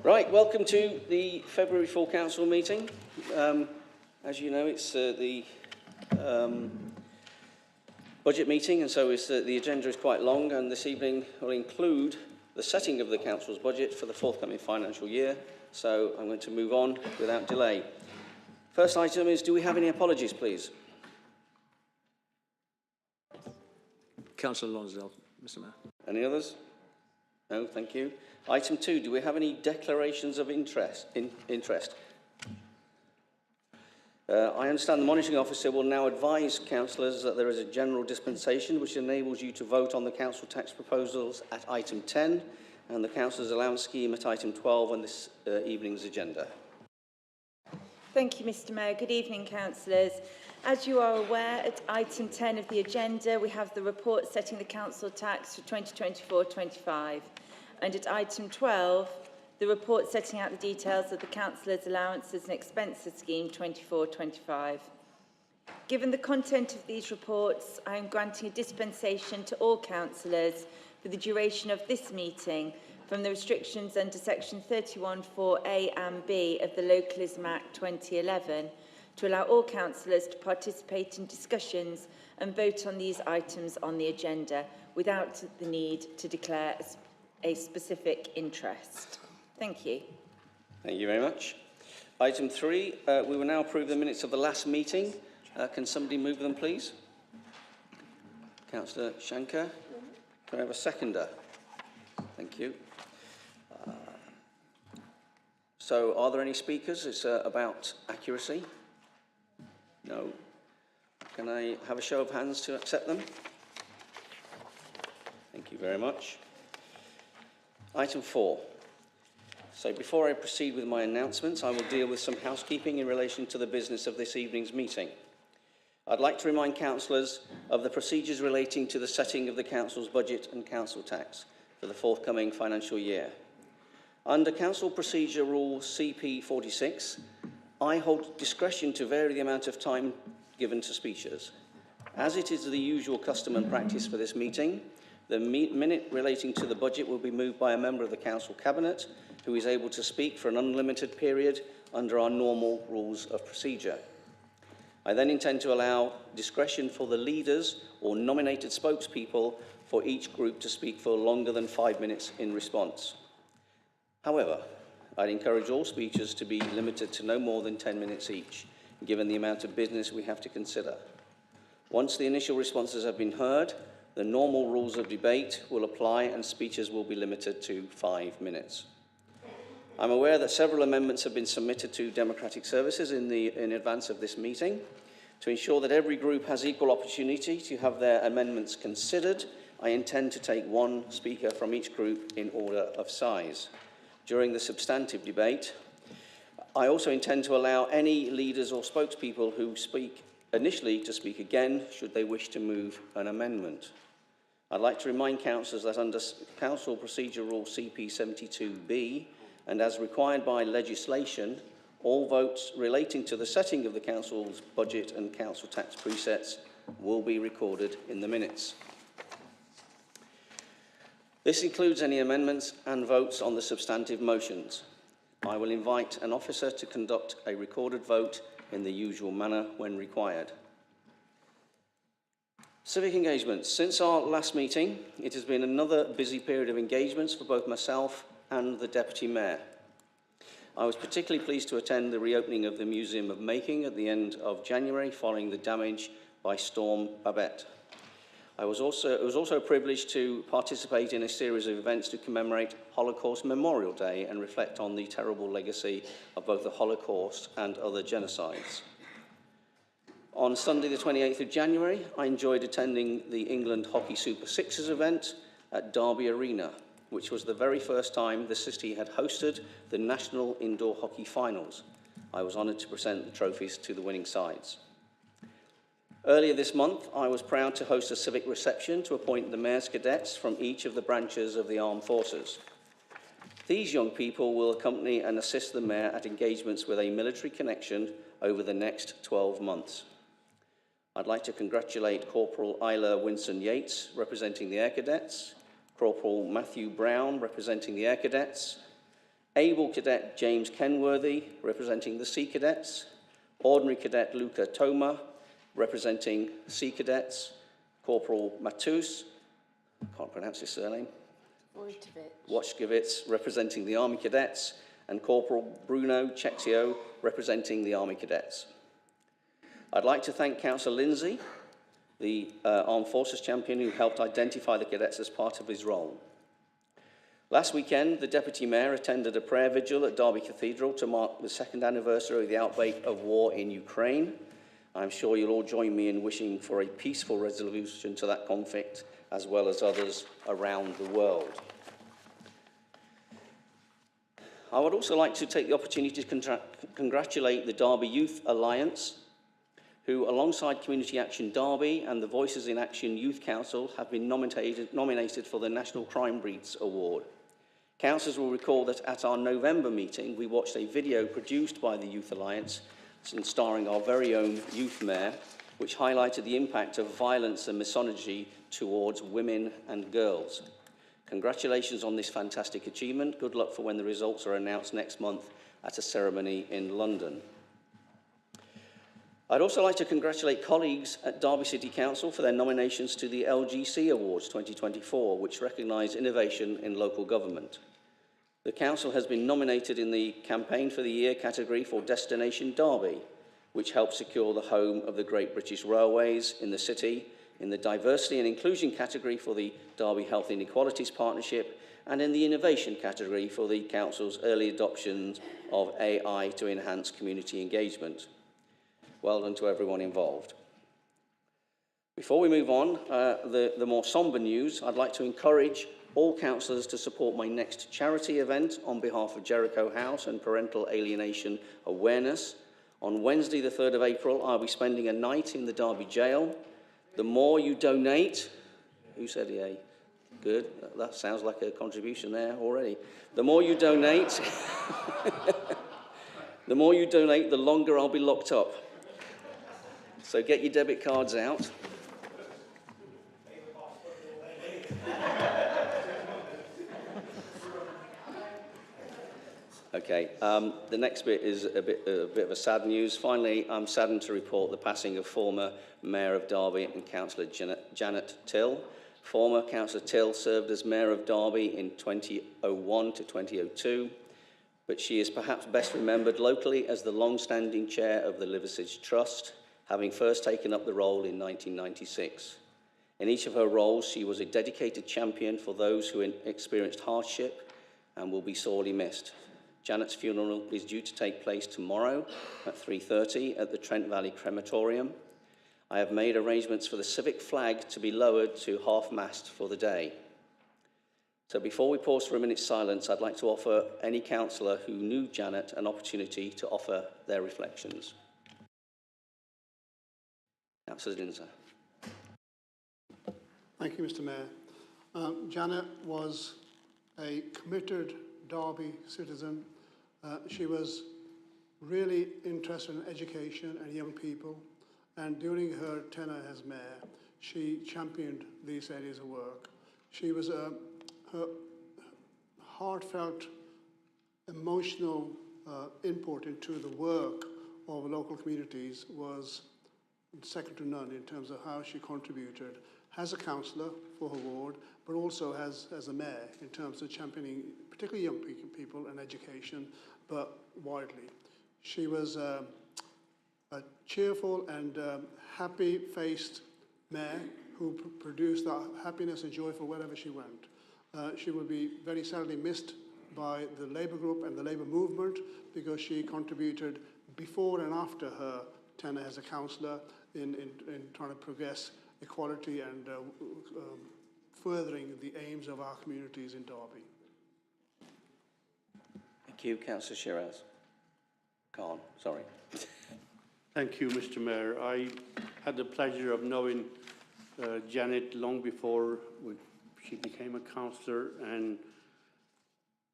Right, welcome to the February Full Council meeting. As you know, it's the budget meeting, and so the agenda is quite long, and this evening will include the setting of the Council's budget for the forthcoming financial year. So I'm going to move on without delay. First item is, do we have any apologies, please? Councillor Lonsdale, Mr. Mayor. Any others? No, thank you. Item 2, do we have any declarations of interest? I understand the monitoring officer will now advise councillors that there is a general dispensation which enables you to vote on the council tax proposals at item 10 and the councillors' allowance scheme at item 12 on this evening's agenda. Thank you, Mr. Mayor. Good evening, councillors. As you are aware, at item 10 of the agenda, we have the report setting the council tax for 2024-25. And at item 12, the report setting out the details of the councillors' allowances and expenses scheme 24-25. Given the content of these reports, I am granting a dispensation to all councillors for the duration of this meeting from the restrictions under section 31(4)(a) and (b) of the Localism Act 2011 to allow all councillors to participate in discussions and vote on these items on the agenda without the need to declare a specific interest. Thank you. Thank you very much. Item 3, we will now approve the minutes of the last meeting. Can somebody move them, please? Councillor Shankar. Can I have a seconder? Thank you. So, are there any speakers? It's about accuracy. No. Can I have a show of hands to accept them? Thank you very much. Item 4. So before I proceed with my announcements, I will deal with some housekeeping in relation to the business of this evening's meeting. I'd like to remind councillors of the procedures relating to the setting of the council's budget and council tax for the forthcoming financial year. Under Council Procedure Rule CP 46, I hold discretion to vary the amount of time given to speeches. As it is the usual custom and practice for this meeting, the minute relating to the budget will be moved by a member of the Council Cabinet who is able to speak for an unlimited period under our normal rules of procedure. I then intend to allow discretion for the leaders or nominated spokespeople for each group to speak for longer than 5 minutes in response. However, I'd encourage all speeches to be limited to no more than 10 minutes each, given the amount of business we have to consider. Once the initial responses have been heard, the normal rules of debate will apply and speeches will be limited to 5 minutes. I'm aware that several amendments have been submitted to Democratic Services in advance of this meeting. To ensure that every group has equal opportunity to have their amendments considered, I intend to take one speaker from each group in order of size. During the substantive debate, I also intend to allow any leaders or spokespeople who speak initially to speak again should they wish to move an amendment. I'd like to remind councillors that under Council Procedure Rule CP 72B, and as required by legislation, all votes relating to the setting of the council's budget and council tax presets will be recorded in the minutes. This includes any amendments and votes on the substantive motions. I will invite an officer to conduct a recorded vote in the usual manner when required. Civic engagements. Since our last meeting, it has been another busy period of engagements for both myself and the Deputy Mayor. I was particularly pleased to attend the reopening of the Museum of Making at the end of January following the damage by Storm Babette. It was also a privilege to participate in a series of events to commemorate Holocaust Memorial Day and reflect on the terrible legacy of both the Holocaust and other genocides. On Sunday the 28th of January, I enjoyed attending the England Hockey Super Sixes event at Derby Arena, which was the very first time the city had hosted the National Indoor Hockey Finals. I was honoured to present the trophies to the winning sides. Earlier this month, I was proud to host a civic reception to appoint the Mayor's Cadets from each of the branches of the Armed Forces. These young people will accompany and assist the Mayor at engagements with a military connection over the next 12 months. I'd like to congratulate Corporal Isla Winson-Yates, representing the Air Cadets, Corporal Matthew Brown, representing the Air Cadets, Able Cadet James Kenworthy, representing the Sea Cadets. Ordinary Cadet Luca Toma, representing Sea Cadets. Corporal Matus, can't pronounce his surname. Wojtkiewicz, representing the Army Cadets. And Corporal Bruno Cecchio, representing the Army Cadets. I'd like to thank Councillor Lindsay, the Armed Forces champion who helped identify the cadets as part of his role. Last weekend, the Deputy Mayor attended a prayer vigil at Derby Cathedral to mark the second anniversary of the outbreak of war in Ukraine. I'm sure you'll all join me in wishing for a peaceful resolution to that conflict, as well as others around the world. I would also like to take the opportunity to congratulate the Derby Youth Alliance, who, alongside Community Action Derby and the Voices in Action Youth Council, have been nominated for the National Crime Breeds Award. Councillors will recall that at our November meeting, we watched a video produced by the Youth Alliance and starring our very own Youth Mayor, which highlighted the impact of violence and misogyny towards women and girls. Congratulations on this fantastic achievement. Good luck for when the results are announced next month at a ceremony in London. I'd also like to congratulate colleagues at Derby City Council for their nominations to the LGC Awards 2024, which recognise innovation in local government. The Council has been nominated in the Campaign for the Year category for Destination Derby, which helped secure the home of the Great British Railways in the city, in the Diversity and Inclusion category for the Derby Health Inequalities Partnership, and in the Innovation category for the Council's early adoption of AI to enhance community engagement. Well done to everyone involved. Before we move on, the more sombre news, I'd like to encourage all councillors to support my next charity event on behalf of Jericho House and Parental Alienation Awareness. On Wednesday, the 3rd of April, I'll be spending a night in the Derby Jail. The more you donate, who said yay? Good, that sounds like a contribution there already. The more you donate, the more you donate, the longer I'll be locked up. So get your debit cards out. Okay, the next bit is a bit of a sad news. Finally, I'm saddened to report the passing of former Mayor of Derby and Councillor Janet Till. Former Councillor Till served as Mayor of Derby in 2001 to 2002, but she is perhaps best remembered locally as the long-standing chair of the Liversidge Trust, having first taken up the role in 1996. In each of her roles, she was a dedicated champion for those who experienced hardship and will be sorely missed. Janet's funeral is due to take place tomorrow at 3:30 at the Trent Valley Crematorium. I have made arrangements for the civic flag to be lowered to half-mast for the day. So before we pause for a minute's silence, I'd like to offer any councillor who knew Janet an opportunity to offer their reflections. Councillor Dinser. Thank you, Mr. Mayor. Janet was a committed Derby citizen. She was really interested in education and young people, and during her tenure as mayor, she championed these areas of work. She was her heartfelt, emotional input into the work of local communities was second to none in terms of how she contributed as a councillor for her ward, but also as a mayor in terms of championing particularly young people and education, but widely. She was a cheerful and happy-faced mayor who produced that happiness and joy for wherever she went. She will be very sadly missed by the Labour group and the Labour movement because she contributed before and after her tenure as a councillor in trying to progress equality and furthering the aims of our communities in Derby. Thank you, Councillor Shiraz. Khan, sorry. Thank you, Mr. Mayor. I had the pleasure of knowing Janet long before she became a councillor, and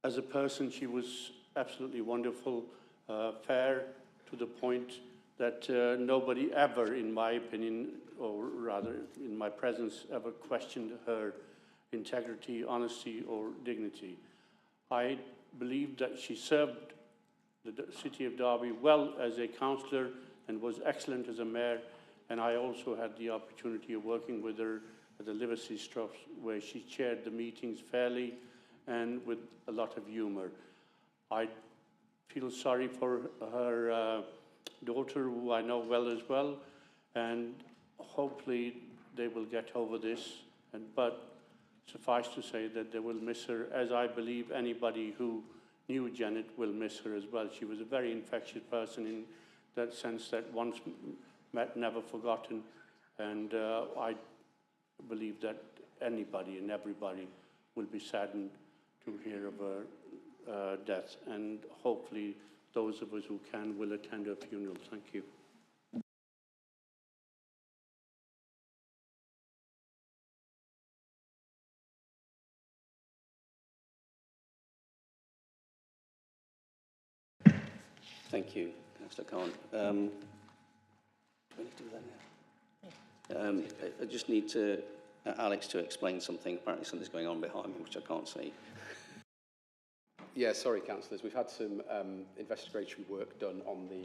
as a person, she was absolutely wonderful, fair to the point that nobody ever, in my opinion, or rather in my presence, ever questioned her integrity, honesty, or dignity. I believe that she served the City of Derby well as a councillor and was excellent as a mayor. And I also had the opportunity of working with her at the Liverseas Trust, where she chaired the meetings fairly and with a lot of humour. I feel sorry for her daughter, who I know well as well, and hopefully they will get over this. But suffice to say that they will miss her, as I believe anybody who knew Janet will miss her as well. She was a very infectious person in that sense, that once met, never forgotten. And I believe that anybody and everybody will be saddened to hear of her death. And hopefully those of us who can will attend her funeral. Thank you. Thank you, Councillor Khan. Do we need to do that now? I just need to, Alex to explain something. Apparently something's going on behind me, which I can't see. Yeah, sorry, councillors. We've had some investigatory work done on the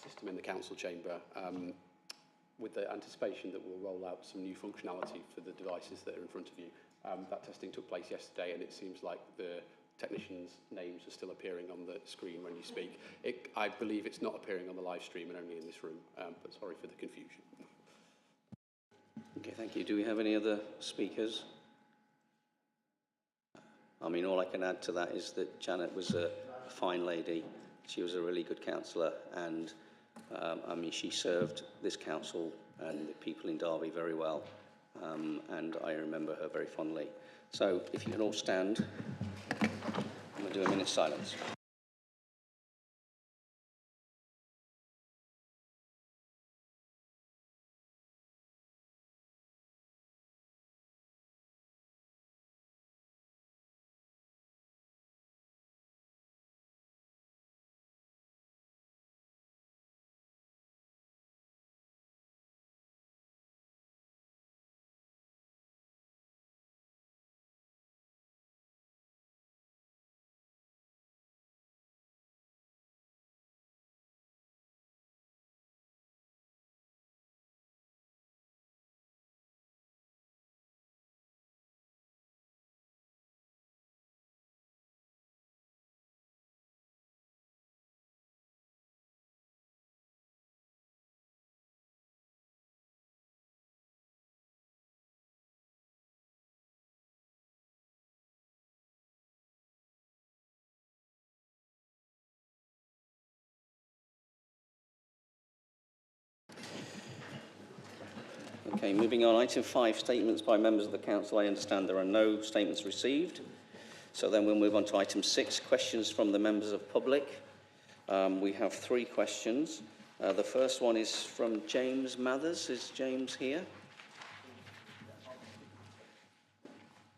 system in the council chamber with the anticipation that we'll roll out some new functionality for the devices that are in front of you. That testing took place yesterday, and it seems like the technicians' names are still appearing on the screen when you speak. I believe it's not appearing on the live stream and only in this room, but sorry for the confusion. Okay, thank you. Do we have any other speakers? I mean, all I can add to that is that Janet was a fine lady. She was a really good councillor, and I mean, she served this council and the people in Derby very well, and I remember her very fondly. So, if you can all stand, I'm going to do a minute's silence. Okay, moving on. Item 5, statements by members of the council. I understand there are no statements received. So then we'll move on to item 6, questions from the members of public. We have 3 questions. The first one is from James Mathers. Is James here?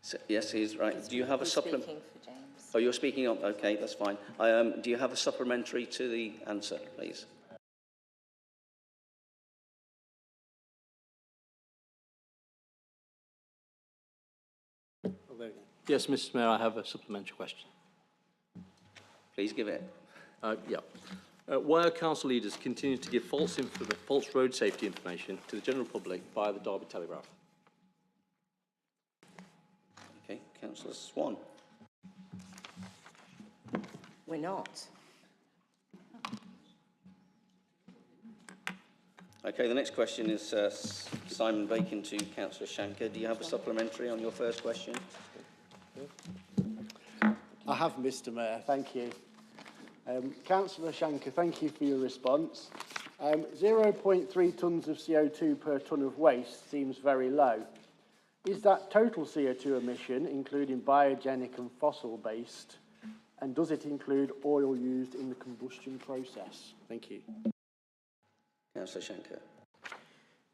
So, yes, he's right. Do you have a supplement? Oh, you're speaking up. Okay, that's fine. Do you have a supplementary to the answer, please? Yes, Mr. Mayor, I have a supplementary question. Please give it. Why are council leaders continuing to give false road safety information to the general public via the Derby Telegraph? Okay, Councillor Swan. We're not. Okay, the next question is Simon Bacon to Councillor Shanker. Do you have a supplementary on your first question? I have, Mr. Mayor, thank you. Councillor Shanker, thank you for your response. 0.3 tonnes of CO2 per tonne of waste seems very low. Is that total CO2 emission, including biogenic and fossil-based, and does it include oil used in the combustion process? Thank you. Councillor Shanker.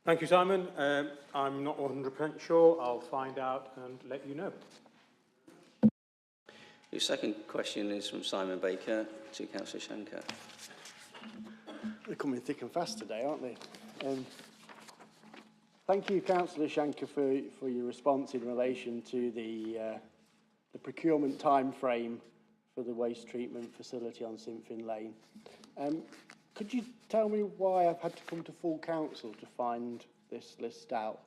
Thank you, Simon. I'm not 100% sure. I'll find out and let you know. Your second question is from Simon Baker to Councillor Shanker. They're coming thick and fast today, aren't they? Thank you, Councillor Shanker, for your response in relation to the the procurement time frame for the waste treatment facility on Sinfin Lane. Could you tell me why I've had to come to full council to find this list out?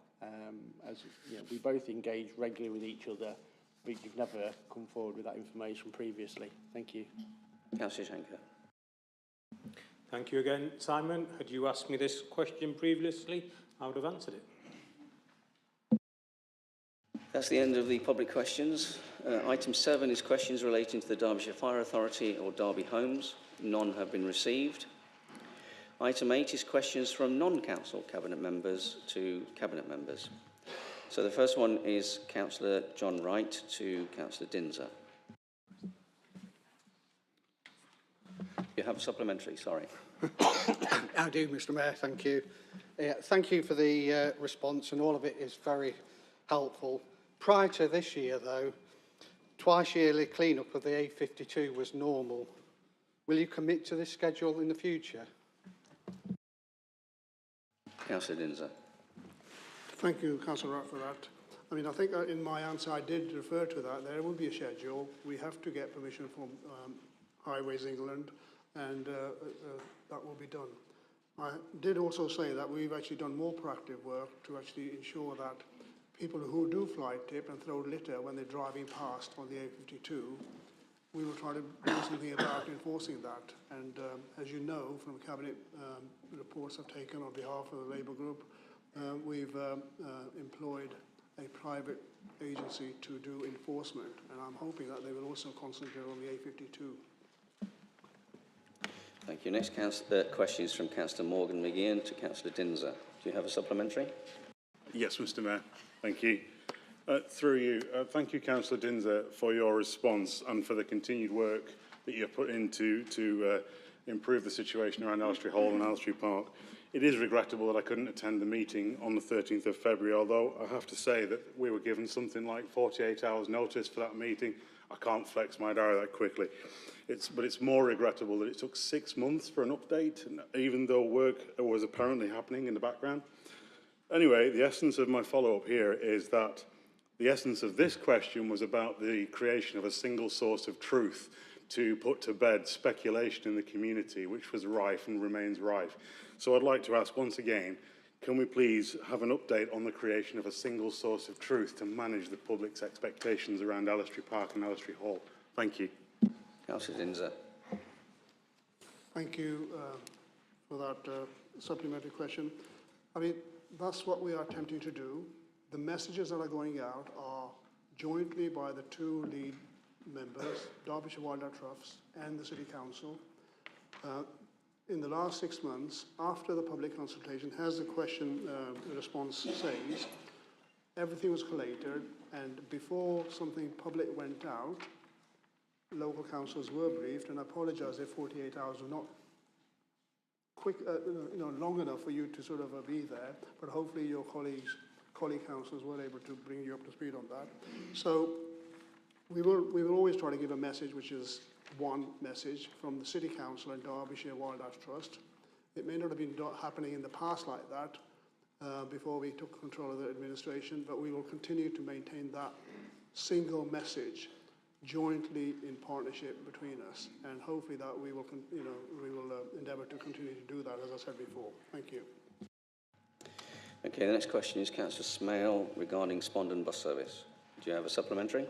As you know, we both engage regularly with each other, but you've never come forward with that information previously. Thank you. Councillor Shanker. Thank you again, Simon. Had you asked me this question previously, I would have answered it. That's the end of the public questions. Item 7 is questions relating to the Derbyshire Fire Authority or Derby Homes. None have been received. Item 8 is questions from non-council cabinet members to cabinet members. So the first one is Councillor John Wright to Councillor Dinser. You have a supplementary, sorry. I do, Mr. Mayor, thank you. Thank you for the response, and all of it is very helpful. Prior to this year, though, twice yearly clean-up of the A52 was normal. Will you commit to this schedule in the future? Councillor Dinser. Thank you, Councillor Wright, for that. I mean, I think in my answer I did refer to that. There will be a schedule. We have to get permission from Highways England, and that will be done. I did also say that we've actually done more proactive work to actually ensure that people who do fly tip and throw litter when they're driving past on the A52, we will try to do something about enforcing that. And as you know, from Cabinet reports I've taken on behalf of the Labour Group, we've employed a private agency to do enforcement, and I'm hoping that they will also concentrate on the A52. Thank you. Next question is from Councillor Morgan McGeehan to Councillor Dinser. Do you have a supplementary? Yes, Mr. Mayor. Thank you. Through you, thank you, Councillor Dinser, for your response and for the continued work that you've put into to improve the situation around Elstree Hall and Elstree Park. It is regrettable that I couldn't attend the meeting on the 13th of February, although I have to say that we were given something like 48 hours notice for that meeting. I can't flex my diary that quickly. But it's more regrettable that it took 6 months for an update, even though work was apparently happening in the background. Anyway, the essence of my follow-up here is that the essence of this question was about the creation of a single source of truth to put to bed speculation in the community, which was rife and remains rife. So I'd like to ask once again, can we please have an update on the creation of a single source of truth to manage the public's expectations around Elstree Park and Elstree Hall? Thank you. Councillor Dinser. Thank you for that supplementary question. I mean, that's what we are attempting to do. The messages that are going out are jointly by the two lead members, Derbyshire Wildlife Trusts and the City Council. In the last 6 months, after the public consultation, as the question response says, everything was collated, and before something public went out, local councils were briefed, and I apologise if 48 hours were not quick, long enough for you to sort of be there, but hopefully your colleague councils were able to bring you up to speed on that. So we will always try to give a message which is one message from the City Council and Derbyshire Wildlife Trust. It may not have been happening in the past like that before we took control of the administration, but we will continue to maintain that single message jointly in partnership between us, and hopefully that we will, endeavour to continue to do that, as I said before. Thank you. Okay, the next question is Councillor Smale regarding Spondon bus service. Do you have a supplementary?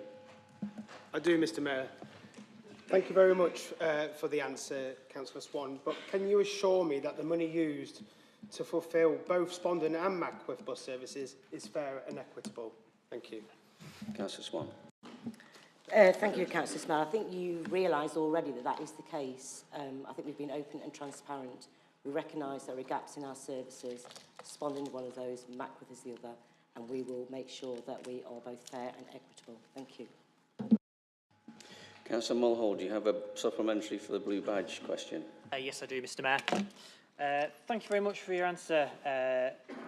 I do, Mr. Mayor. Thank you very much for the answer, Councillor Swan, but can you assure me that the money used to fulfil both Spondon and Mackworth bus services is fair and equitable? Thank you. Councillor Swan. Thank you, Councillor Smell. I think you realise already that that is the case. I think we've been open and transparent. We recognise there are gaps in our services. Spondon is one of those, Mackworth is the other, and we will make sure that we are both fair and equitable. Thank you. Councillor Mulhall, do you have a supplementary for the blue badge question? Yes, I do, Mr. Mayor. Thank you very much for your answer,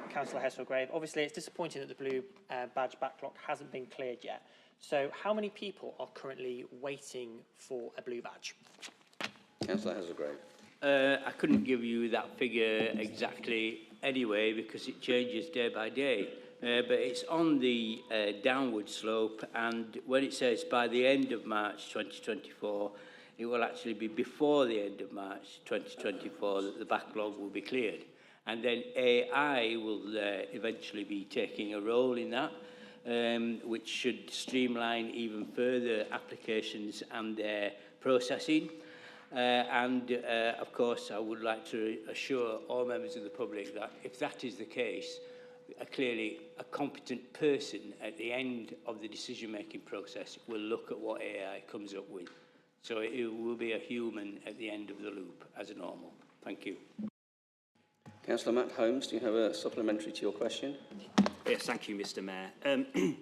Councillor Hesselgrave. Obviously, it's disappointing that the blue badge backlog hasn't been cleared yet. So how many people are currently waiting for a blue badge? Councillor Hesselgrave. I couldn't give you that figure exactly anyway because it changes day by day. but it's on the downward slope, and when it says by the end of March 2024, it will actually be before the end of March 2024 that the backlog will be cleared. And then AI will eventually be taking a role in that, which should streamline even further applications and their processing. Of course, I would like to assure all members of the public that if that is the case, clearly a competent person at the end of the decision-making process will look at what AI comes up with. So it will be a human at the end of the loop as normal. Thank you. Councillor Matt Holmes, do you have a supplementary to your question? Yes, thank you, Mr. Mayor.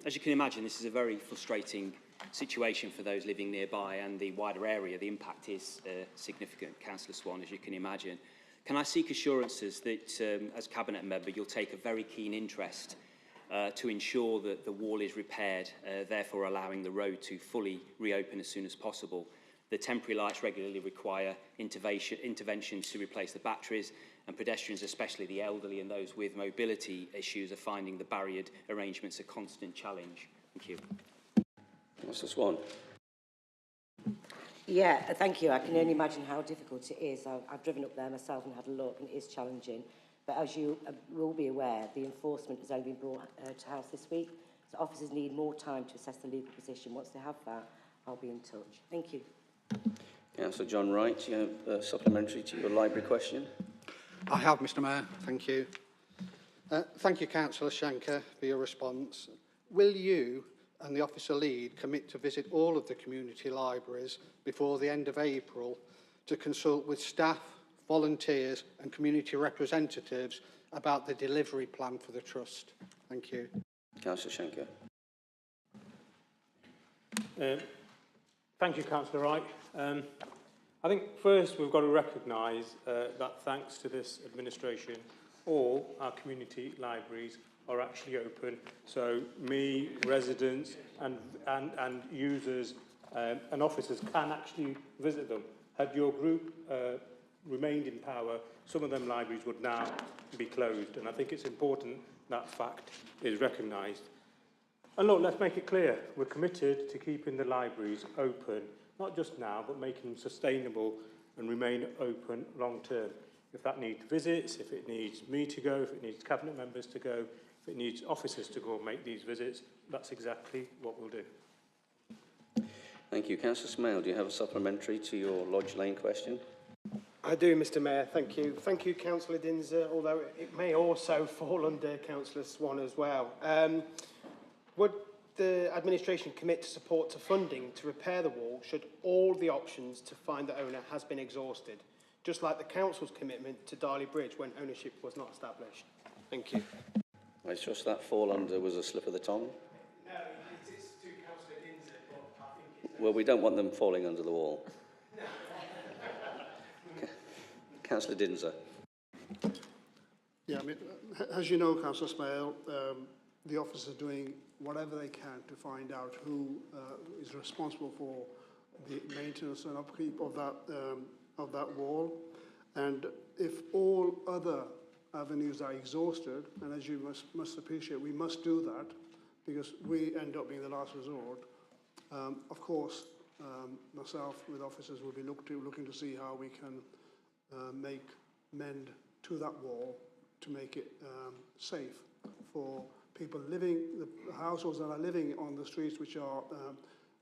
As you can imagine, this is a very frustrating situation for those living nearby and the wider area. The impact is significant, Councillor Swan, as you can imagine. Can I seek assurances that, as Cabinet member, you'll take a very keen interest to ensure that the wall is repaired, therefore allowing the road to fully reopen as soon as possible? The temporary lights regularly require interventions to replace the batteries, and pedestrians, especially the elderly and those with mobility issues, are finding the barriered arrangements a constant challenge. Thank you. Mr. Swan. Yeah, thank you. I can only imagine how difficult it is. I've driven up there myself and had a look, and it is challenging. But as you will be aware, the enforcement has only been brought to house this week, so officers need more time to assess the legal position. Once they have that, I'll be in touch. Thank you. Councillor John Wright, do you have a supplementary to your library question? I have, Mr. Mayor. Thank you. Thank you, Councillor Shanker, for your response. Will you and the officer lead commit to visit all of the community libraries before the end of April to consult with staff, volunteers and community representatives about the delivery plan for the Trust? Thank you. Councillor Shanker. Thank you, Councillor Wright. I think first we've got to recognise that thanks to this administration, all our community libraries are actually open. So me, residents and users and officers can actually visit them. Had your group remained in power, some of them libraries would now be closed. And I think it's important that fact is recognised. And look, let's make it clear, we're committed to keeping the libraries open, not just now, but making them sustainable and remain open long term. If that needs visits, if it needs me to go, if it needs Cabinet members to go, if it needs officers to go and make these visits, that's exactly what we'll do. Thank you. Councillor Smale, do you have a supplementary to your Lodge Lane question? I do, Mr. Mayor. Thank you. Thank you, Councillor Dinser, although it may also fall under Councillor Swan as well. Would the administration commit to support to funding to repair the wall should all the options to find the owner has been exhausted, just like the council's commitment to Darley Bridge when ownership was not established? Thank you. I trust that fall under was a slip of the tongue. No, it is to Councillor Dinser, but I think it's... Well, we don't want them falling under the wall. Councillor Dinser. Yeah, I mean, as you know, Councillor Smale, the officers are doing whatever they can to find out who is responsible for the maintenance and upkeep of that wall. And if all other avenues are exhausted, and as you must appreciate, we must do that because we end up being the last resort. Of course, myself with officers will be looking to see how we can mend to that wall to make it safe for people living, the households that are living on the streets, which are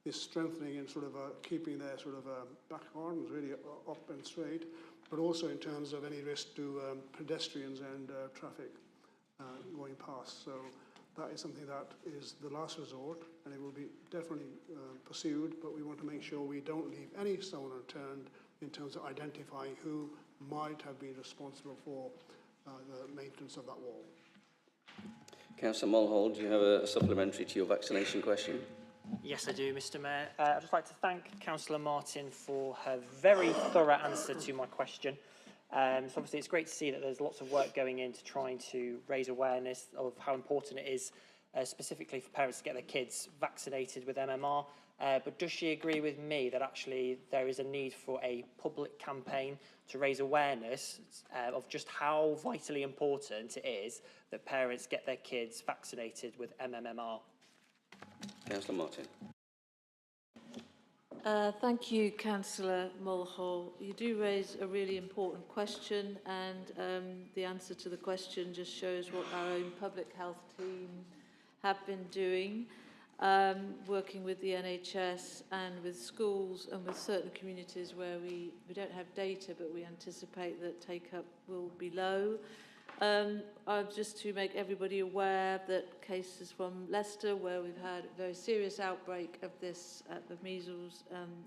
is strengthening and sort of keeping their sort of back gardens really up and straight, but also in terms of any risk to pedestrians and traffic going past. So that is something that is the last resort, and it will be definitely pursued, but we want to make sure we don't leave any stone unturned in terms of identifying who might have been responsible for the maintenance of that wall. Councillor Mulhall, do you have a supplementary to your vaccination question? Yes, I do, Mr. Mayor. I'd just like to thank Councillor Martin for her very thorough answer to my question. So obviously it's great to see that there's lots of work going into trying to raise awareness of how important it is, specifically for parents to get their kids vaccinated with MMR. but does she agree with me that actually there is a need for a public campaign to raise awareness of just how vitally important it is that parents get their kids vaccinated with MMR? Councillor Martin. Thank you, Councillor Mulhall. You do raise a really important question, and the answer to the question just shows what our own public health team have been doing, working with the NHS and with schools and with certain communities where we don't have data, but we anticipate that take-up will be low. Just to make everybody aware that cases from Leicester, where we've had a very serious outbreak of this, of measles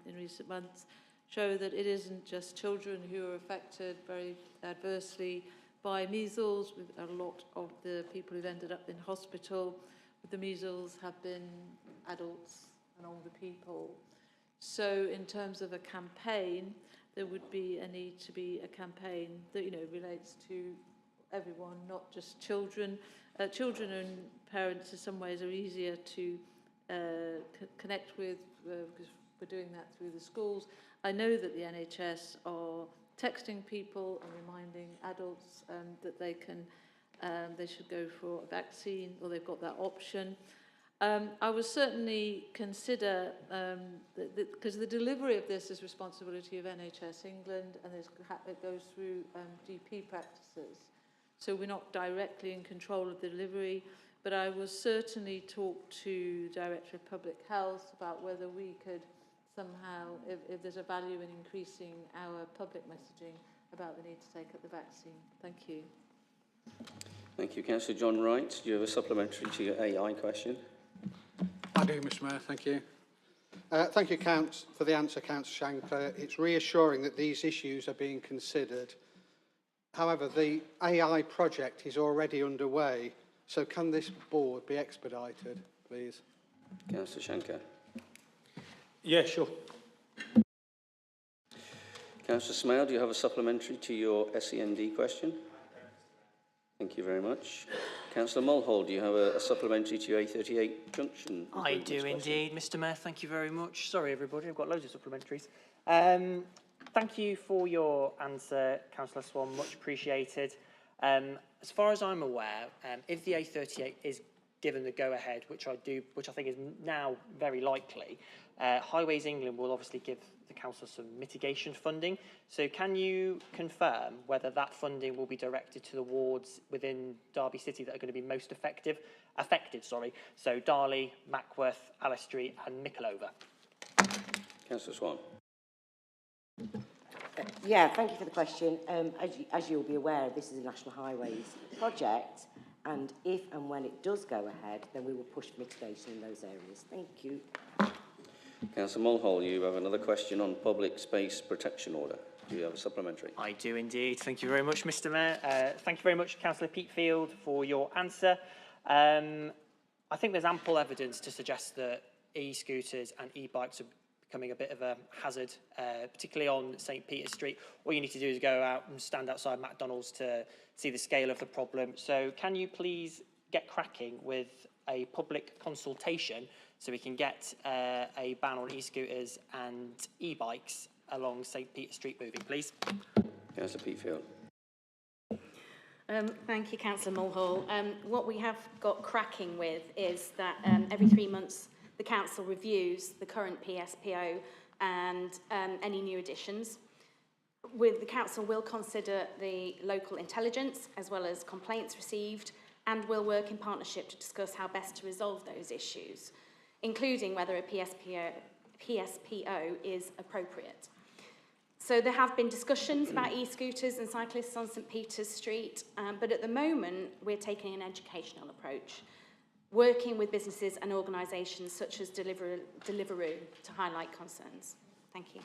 in recent months, show that it isn't just children who are affected very adversely by measles. With a lot of the people who've ended up in hospital with the measles have been adults and older people. So in terms of a campaign, there would be a need to be a campaign that, you know, relates to everyone, not just children. Children and parents in some ways are easier to connect with because we're doing that through the schools. I know that the NHS are texting people and reminding adults that they should go for a vaccine, or they've got that option. I would certainly consider, because the delivery of this is responsibility of NHS England, and it goes through GP practices. So we're not directly in control of the delivery, but I will certainly talk to Director of Public Health about whether we could somehow, if there's a value in increasing our public messaging about the need to take up the vaccine. Thank you. Thank you. Councillor John Wright, do you have a supplementary to your AI question? I do, Mr Mayor, thank you. Thank you, for the answer, Councillor Shanker. It's reassuring that these issues are being considered. However, the AI project is already underway, so can this board be expedited, please? Councillor Shanker. Yeah, sure. Councillor Smale, do you have a supplementary to your SEND question? Thank you very much. Councillor Mulhall, do you have a supplementary to your A38 junction? I do indeed, Mr Mayor. Thank you very much. Sorry, everybody, I've got loads of supplementaries. Thank you for your answer, Councillor Swan, much appreciated. As far as I'm aware, if the A38 is given the go-ahead, which I think is now very likely, Highways England will obviously give the council some mitigation funding. So can you confirm whether that funding will be directed to the wards within Derby City that are going to be most affected? So Darley, Mackworth, Alice Street and Mickleover. Councillor Swan. Yeah, thank you for the question. As you'll be aware, this is a National Highways project, and if and when it does go ahead, then we will push for mitigation in those areas. Thank you. Councillor Mulhall, you have another question on public space protection order. Do you have a supplementary? I do indeed. Thank you very much, Mr Mayor. Thank you very much, Councillor Peatfield, for your answer. I think there's ample evidence to suggest that e-scooters and e-bikes are becoming a bit of a hazard, particularly on St Peter's Street. All you need to do is go out and stand outside McDonald's to see the scale of the problem. So can you please get cracking with a public consultation so we can get a ban on e-scooters and e-bikes along St Peter's Street moving, please? Councillor Peatfield. Thank you, Councillor Mulhall. What we have got cracking with is that every 3 months the council reviews the current PSPO and any new additions. The council will consider the local intelligence as well as complaints received, and will work in partnership to discuss how best to resolve those issues, including whether a PSPO is appropriate. So there have been discussions about e-scooters and cyclists on St Peter's Street, but at the moment we're taking an educational approach, working with businesses and organisations such as Deliveroo to highlight concerns. Thank you.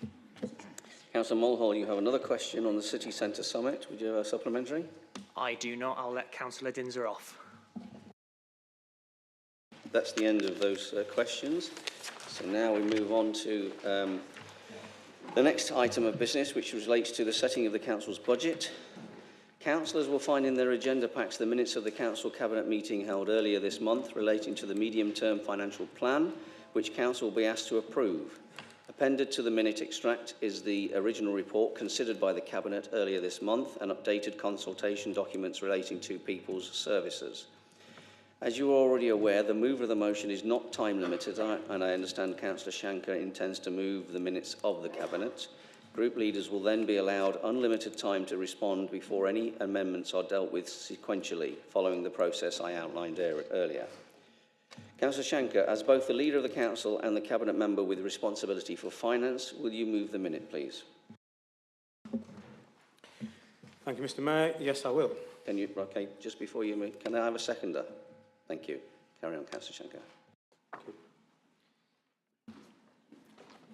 Councillor Mulhall, you have another question on the City Centre Summit. Would you have a supplementary? I do not. I'll let Councillor Dinser off. That's the end of those questions. So now we move on to the next item of business, which relates to the setting of the Council's budget. Councillors will find in their agenda packs the minutes of the Council Cabinet meeting held earlier this month relating to the medium-term financial plan, which Council will be asked to approve. Appended to the minute extract is the original report considered by the Cabinet earlier this month and updated consultation documents relating to people's services. As you are already aware, the mover of the motion is not time limited, and I understand Councillor Shanker intends to move the minutes of the Cabinet. Group leaders will then be allowed unlimited time to respond before any amendments are dealt with sequentially, following the process I outlined earlier. Councillor Shanker, as both the Leader of the Council and the Cabinet member with responsibility for finance, will you move the minute, please? Thank you, Mr. Mayor. Yes, I will. Can you, okay, just before you move, can I have a seconder? Thank you. Carry on, Councillor Shanker. Thank you.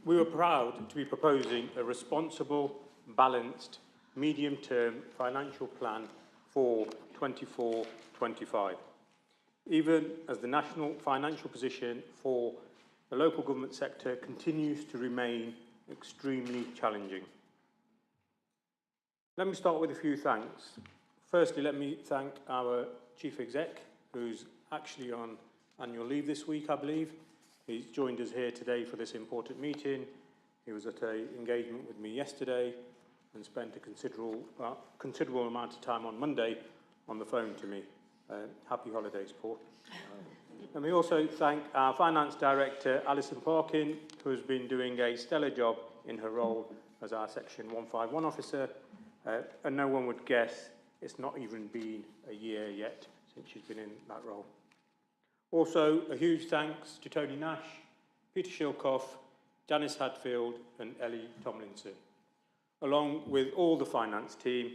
We were proud to be proposing a responsible, balanced, medium-term financial plan for 24-25. Even as the national financial position for the local government sector continues to remain extremely challenging. Let me start with a few thanks. Firstly, let me thank our Chief Exec, who's actually on annual leave this week, I believe. He's joined us here today for this important meeting. He was at an engagement with me yesterday and spent a considerable amount of time on Monday on the phone to me. Happy holidays, Paul. And we also thank our Finance Director, Alison Parkin, who has been doing a stellar job in her role as our Section 151 officer. And no one would guess it's not even been a year yet since she's been in that role. Also, a huge thanks to Tony Nash, Peter Shilkoff, Janice Hadfield and Ellie Tomlinson, along with all the finance team.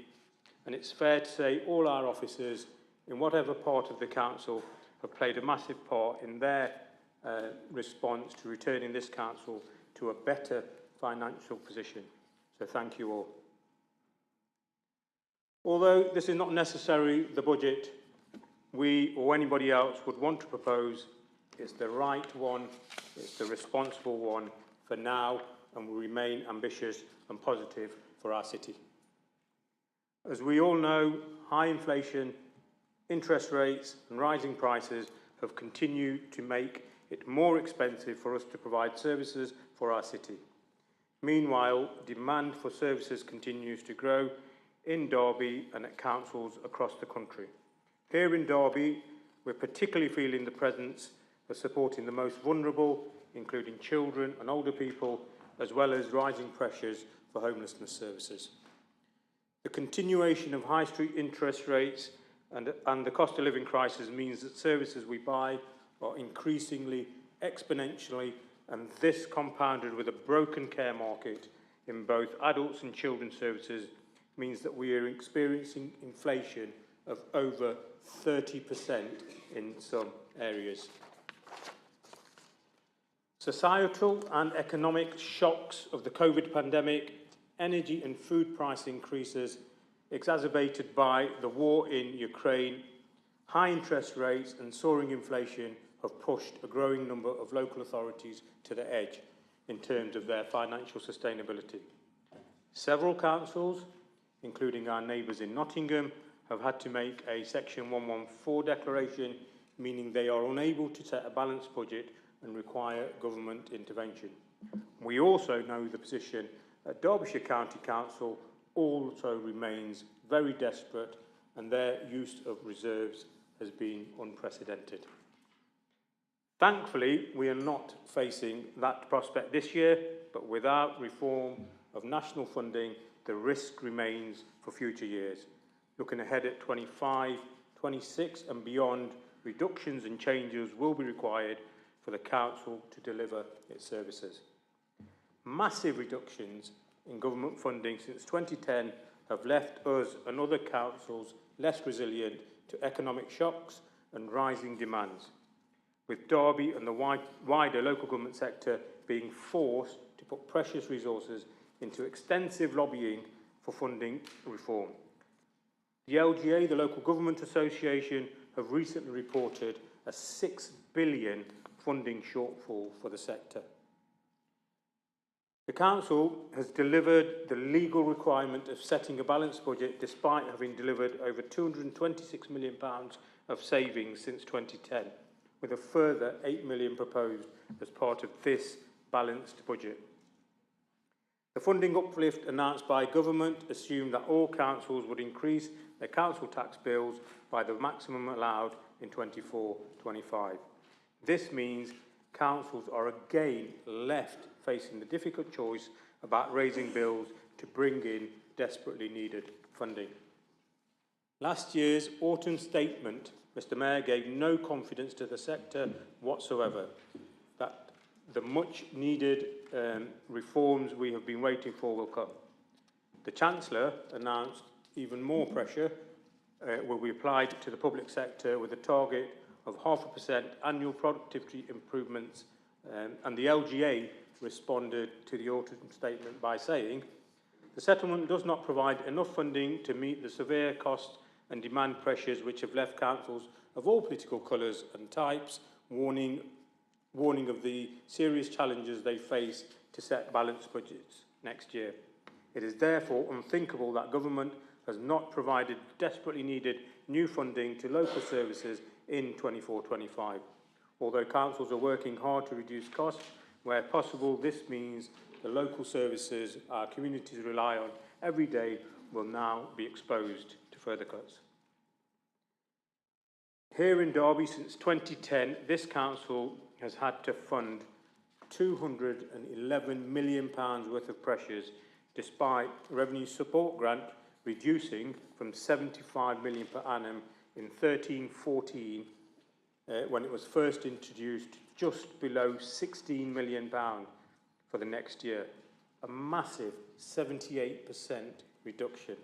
And it's fair to say all our officers in whatever part of the council have played a massive part in their response to returning this council to a better financial position. So thank you all. Although this is not necessarily the budget we or anybody else would want to propose, it's the right one, it's the responsible one for now, and will remain ambitious and positive for our city. As we all know, high inflation, interest rates and rising prices have continued to make it more expensive for us to provide services for our city. Meanwhile, demand for services continues to grow in Derby and at councils across the country. Here in Derby, we're particularly feeling the presence of supporting the most vulnerable, including children and older people, as well as rising pressures for homelessness services. The continuation of high street interest rates and the cost of living crisis means that services we buy are increasingly exponentially, and this compounded with a broken care market in both adults and children's services means that we are experiencing inflation of over 30% in some areas. Societal and economic shocks of the COVID pandemic, energy and food price increases exacerbated by the war in Ukraine, high interest rates and soaring inflation have pushed a growing number of local authorities to the edge in terms of their financial sustainability. Several councils, including our neighbours in Nottingham, have had to make a Section 114 declaration, meaning they are unable to set a balanced budget and require government intervention. We also know the position at Derbyshire County Council also remains very desperate, and their use of reserves has been unprecedented. Thankfully, we are not facing that prospect this year, but without reform of national funding, the risk remains for future years. Looking ahead at 25, 26 and beyond, reductions and changes will be required for the council to deliver its services. Massive reductions in government funding since 2010 have left us and other councils less resilient to economic shocks and rising demands, with Derby and the wider local government sector being forced to put precious resources into extensive lobbying for funding reform. The LGA, the Local Government Association, have recently reported a £6 billion funding shortfall for the sector. The Council has delivered the legal requirement of setting a balanced budget despite having delivered over £226 million of savings since 2010, with a further 8 million proposed as part of this balanced budget. The funding uplift announced by government assumed that all councils would increase their council tax bills by the maximum allowed in 24-25. This means councils are again left facing the difficult choice about raising bills to bring in desperately needed funding. Last year's autumn statement, Mr Mayor, gave no confidence to the sector whatsoever that the much needed reforms we have been waiting for will come. The Chancellor announced even more pressure will be applied to the public sector with a target of 0.5% annual productivity improvements, and the LGA responded to the autumn statement by saying, the settlement does not provide enough funding to meet the severe cost and demand pressures which have left councils of all political colours and types warning of the serious challenges they face to set balanced budgets next year. It is therefore unthinkable that government has not provided desperately needed new funding to local services in 24-25. Although councils are working hard to reduce costs, where possible, this means the local services our communities rely on every day will now be exposed to further cuts. Here in Derby, since 2010, this council has had to fund £211 million worth of pressures, despite revenue support grant reducing from £75 million per annum in 13-14 when it was first introduced, just below £16 million for the next year, a massive 78% reduction.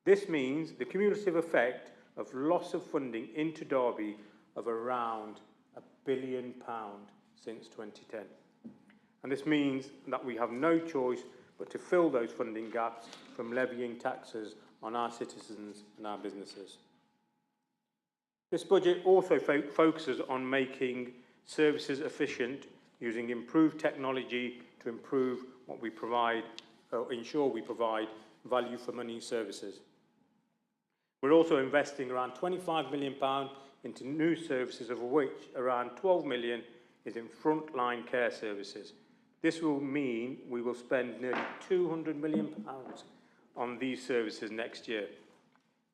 This means the cumulative effect of loss of funding into Derby of around £1 billion since 2010. And this means that we have no choice but to fill those funding gaps from levying taxes on our citizens and our businesses. This budget also focuses on making services efficient, using improved technology to improve what we provide, or ensure we provide value for money services. We're also investing around £25 million into new services, of which around £12 million is in frontline care services. This will mean we will spend nearly £200 million on these services next year.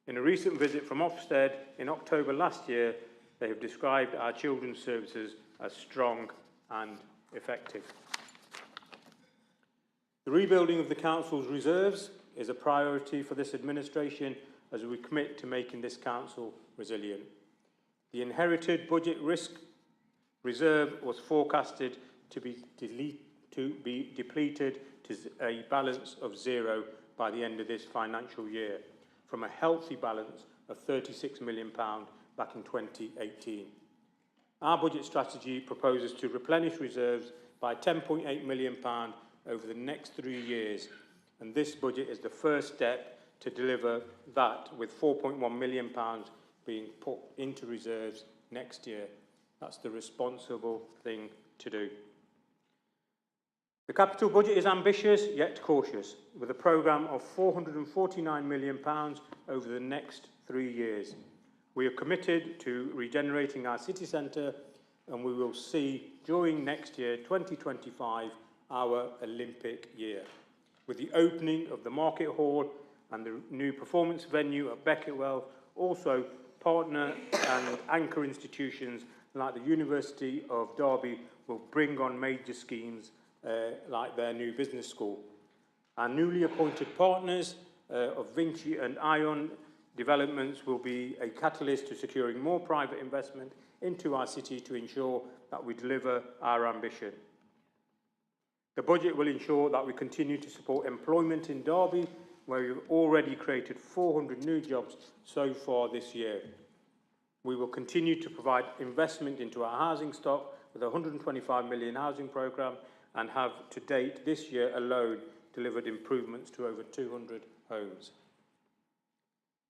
In a recent visit from Ofsted in October last year, they have described our children's services as strong and effective. The rebuilding of the Council's reserves is a priority for this administration as we commit to making this Council resilient. The inherited budget risk reserve was forecasted to be depleted to a balance of zero by the end of this financial year, from a healthy balance of £36 million back in 2018. Our budget strategy proposes to replenish reserves by £10.8 million over the next 3 years, and this budget is the first step to deliver that, with £4.1 million being put into reserves next year. That's the responsible thing to do. The capital budget is ambitious yet cautious, with a programme of £449 million over the next 3 years. We are committed to regenerating our city centre, and we will see during next year, 2025, our Olympic year, with the opening of the Market Hall and the new performance venue at Beckettwell. Also, partner and anchor institutions like the University of Derby will bring on major schemes like their new business school. Our newly appointed partners of Vinci and Ion Developments will be a catalyst to securing more private investment into our city to ensure that we deliver our ambition. The budget will ensure that we continue to support employment in Derby, where we've already created 400 new jobs so far this year. We will continue to provide investment into our housing stock with a £125 million housing programme, and have to date this year alone delivered improvements to over 200 homes.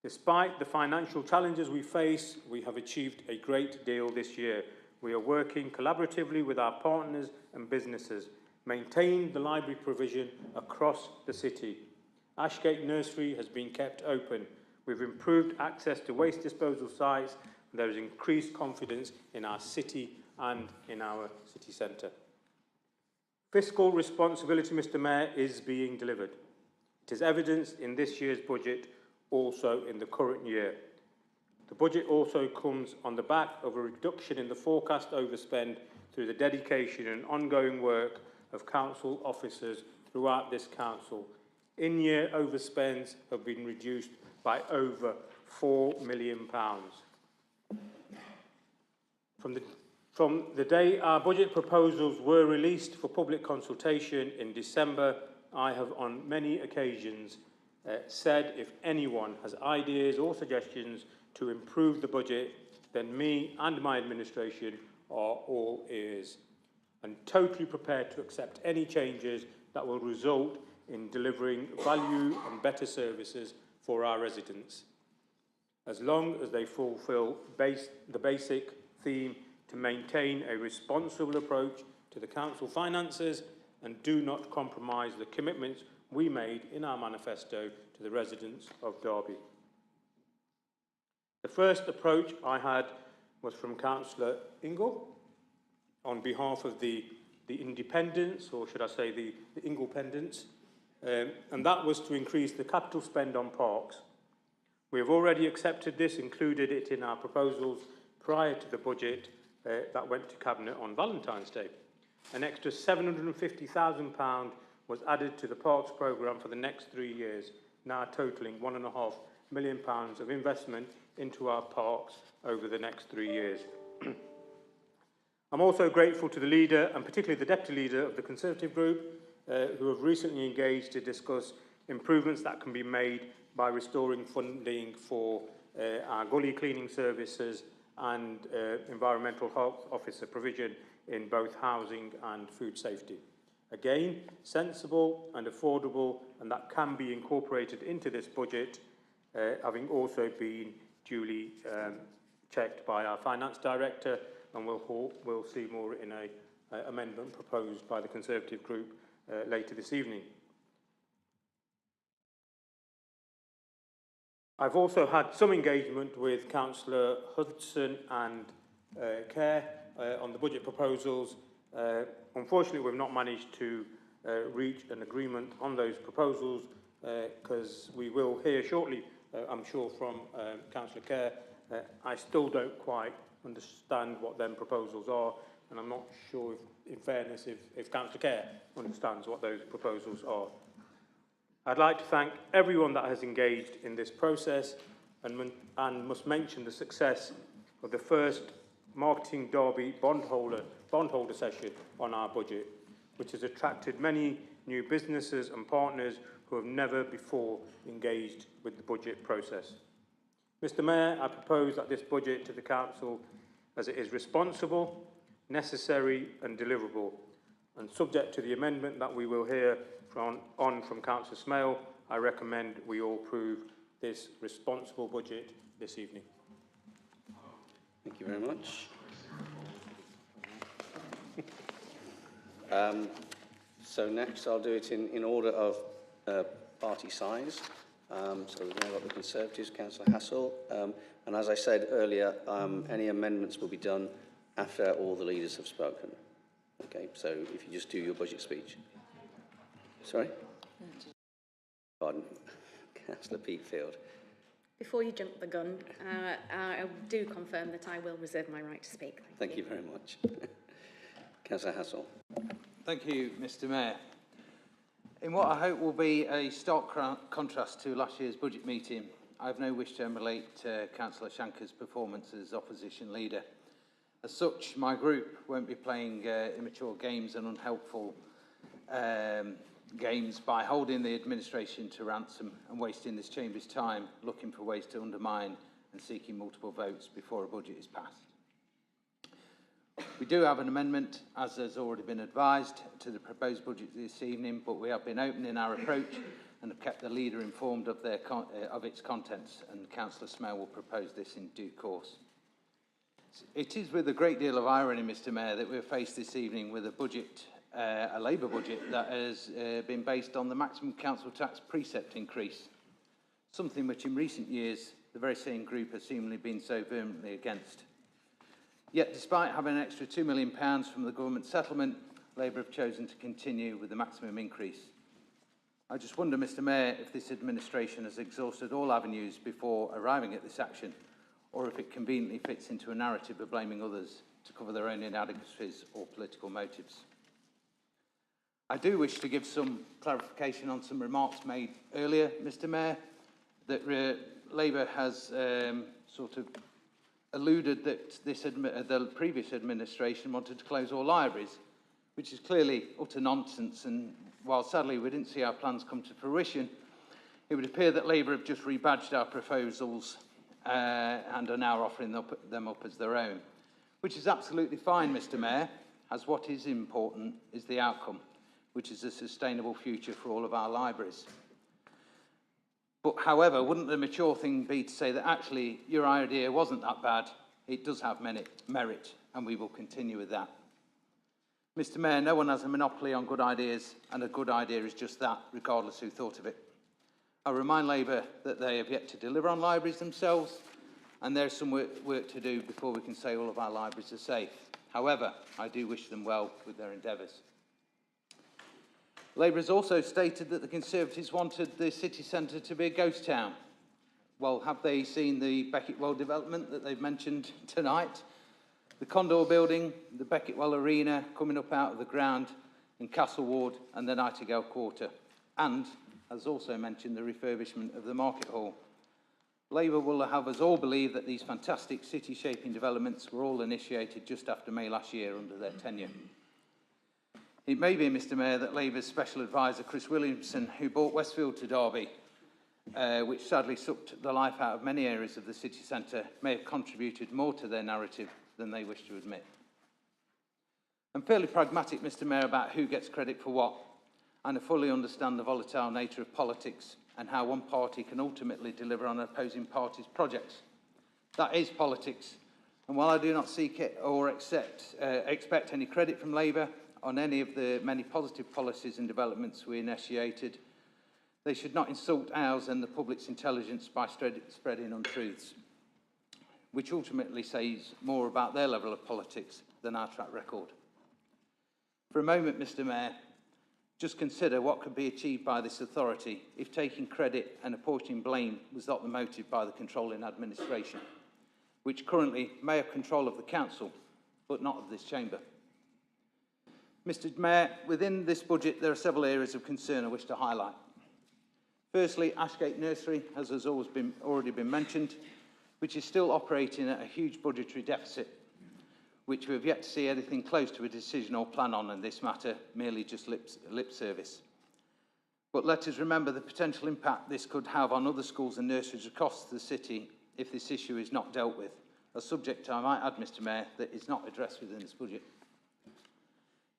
Despite the financial challenges we face, we have achieved a great deal this year. We are working collaboratively with our partners and businesses, maintained the library provision across the city. Ashgate Nursery has been kept open. We've improved access to waste disposal sites and there is increased confidence in our city and in our city centre. Fiscal responsibility, Mr Mayor, is being delivered. It is evidenced in this year's budget, also in the current year. The budget also comes on the back of a reduction in the forecast overspend through the dedication and ongoing work of council officers throughout this council. In-year overspends have been reduced by over £4 million. From the day our budget proposals were released for public consultation in December, I have on many occasions said if anyone has ideas or suggestions to improve the budget, then me and my administration are all ears and totally prepared to accept any changes that will result in delivering value and better services for our residents, as long as they fulfil the basic theme to maintain a responsible approach to the council finances and do not compromise the commitments we made in our manifesto to the residents of Derby. The first approach I had was from Councillor Ingle on behalf of the independents, or should I say the Inglependents, and that was to increase the capital spend on parks. We have already accepted this, included it in our proposals prior to the budget that went to Cabinet on Valentine's Day. An extra £750,000 was added to the Parks programme for the next 3 years, now totalling £1.5 million of investment into our parks over the next 3 years. I'm also grateful to the leader, and particularly the deputy leader of the Conservative group, who have recently engaged to discuss improvements that can be made by restoring funding for our gully cleaning services and environmental health officer provision in both housing and food safety. Again, sensible and affordable, and that can be incorporated into this budget, having also been duly checked by our finance director, and we'll see more in an amendment proposed by the Conservative group later this evening. I've also had some engagement with Councillor Hudson and Kerr on the budget proposals. Unfortunately, we've not managed to reach an agreement on those proposals because we will hear shortly, I'm sure, from Councillor Kerr. I still don't quite understand what them proposals are, and I'm not sure, in fairness, if Councillor Kerr understands what those proposals are. I'd like to thank everyone that has engaged in this process and must mention the success of the first Marketing Derby bondholder session on our budget, which has attracted many new businesses and partners who have never before engaged with the budget process. Mr Mayor, I propose that this budget to the Council, as it is responsible, necessary and deliverable, and subject to the amendment that we will hear from Councillor Smale, I recommend we all approve this responsible budget this evening. Thank you very much. So next I'll do it in order of party size. So we've now got the Conservatives, Councillor Hassell, and as I said earlier, any amendments will be done after all the leaders have spoken. Okay, so if you just do your budget speech. Sorry? Pardon. Councillor Peatfield. Before you jump the gun, I do confirm that I will reserve my right to speak. Thank you very much. Councillor Hassell. Thank you, Mr Mayor. In what I hope will be a stark contrast to last year's budget meeting, I have no wish to emulate Councillor Shanker's performance as opposition leader. As such, my group won't be playing immature games and unhelpful games by holding the administration to ransom and wasting this chamber's time looking for ways to undermine and seeking multiple votes before a budget is passed. We do have an amendment, as has already been advised, to the proposed budget this evening, but we have been open in our approach and have kept the leader informed of its contents, and Councillor Smale will propose this in due course. It is with a great deal of irony, Mr Mayor, that we're faced this evening with a budget, a Labour budget, that has been based on the maximum council tax precept increase, something which in recent years the very same group has seemingly been so vehemently against. Yet, despite having an extra £2 million from the government settlement, Labour have chosen to continue with the maximum increase. I just wonder, Mr Mayor, if this administration has exhausted all avenues before arriving at this action, or if it conveniently fits into a narrative of blaming others to cover their own inadequacies or political motives. I do wish to give some clarification on some remarks made earlier, Mr Mayor, that Labour has sort of alluded that the previous administration wanted to close all libraries, which is clearly utter nonsense, and while sadly we didn't see our plans come to fruition, it would appear that Labour have just rebadged our proposals and are now offering them up as their own, which is absolutely fine, Mr Mayor, as what is important is the outcome, which is a sustainable future for all of our libraries. But however, wouldn't the mature thing be to say that actually your idea wasn't that bad, it does have merit, and we will continue with that. Mr Mayor, no one has a monopoly on good ideas, and a good idea is just that, regardless who thought of it. I remind Labour that they have yet to deliver on libraries themselves, and there's some work to do before we can say all of our libraries are safe. However, I do wish them well with their endeavours. Labour has also stated that the Conservatives wanted the city centre to be a ghost town. Well, have they seen the Becketwell development that they've mentioned tonight? The Condor building, the Becketwell Arena coming up out of the ground, and Castle Ward and the Nightingale Quarter. And, as also mentioned, the refurbishment of the Market Hall. Labour will have us all believe that these fantastic city-shaping developments were all initiated just after May last year under their tenure. It may be, Mr Mayor, that Labour's Special Advisor Chris Williamson, who brought Westfield to Derby, which sadly sucked the life out of many areas of the city centre, may have contributed more to their narrative than they wish to admit. I'm fairly pragmatic, Mr Mayor, about who gets credit for what, and I fully understand the volatile nature of politics and how one party can ultimately deliver on an opposing party's projects. That is politics, and while I do not seek it or expect any credit from Labour on any of the many positive policies and developments we initiated, they should not insult ours and the public's intelligence by spreading untruths, which ultimately says more about their level of politics than our track record. For a moment, Mr Mayor, just consider what could be achieved by this authority if taking credit and apportioning blame was not the motive by the controlling administration, which currently may have control of the council, but not of this chamber. Mr Mayor, within this budget there are several areas of concern I wish to highlight. Firstly, Ashgate Nursery, as has already been mentioned, which is still operating at a huge budgetary deficit, which we have yet to see anything close to a decision or plan on in this matter, merely just lip service. But let us remember the potential impact this could have on other schools and nurseries across the city if this issue is not dealt with, a subject, I might add, Mr Mayor, that is not addressed within this budget.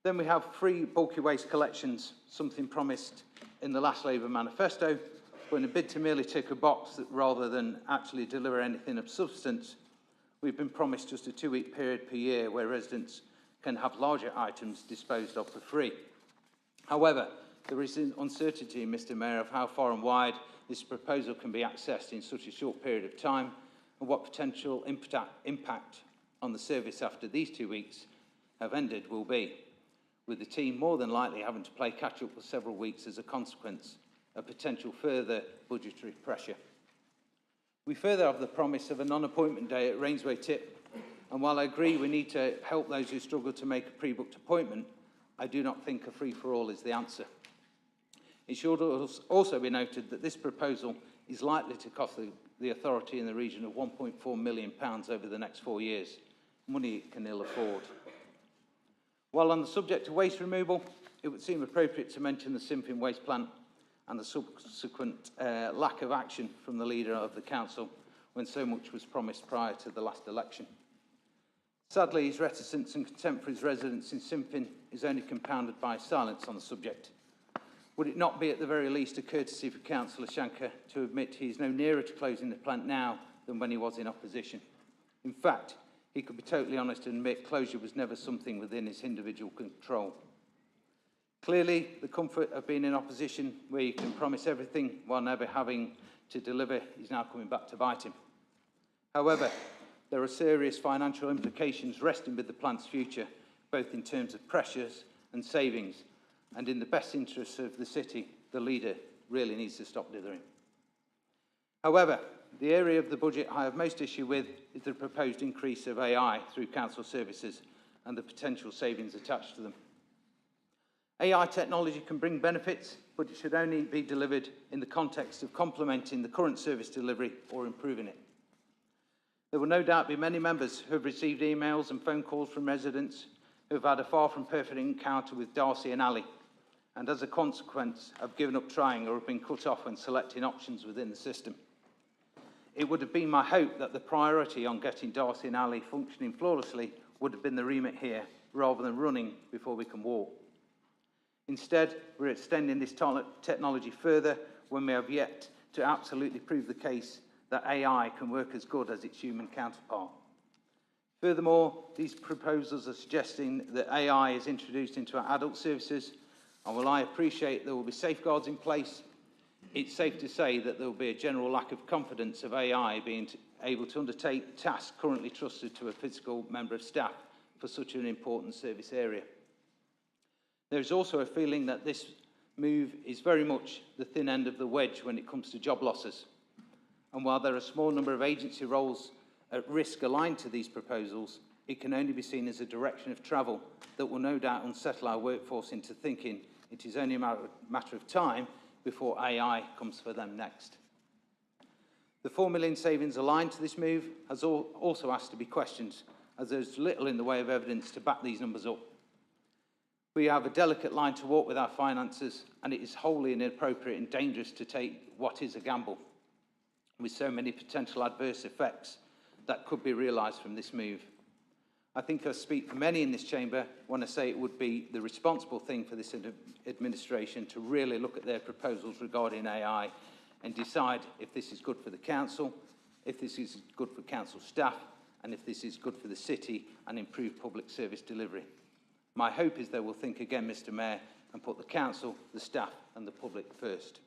Then we have free bulky waste collections, something promised in the last Labour manifesto, but in a bid to merely tick a box that rather than actually deliver anything of substance, we've been promised just a 2-week period per year where residents can have larger items disposed of for free. However, there is an uncertainty, Mr Mayor, of how far and wide this proposal can be accessed in such a short period of time and what potential impact on the service after these 2 weeks have ended will be, with the team more than likely having to play catch-up for several weeks as a consequence of potential further budgetary pressure. We further have the promise of a non-appointment day at Rainsway Tip, and while I agree we need to help those who struggle to make a pre-booked appointment, I do not think a free-for-all is the answer. It should also be noted that this proposal is likely to cost the authority in the region of £1.4 million over the next 4 years, money it can ill afford. While on the subject of waste removal, it would seem appropriate to mention the Simpin waste plant and the subsequent lack of action from the leader of the council when so much was promised prior to the last election. Sadly, his reticence and contempt for his residents in Simpin is only compounded by silence on the subject. Would it not be at the very least a courtesy for Councillor Shanker to admit he is no nearer to closing the plant now than when he was in opposition? In fact, he could be totally honest and admit closure was never something within his individual control. Clearly, the comfort of being in opposition, where you can promise everything while never having to deliver, is now coming back to bite him. However, there are serious financial implications resting with the plant's future, both in terms of pressures and savings, and in the best interests of the city, the leader really needs to stop dithering. However, the area of the budget I have most issue with is the proposed increase of AI through council services and the potential savings attached to them. AI technology can bring benefits, but it should only be delivered in the context of complementing the current service delivery or improving it. There will no doubt be many members who have received emails and phone calls from residents who have had a far from perfect encounter with Darcy and Ali, and as a consequence have given up trying or have been cut off when selecting options within the system. It would have been my hope that the priority on getting Darcy and Ali functioning flawlessly would have been the remit here, rather than running before we can walk. Instead, we're extending this technology further when we have yet to absolutely prove the case that AI can work as good as its human counterpart. Furthermore, these proposals are suggesting that AI is introduced into our adult services, and while I appreciate there will be safeguards in place, it's safe to say that there will be a general lack of confidence of AI being able to undertake tasks currently trusted to a physical member of staff for such an important service area. There is also a feeling that this move is very much the thin end of the wedge when it comes to job losses. And while there are a small number of agency roles at risk aligned to these proposals, it can only be seen as a direction of travel that will no doubt unsettle our workforce into thinking it is only a matter of time before AI comes for them next. The 4 million savings aligned to this move has also asked to be questioned, as there's little in the way of evidence to back these numbers up. We have a delicate line to walk with our finances, and it is wholly inappropriate and dangerous to take what is a gamble, with so many potential adverse effects that could be realised from this move. I think I speak for many in this chamber when I say it would be the responsible thing for this administration to really look at their proposals regarding AI and decide if this is good for the council, if this is good for council staff, and if this is good for the city and improve public service delivery. My hope is they will think again, Mr Mayor, and put the council, the staff and the public first.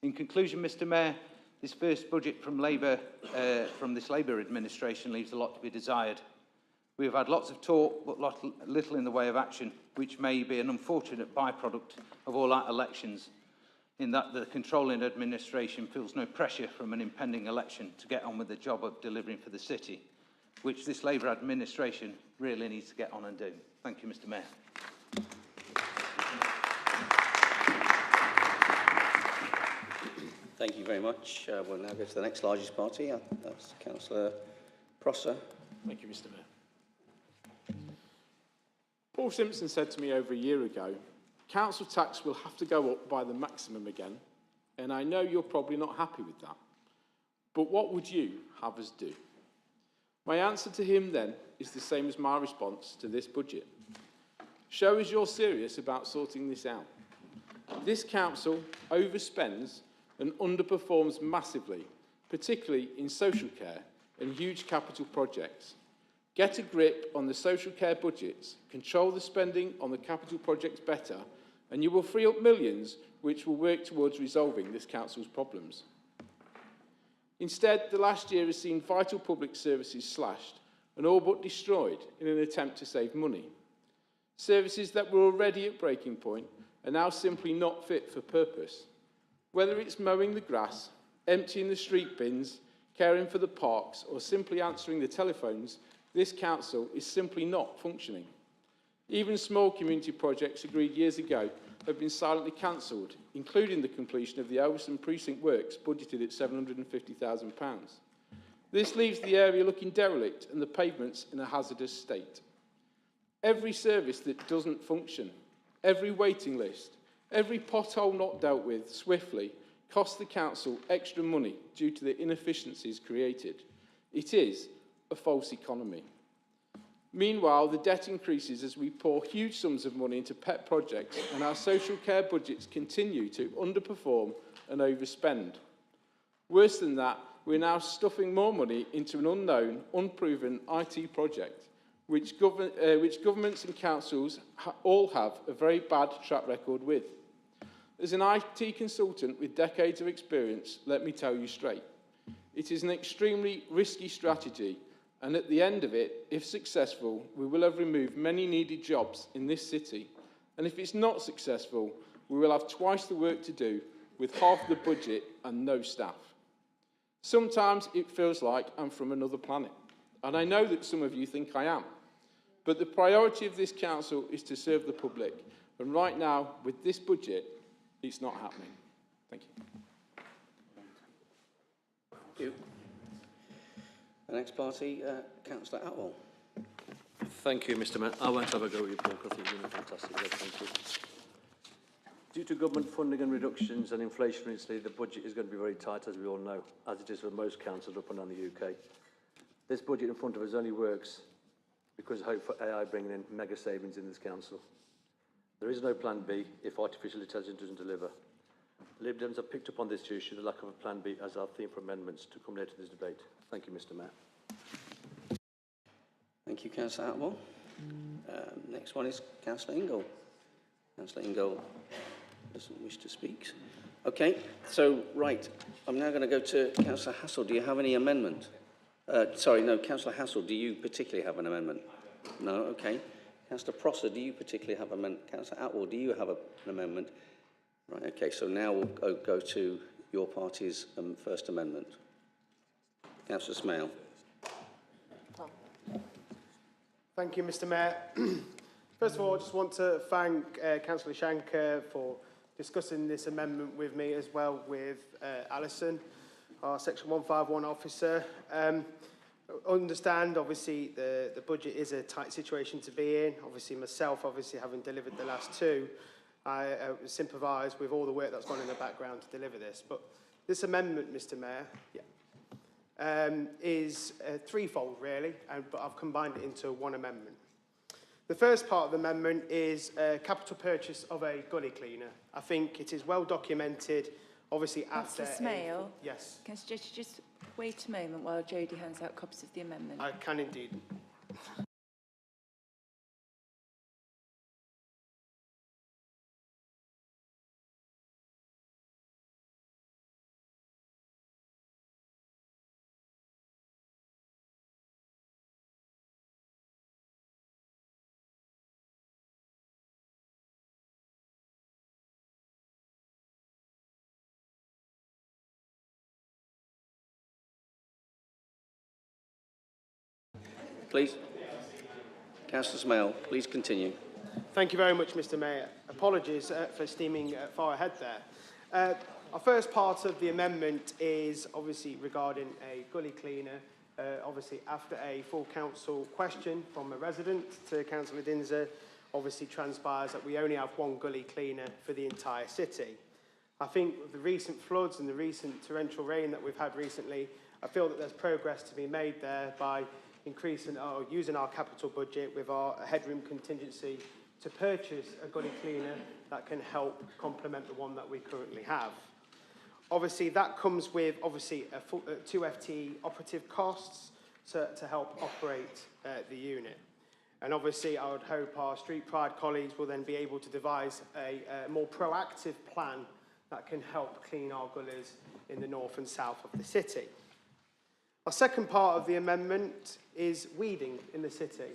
In conclusion, Mr Mayor, this first budget from this Labour administration leaves a lot to be desired. We have had lots of talk, but little in the way of action, which may be an unfortunate byproduct of all our elections, in that the controlling administration feels no pressure from an impending election to get on with the job of delivering for the city, which this Labour administration really needs to get on and do. Thank you, Mr Mayor. Thank you very much. We'll now go to the next largest party. That's Councillor Prosser. Thank you, Mr Mayor. Paul Simpson said to me over a year ago, council tax will have to go up by the maximum again, and I know you're probably not happy with that. But what would you have us do? My answer to him then is the same as my response to this budget. Show us you're serious about sorting this out. This council overspends and underperforms massively, particularly in social care and huge capital projects. Get a grip on the social care budgets, control the spending on the capital projects better, and you will free up millions which will work towards resolving this council's problems. Instead, the last year has seen vital public services slashed and all but destroyed in an attempt to save money. Services that were already at breaking point are now simply not fit for purpose. Whether it's mowing the grass, emptying the street bins, caring for the parks, or simply answering the telephones, this council is simply not functioning. Even small community projects agreed years ago have been silently cancelled, including the completion of the Elveston Precinct works budgeted at £750,000. This leaves the area looking derelict and the pavements in a hazardous state. Every service that doesn't function, every waiting list, every pothole not dealt with swiftly costs the council extra money due to the inefficiencies created. It is a false economy. Meanwhile, the debt increases as we pour huge sums of money into pet projects, and our social care budgets continue to underperform and overspend. Worse than that, we're now stuffing more money into an unknown, unproven IT project, which governments and councils all have a very bad track record with. As an IT consultant with decades of experience, let me tell you straight, It is an extremely risky strategy, and at the end of it, if successful, we will have removed many needed jobs in this city. And if it's not successful, we will have twice the work to do with half the budget and no staff. Sometimes it feels like I'm from another planet, and I know that some of you think I am. But the priority of this council is to serve the public, and right now, with this budget, it's not happening. Thank you. Thank you. The next party, Councillor Atwell. Thank you, Mr. Mayor. I won't have a go at your book. I think you're doing a fantastic job. Thank you. Due to government funding and reductions and inflation recently, the budget is going to be very tight, as we all know, as it is for most councils up and down the UK. This budget in front of us only works because of hope for AI bringing in mega savings in this council. There is no plan B if artificial intelligence doesn't deliver. Lib Dems have picked up on this issue, the lack of a plan B, as our theme for amendments to come later to this debate. Thank you, Mr. Mayor. Thank you, Councillor Atwell. Next one is Councillor Ingle. Councillor Ingle doesn't wish to speak. Okay, so, right, I'm now going to go to Councillor Hassel. Do you have any amendment? Sorry, no, Councillor Hassel, do you particularly have an amendment? No, okay. Councillor Prosser, do you particularly have an amendment? Councillor Atwell, do you have an amendment? Right, okay, so now we'll go to your party's first amendment. Councillor Smale. Thank you, Mr. Mayor. First of all, I just want to thank Councillor Shanker for discussing this amendment with me, as well with Alison, our Section 151 officer. Understand, obviously, the budget is a tight situation to be in. Obviously, myself, having delivered the last two, I sympathise with all the work that's gone in the background to deliver this. But this amendment, Mr. Mayor, is threefold, really, but I've combined it into one amendment. The first part of the amendment is capital purchase of a gully cleaner. I think it is well documented, obviously, after... Councillor Smale? Yes. Can you just wait a moment while Jodie hands out copies of the amendment? I can indeed. Please. Councillor Smale, please continue. Thank you very much, Mr. Mayor. Apologies for steaming far ahead there. Our first part of the amendment is obviously regarding a gully cleaner. Obviously, after a full council question from a resident to Councillor Dinser, obviously transpires that we only have one gully cleaner for the entire city. I think with the recent floods and the recent torrential rain that we've had recently, I feel that there's progress to be made there by increasing or using our capital budget with our headroom contingency to purchase a gully cleaner that can help complement the one that we currently have. Obviously, that comes with obviously a 2 FTE operative costs to help operate the unit. And obviously, I would hope our Street Pride colleagues will then be able to devise a more proactive plan that can help clean our gullies in the north and south of the city. Our second part of the amendment is weeding in the city.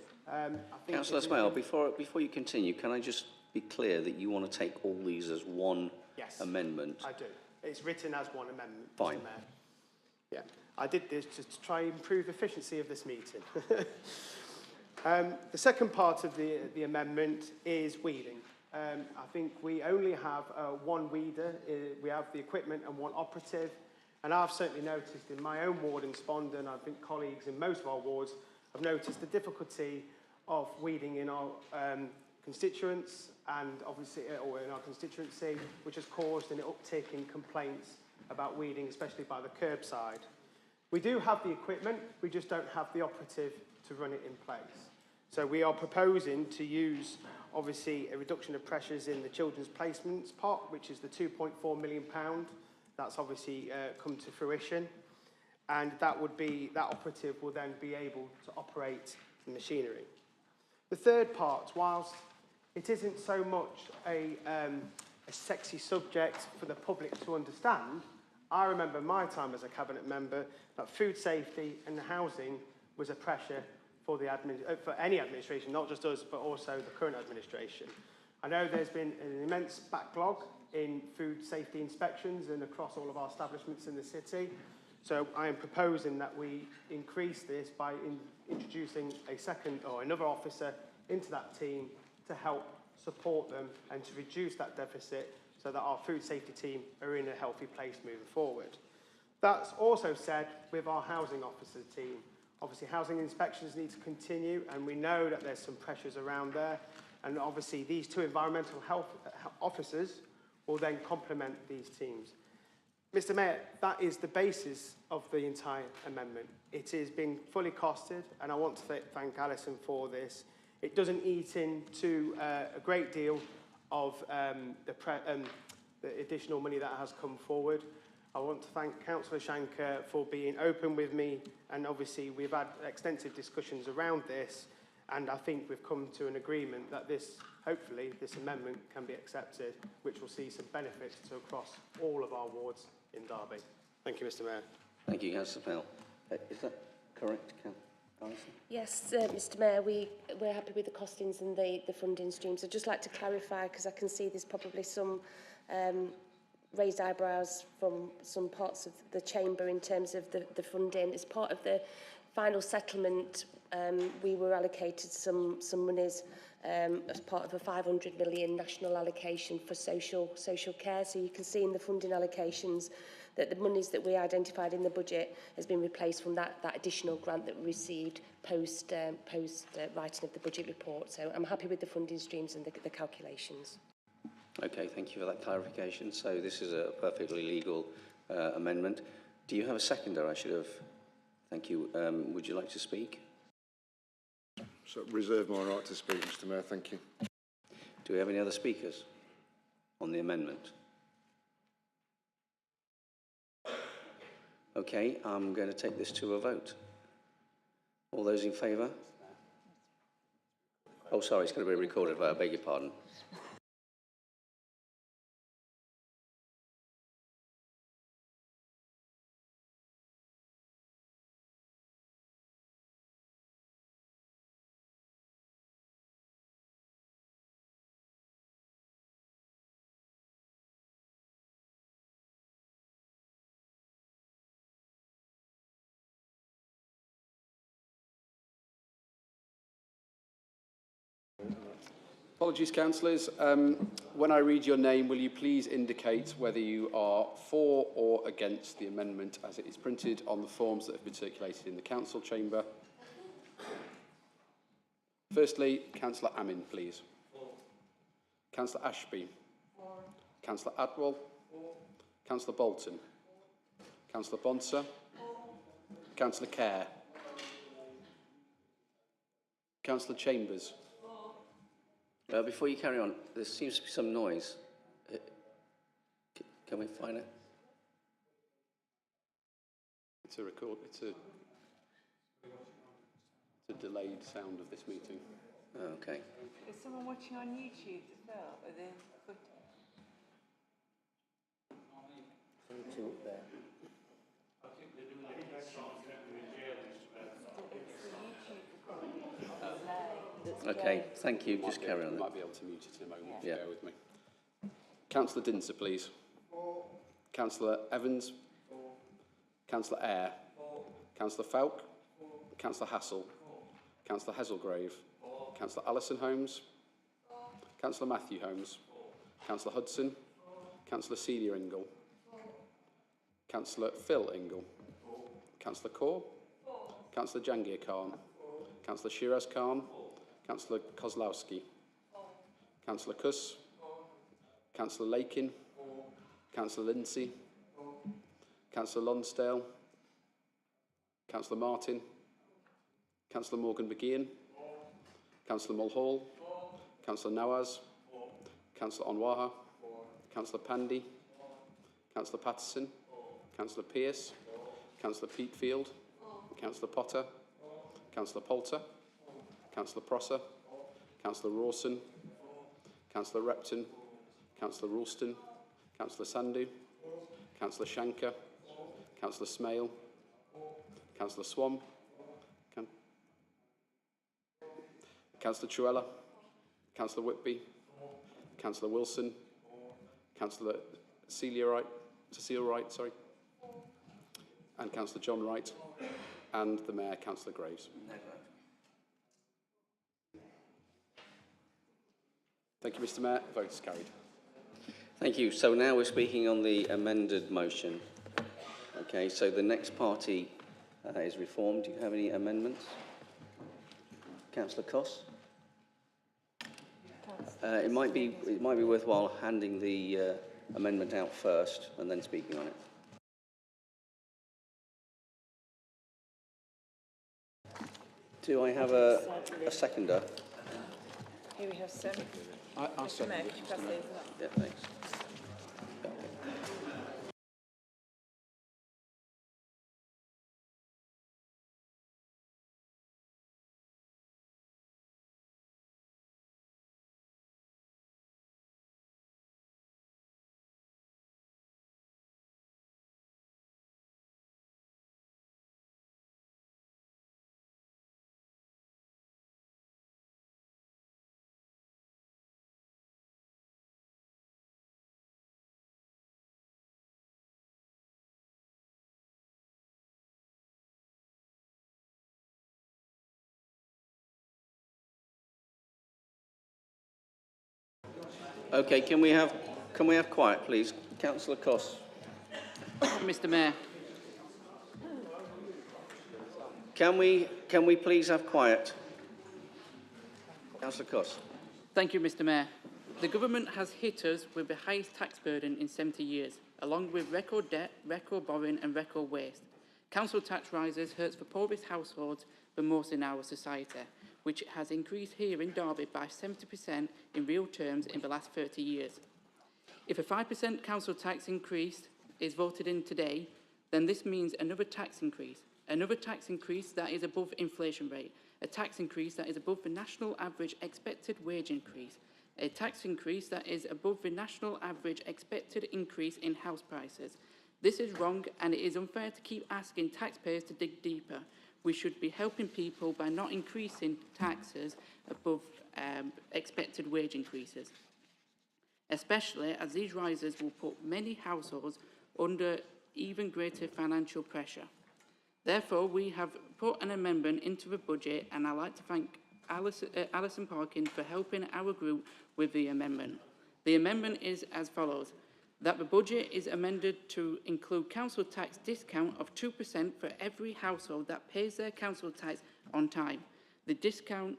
Councillor Smale, before you continue, can I just be clear that you want to take all these as one amendment? I do. It's written as one amendment. Fine. Mr. Mayor. Yeah, I did this to try and improve efficiency of this meeting. The second part of the amendment is weeding. I think we only have one weeder. We have the equipment and one operative. And I've certainly noticed in my own ward in Spondon, and I think colleagues in most of our wards have noticed the difficulty of weeding in our constituents and obviously or in our constituency, which has caused an uptick in complaints about weeding, especially by the curbside. We do have the equipment, we just don't have the operative to run it in place. So we are proposing to use obviously a reduction of pressures in the children's placements pot, which is the £2.4 million. That's obviously come to fruition, and that operative will then be able to operate the machinery. The third part, whilst it isn't so much a sexy subject for the public to understand, I remember my time as a cabinet member that food safety and housing was a pressure for for any administration, not just us, but also the current administration. I know there's been an immense backlog in food safety inspections and across all of our establishments in the city. So I am proposing that we increase this by introducing a second or another officer into that team to help support them and to reduce that deficit so that our food safety team are in a healthy place moving forward. That's also said with our housing officer team. Obviously, housing inspections need to continue, and we know that there's some pressures around there. And obviously, these two environmental health officers will then complement these teams. Mr. Mayor, that is the basis of the entire amendment. It is being fully costed, and I want to thank Alison for this. It doesn't eat into a great deal of the additional money that has come forward. I want to thank Councillor Shanker for being open with me, and obviously we've had extensive discussions around this, and I think we've come to an agreement that hopefully this amendment can be accepted, which will see some benefits across all of our wards in Derby. Thank you, Mr. Mayor. Thank you, Councillor Pell. Is that correct, Alison? Yes, Mr. Mayor, we're happy with the costings and the funding streams. I'd just like to clarify, because I can see there's probably some raised eyebrows from some parts of the chamber in terms of the funding. As part of the final settlement, we were allocated some monies as part of a 500 million national allocation for social care. So you can see in the funding allocations that the monies that we identified in the budget has been replaced from that additional grant that we received post writing of the budget report. So I'm happy with the funding streams and the calculations. Okay, thank you for that clarification. So this is a perfectly legal amendment. Do you have a seconder? I should have. Thank you. Would you like to speak? So reserve my right to speak, Mr. Mayor. Thank you. Do we have any other speakers on the amendment? Okay, I'm going to take this to a vote. All those in favour? Oh, sorry, it's going to be recorded. I beg your pardon. Apologies, councillors. When I read your name, will you please indicate whether you are for or against the amendment as it is printed on the forms that have been circulated in the council chamber? Firstly, Councillor Amin, please. Councillor Ashby. Councillor Adwell. Councillor Bolton. Councillor Bonser. Councillor Kerr. Councillor Chambers. Before you carry on, there seems to be some noise. Can we find it? It's a record. It's a delayed sound of this meeting. Okay. Is someone watching on YouTube as well? Are they Okay, thank you. Just carry on. Might be able to mute it in a moment. Yeah. Bear with me. Councillor Dinser, please. Councillor Evans. Councillor Eyre. Councillor Falk. Councillor Hassel. Councillor Heselgrave. Councillor Alison Holmes. Councillor Matthew Holmes. Councillor Hudson. Councillor Celia Ingle. Councillor Phil Ingle. Councillor Kaur. Councillor Jangir Khan. Councillor Shiraz Khan. Councillor Kozlowski. Councillor Kuss. Councillor Lakin. Councillor Lindsay. Councillor Lonsdale. Councillor Martin. Councillor Morgan McGeehan. Councillor Mulhall. Councillor Nawaz. Councillor Onwaha. Councillor Pandy. Councillor Patterson. Councillor Pearce. Councillor Peatfield. Councillor Potter. Councillor Poulter. Councillor Prosser. Councillor Rawson. Councillor Repton. Councillor Ralston. Councillor Sandhu. Councillor Shanker. Councillor Smale. Councillor Swan. Councillor Truella. Councillor Whitby. Councillor Wilson. Councillor Cecile Wright, sorry. And Councillor John Wright. And the Mayor, Councillor Graves. Thank you, Mr. Mayor. Vote is carried. Thank you. So now we're speaking on the amended motion. Okay, so the next party is Reform. Do you have any amendments? Councillor Coss? It might be worthwhile handing the amendment out first and then speaking on it. Do I have a seconder? Here we have some. I'll second Mayor, it, could you pass Mr. those Mayor. on? Yeah, thanks. Okay, can we have quiet, please? Councillor Coss. Mr. Mayor. Can we please have quiet? Councillor Coss. Thank you, Mr. Mayor. The government has hit us with the highest tax burden in 70 years, along with record debt, record borrowing and record waste. Council tax rises hurts the poorest households the most in our society, which has increased here in Derby by 70% in real terms in the last 30 years. If a 5% council tax increase is voted in today, then this means another tax increase that is above inflation rate, a tax increase that is above the national average expected wage increase, a tax increase that is above the national average expected increase in house prices. This is wrong, and it is unfair to keep asking taxpayers to dig deeper. We should be helping people by not increasing taxes above expected wage increases, especially as these rises will put many households under even greater financial pressure. Therefore, we have put an amendment into the budget, and I'd like to thank Alison Parkin for helping our group with the amendment. The amendment is as follows: that the budget is amended to include council tax discount of 2% for every household that pays their council tax on time. The discount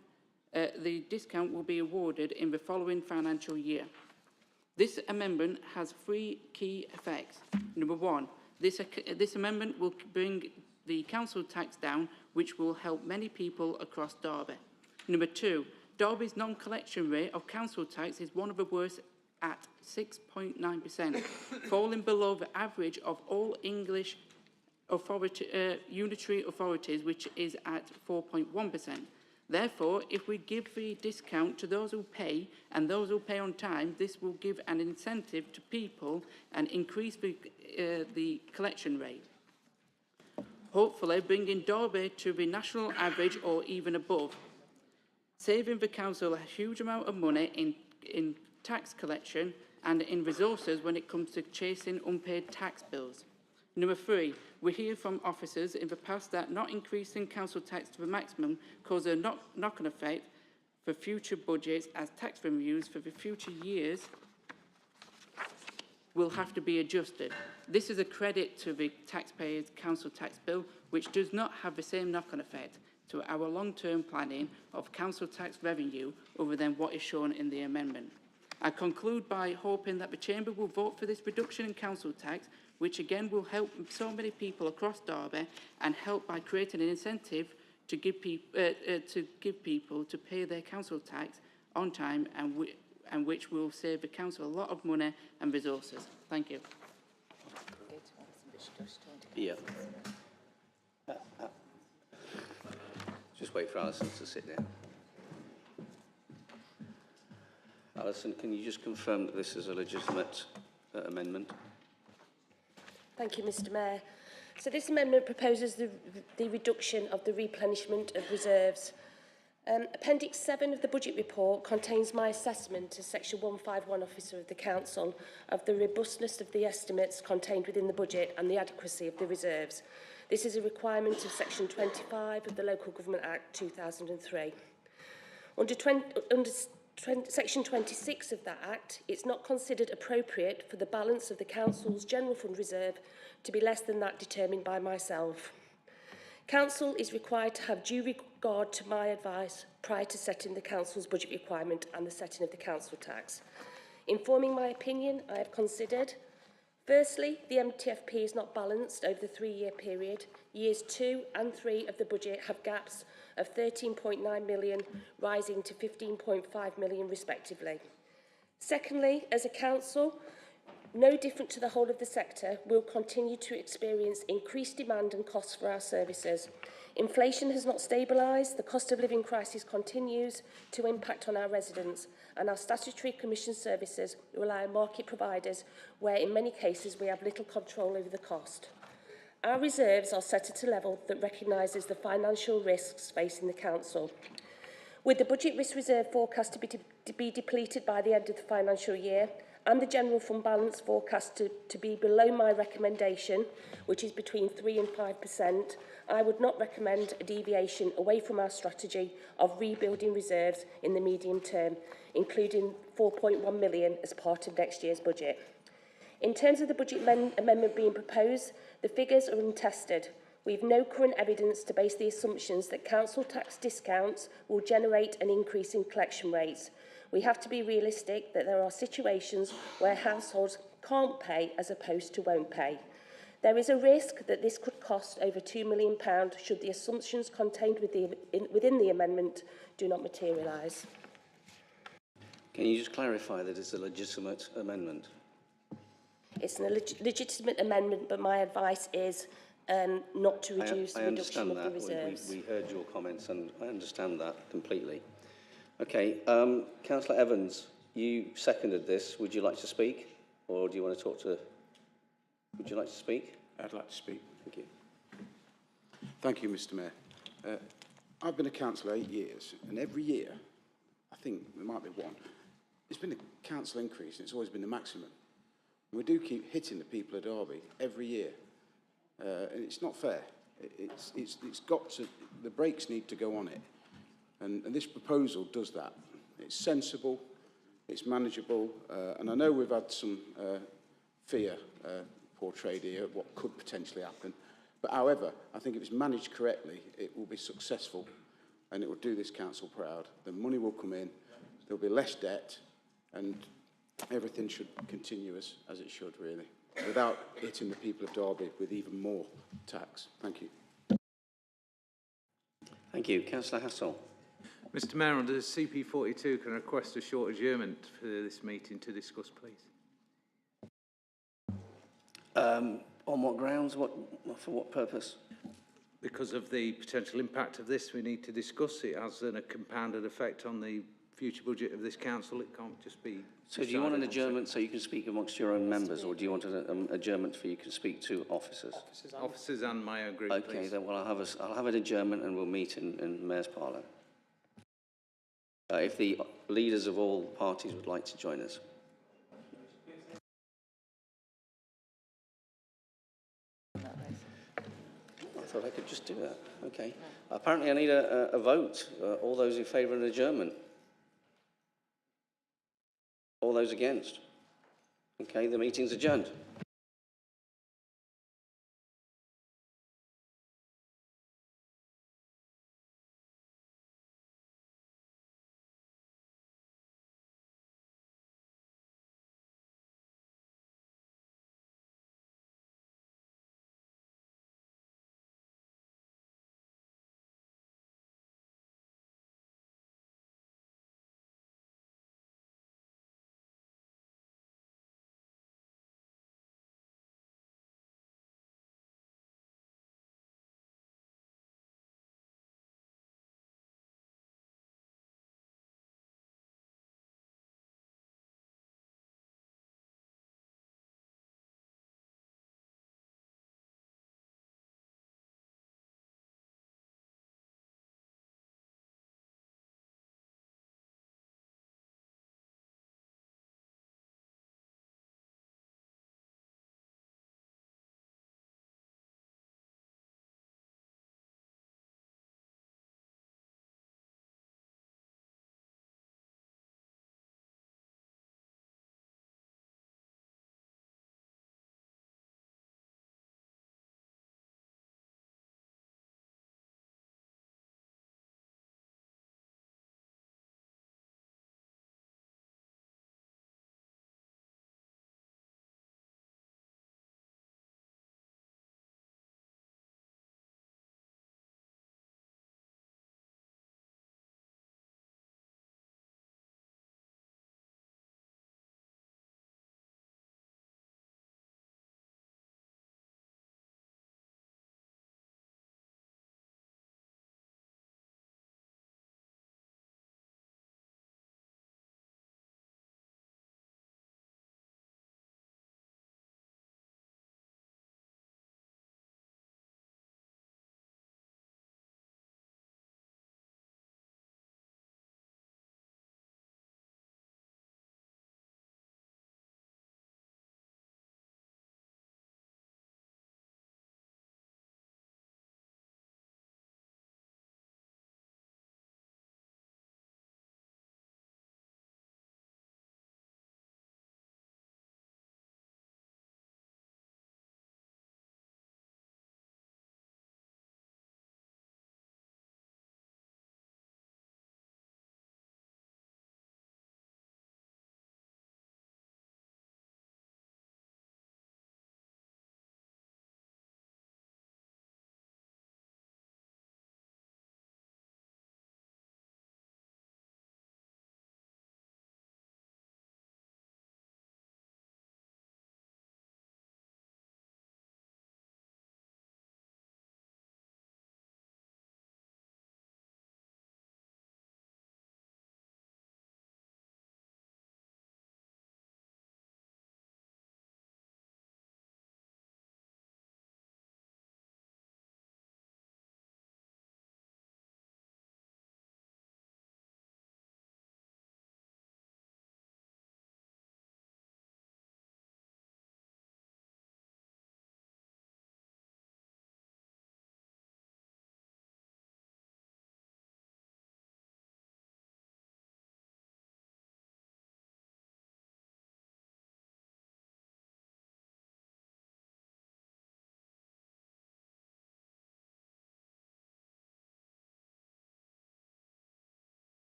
will be awarded in the following financial year. This amendment has three key effects. Number one, this amendment will bring the council tax down, which will help many people across Derby. Number two, Derby's non-collection rate of council tax is one of the worst at 6.9%, falling below the average of all English unitary authorities, which is at 4.1%. Therefore, if we give the discount to those who pay and those who pay on time, this will give an incentive to people and increase the collection rate, hopefully bringing Derby to the national average or even above, saving the council a huge amount of money in tax collection and in resources when it comes to chasing unpaid tax bills. Number three, we hear from officers in the past that not increasing council tax to the maximum causes a knock-on effect for future budgets, as tax reviews for the future years will have to be adjusted. This is a credit to the taxpayers' council tax bill, which does not have the same knock-on effect to our long-term planning of council tax revenue other than what is shown in the amendment. I conclude by hoping that the Chamber will vote for this reduction in council tax, which again will help so many people across Derby and help by creating an incentive to give people to pay their council tax on time, and which will save the council a lot of money and resources. Thank you. Yeah. Just wait for Alison to sit down. Alison, can you just confirm that this is a legitimate amendment? Thank you, Mr. Mayor. So this amendment proposes the reduction of the replenishment of reserves. Appendix 7 of the budget report contains my assessment as Section 151 Officer of the Council of the robustness of the estimates contained within the budget and the adequacy of the reserves. This is a requirement of Section 25 of the Local Government Act 2003. Under Section 26 of that Act, it's not considered appropriate for the balance of the Council's General Fund Reserve to be less than that determined by myself. Council is required to have due regard to my advice prior to setting the Council's budget requirement and the setting of the Council tax. In forming my opinion, I have considered, firstly, the MTFP is not balanced over the 3-year period. Years 2 and 3 of the budget have gaps of 13.9 million, rising to 15.5 million respectively. Secondly, as a Council, no different to the whole of the sector, will continue to experience increased demand and costs for our services. Inflation has not stabilised, the cost of living crisis continues to impact on our residents, and our statutory commission services rely on market providers where in many cases we have little control over the cost. Our reserves are set at a level that recognises the financial risks facing the Council. With the budget risk reserve forecast to be depleted by the end of the financial year, and the general fund balance forecast to be below my recommendation, which is between 3 and 5%, I would not recommend a deviation away from our strategy of rebuilding reserves in the medium term, including 4.1 million as part of next year's budget. In terms of the budget amendment being proposed, the figures are untested. We have no current evidence to base the assumptions that council tax discounts will generate an increase in collection rates. We have to be realistic that there are situations where households can't pay as opposed to won't pay. There is a risk that this could cost over £2 million should the assumptions contained within the amendment do not materialise. Can you just clarify that it's a legitimate amendment? It's a legitimate amendment, but my advice is not to reduce the reduction of the reserves. We heard your comments and I understand that completely. Okay, Councillor Evans, you seconded this. Would you like to speak? Or do you want to talk to... Would you like to speak? I'd like to speak. Thank you. Thank you, Mr Mayor. I've been a councillor 8 years, and every year, I think there might be one, there's been a council increase, and it's always been the maximum. And we do keep hitting the people of Derby every year, and it's not fair. It's got to... The brakes need to go on it. And this proposal does that. It's sensible, it's manageable, and I know we've had some fear portrayed here of what could potentially happen. But however, I think if it's managed correctly, it will be successful and it will do this council proud. The money will come in, there'll be less debt, and everything should continue as it should, really, without hitting the people of Derby with even more tax. Thank you. Thank you. Councillor Hassel. Mr Mayor, under CP42, can I request a short adjournment for this meeting to discuss, please? On what grounds? For what purpose? Because of the potential impact of this, we need to discuss it. It has a compounded effect on the future budget of this council. It can't just be... So do you want an adjournment so you can speak amongst your own members, or do you want an adjournment so you can speak to officers? Officers and my own group, okay, please. Then well, I'll have an adjournment and we'll meet in Mayor's Parlour. If the leaders of all parties would like to join us. I thought I could just do that. Okay. Apparently I need a vote. All those in favour of an adjournment? All those against? Okay, the meeting's adjourned.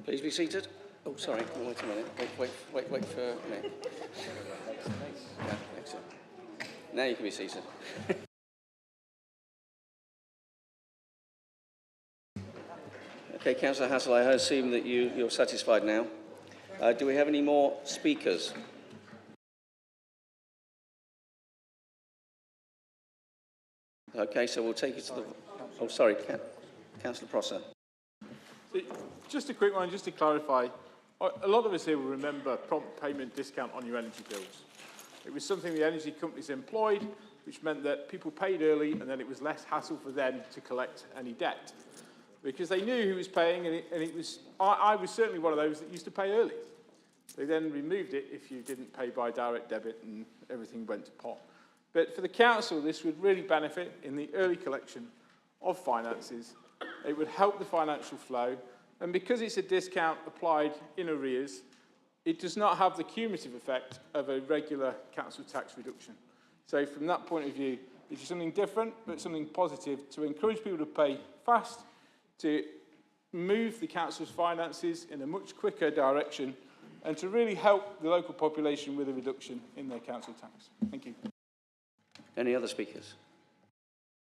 Please be seated. Oh, sorry. Wait a minute. Wait for me. Yeah, excellent. Now you can be seated. Okay, Councillor Hassel, I assume that you're satisfied now. Do we have any more speakers? Okay, so we'll take it to the... Oh, sorry, Councillor Prosser. So, just a quick one, just to clarify. A lot of us here will remember prompt payment discount on your energy bills. It was something the energy companies employed, which meant that people paid early and then it was less hassle for them to collect any debt. Because they knew who was paying, and it was... I was certainly one of those that used to pay early. They then removed it if you didn't pay by direct debit and everything went to pot. But for the council, this would really benefit in the early collection of finances. It would help the financial flow. And because it's a discount applied in arrears, it does not have the cumulative effect of a regular council tax reduction. So from that point of view, it's something different, but something positive to encourage people to pay fast, to move the council's finances in a much quicker direction, and to really help the local population with a reduction in their council tax. Thank you. Any other speakers?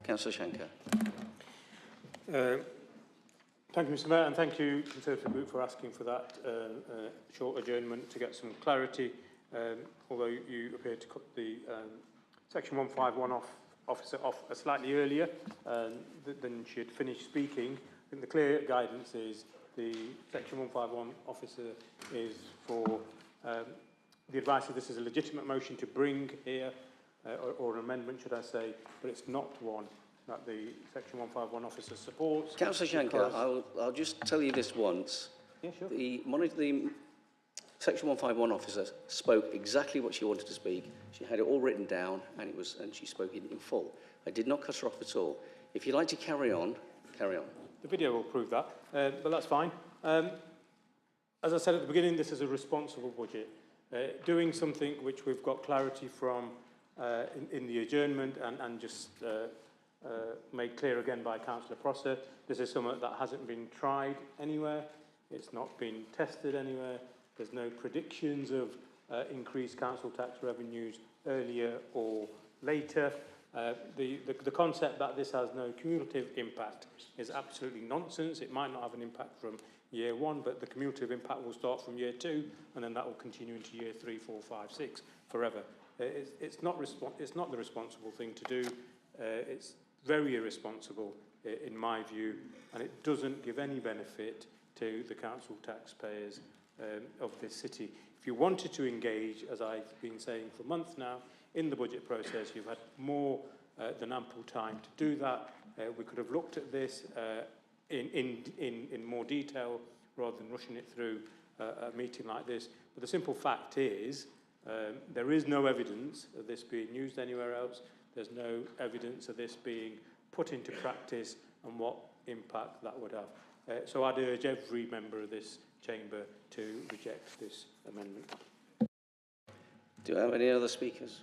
Councillor Shanker. Thank you, Mr Mayor, and thank you, Conservative Group, for asking for that short adjournment to get some clarity. Although you appear to cut the Section 151 officer off slightly earlier than she had finished speaking. I think the clear guidance is the Section 151 officer is for the advice that this is a legitimate motion to bring here, or an amendment, should I say, but it's not one that the Section 151 officer supports. Councillor Shanker, I'll just tell you this once. Yeah, sure. The Section 151 officer spoke exactly what she wanted to speak. She had it all written down, and she spoke in full. I did not cut her off at all. If you'd like to carry on, carry on. The video will prove that, but that's fine. As I said at the beginning, this is a responsible budget. Doing something which we've got clarity from in the adjournment and just made clear again by Councillor Prosser, this is something that hasn't been tried anywhere. It's not been tested anywhere. There's no predictions of increased council tax revenues earlier or later. The concept that this has no cumulative impact is absolutely nonsense. It might not have an impact from year one, but the cumulative impact will start from year two, and then that will continue into year 3, 4, 5, 6, forever. It's not the responsible thing to do. It's very irresponsible, in my view, and it doesn't give any benefit to the council taxpayers of this city. If you wanted to engage, as I've been saying for months now, in the budget process, you've had more than ample time to do that. We could have looked at this in more detail rather than rushing it through a meeting like this. But the simple fact is there is no evidence of this being used anywhere else. There's no evidence of this being put into practice and what impact that would have. So I'd urge every member of this chamber to reject this amendment. Do I have any other speakers?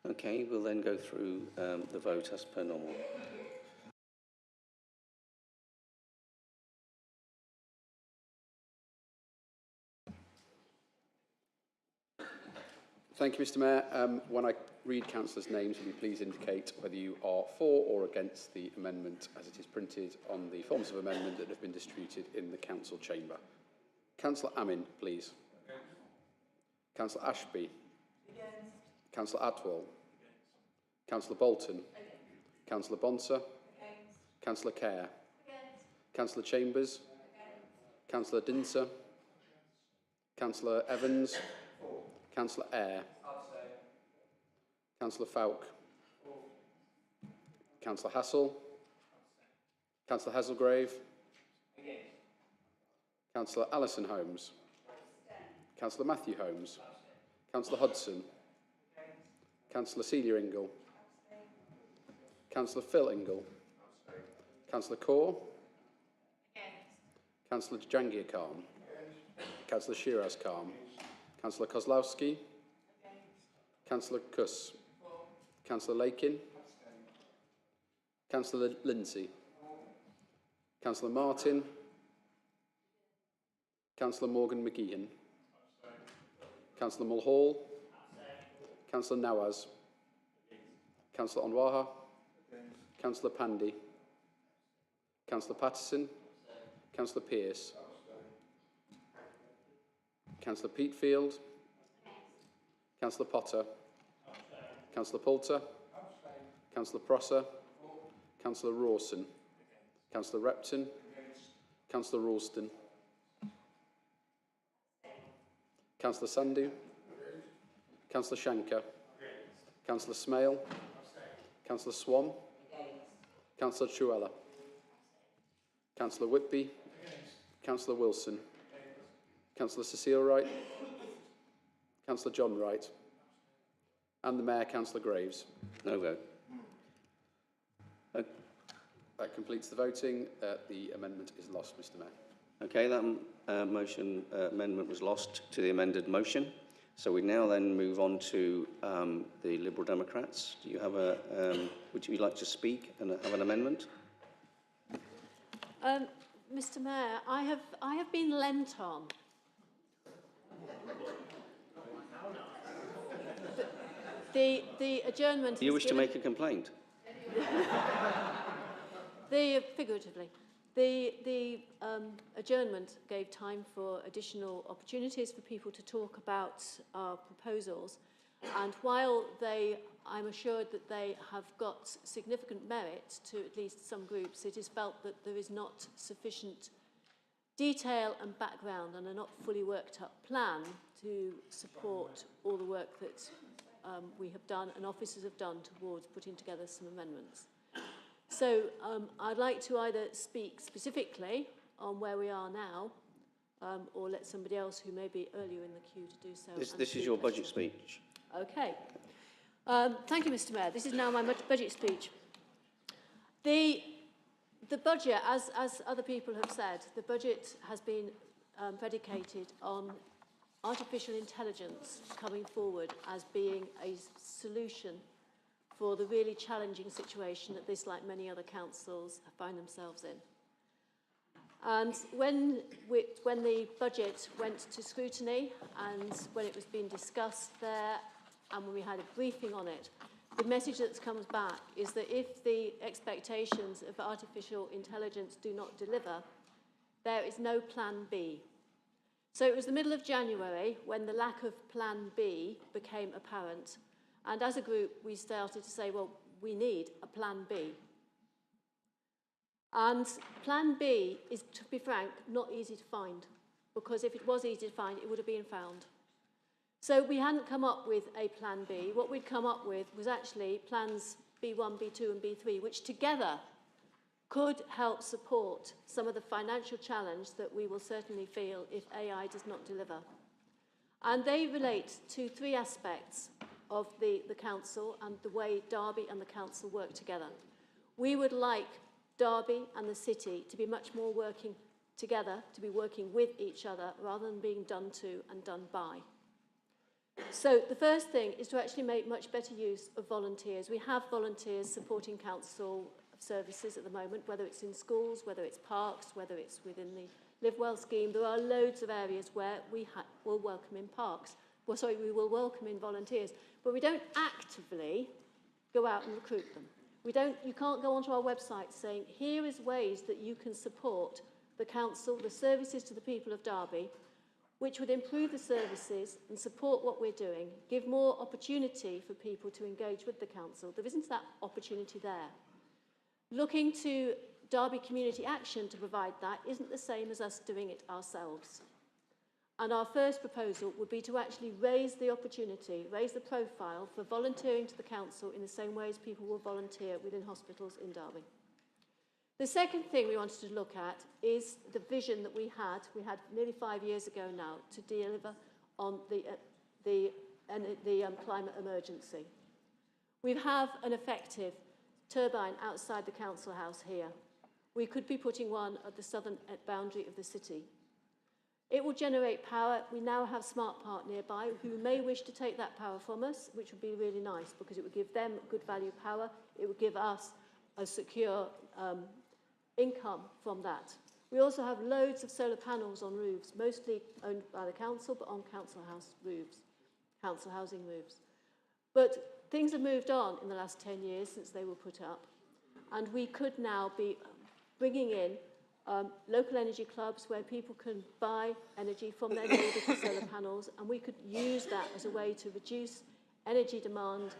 Okay, we'll then go through the vote as per normal. Thank you, Mr Mayor. When I read councillors' names, will you please indicate whether you are for or against the amendment as it is printed on the forms of amendment that have been distributed in the council chamber. Councillor Amin, please. Against. Councillor Ashby. Against. Councillor Atwell. Against. Councillor Bolton. Against. Councillor Bonser. Against. Councillor Kerr. Against. Councillor Chambers. Against. Councillor Dinser. Councillor Evans. For. Councillor Eyre. Abstain. Councillor Falk. For. Councillor Hassel. Abstain. Councillor Hazelgrave. Against. Councillor Alison Holmes. Abstain. Councillor Matthew Holmes. Abstain. Councillor Hodson. Against. Councillor Celia Ingle. Abstain. Councillor Phil Ingle. Abstain. Councillor Kaur. Against. Councillor Jahangir Khan. Against. Councillor Shiraz Khan. Councillor Kozlowski. Against. Councillor Kuss. For. Councillor Lakin. Abstain. Councillor Lindsay. For. Councillor Martin. Councillor Morgan McGeehan. Councillor Mulhall. Councillor Nawaz. Councillor Onwaha. Councillor Pandy. Councillor Patterson. Councillor Pearce. Councillor Peatfield. Councillor Potter. Councillor Poulter. Councillor Prosser. Councillor Rawson. Councillor Repton. Councillor Ralston. Councillor Sandhu. Councillor Shanker. Councillor Smale. Councillor Swan. Councillor Truella. Councillor Whitby. Councillor Wilson. Councillor Cecile Wright. Councillor John Wright. And the Mayor, Councillor Graves. No vote. That completes the voting. The amendment is lost, Mr. Mayor. Okay, that amendment was lost to the amended motion. So we now then move on to the Liberal Democrats. Do you have would you like to speak and have an amendment? Mr. Mayor, I have been lent on. The adjournment. Do you wish to make a complaint? Figuratively, the adjournment gave time for additional opportunities for people to talk about our proposals, and while I'm assured that they have got significant merit to at least some groups, it is felt that there is not sufficient detail and background and a not fully worked up plan to support all the work that we have done and officers have done towards putting together some amendments. So I'd like to either speak specifically on where we are now or let somebody else who may be earlier in the queue to do so. This is your budget speech. Okay. Thank you, Mr. Mayor. This is now my budget speech. The budget, as other people have said, the budget has been predicated on artificial intelligence coming forward as being a solution for the really challenging situation that this, like many other councils, find themselves in. And when the budget went to scrutiny and when it was being discussed there and when we had a briefing on it, the message that comes back is that if the expectations of artificial intelligence do not deliver, there is no plan B. So it was the middle of January when the lack of plan B became apparent. And as a group, we started to say, well, we need a plan B. And plan B is, to be frank, not easy to find, because if it was easy to find, it would have been found. So we hadn't come up with a plan B. What we'd come up with was actually plans B1, B2, and B3, which together could help support some of the financial challenge that we will certainly feel if AI does not deliver. And they relate to three aspects of the council and the way Derby and the council work together. We would like Derby and the city to be much more working together, to be working with each other rather than being done to and done by. So the first thing is to actually make much better use of volunteers. We have volunteers supporting council services at the moment, whether it's in schools, whether it's parks, whether it's within the Live Well scheme. There are loads of areas where we will welcome in parks. We will welcome in volunteers, but we don't actively go out and recruit them. You can't go onto our website saying, here is ways that you can support the council, the services to the people of Derby, which would improve the services and support what we're doing, give more opportunity for people to engage with the council. There isn't that opportunity there. Looking to Derby Community Action to provide that isn't the same as us doing it ourselves. And our first proposal would be to actually raise the opportunity, raise the profile for volunteering to the council in the same way as people will volunteer within hospitals in Derby. The second thing we wanted to look at is the vision that we had nearly 5 years ago now to deliver on the climate emergency. We have an effective turbine outside the council house here. We could be putting one at the southern boundary of the city. It will generate power. We now have Smart Park nearby who may wish to take that power from us, which would be really nice because it would give them good value power. It would give us a secure income from that. We also have loads of solar panels on roofs, mostly owned by the council, but on council house roofs, council housing roofs. But things have moved on in the last 10 years since they were put up, and we could now be bringing in local energy clubs where people can buy energy from their neighbours with solar panels, and we could use that as a way to reduce energy demand,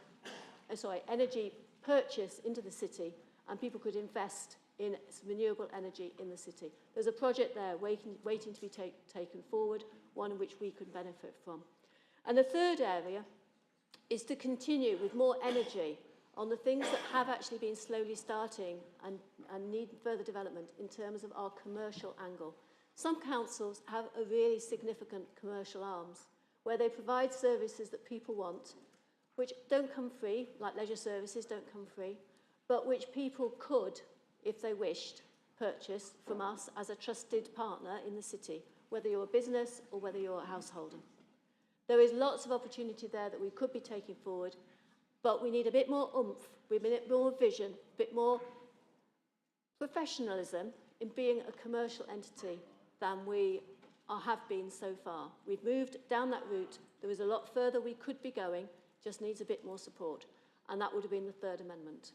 energy purchase into the city, and people could invest in renewable energy in the city. There's a project there waiting to be taken forward, one in which we could benefit from. And the third area is to continue with more energy on the things that have actually been slowly starting and need further development in terms of our commercial angle. Some councils have a really significant commercial arms where they provide services that people want, which don't come free, like leisure services don't come free, but which people could, if they wished, purchase from us as a trusted partner in the city, whether you're a business or whether you're a householder. There is lots of opportunity there that we could be taking forward, but we need a bit more oomph, a bit more vision, a bit more professionalism in being a commercial entity than we have been so far. We've moved down that route. There is a lot further we could be going, just needs a bit more support. And that would have been the third amendment.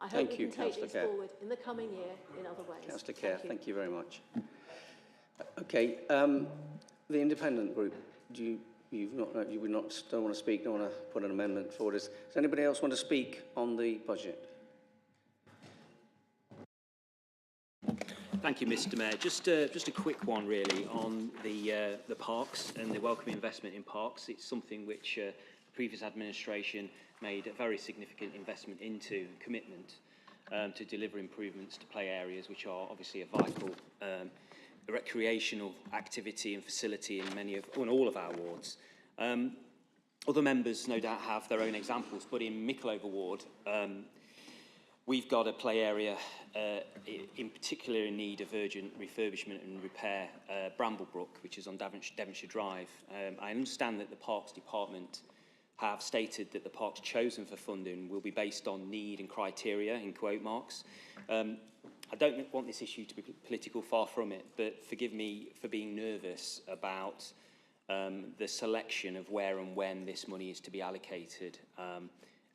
I hope we can take this forward in the coming year in other ways. Councillor Kerr, thank you very much. Okay, the independent group, don't want to speak, don't want to put an amendment forward. Does anybody else want to speak on the budget? Thank you, Mr. Mayor. Just a quick one, really, on the parks and the welcome investment in parks. It's something which the previous administration made a very significant investment into, commitment to deliver improvements to play areas, which are obviously a vital recreational activity and facility in all of our wards. Other members no doubt have their own examples, but in Mickleover ward, we've got a play area in particular in need of urgent refurbishment and repair, Bramblebrook, which is on Devonshire Drive. I understand that the Parks Department have stated that the parks chosen for funding will be based on need and criteria, in quote marks. I don't want this issue to be political, far from it, but forgive me for being nervous about the selection of where and when this money is to be allocated.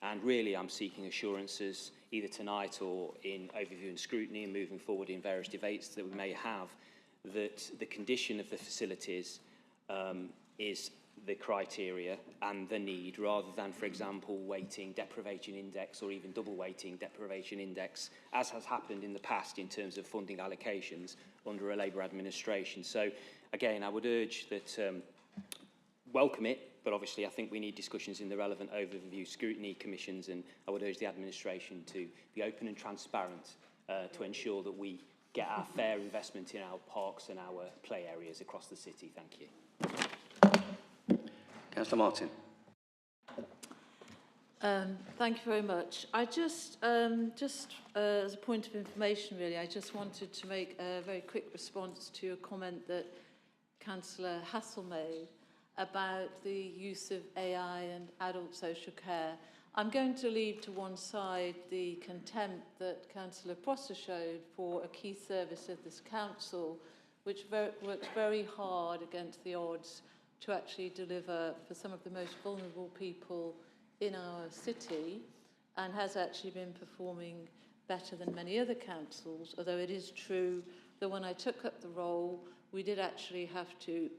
And really, I'm seeking assurances, either tonight or in overview and scrutiny and moving forward in various debates that we may have, that the condition of the facilities is the criteria and the need, rather than, for example, weighting deprivation index or even double weighting deprivation index, as has happened in the past in terms of funding allocations under a Labour administration. So, again, I would urge that welcome it, but obviously I think we need discussions in the relevant overview scrutiny commissions, and I would urge the administration to be open and transparent to ensure that we get our fair investment in our parks and our play areas across the city. Thank you. Councillor Martin. Thank you very much. I just as a point of information, really, I just wanted to make a very quick response to a comment that Councillor Hassel made about the use of AI and adult social care. I'm going to leave to one side the contempt that Councillor Prosser showed for a key service of this council, which works very hard against the odds to actually deliver for some of the most vulnerable people in our city, and has actually been performing better than many other councils, although it is true that when I took up the role, we did actually have to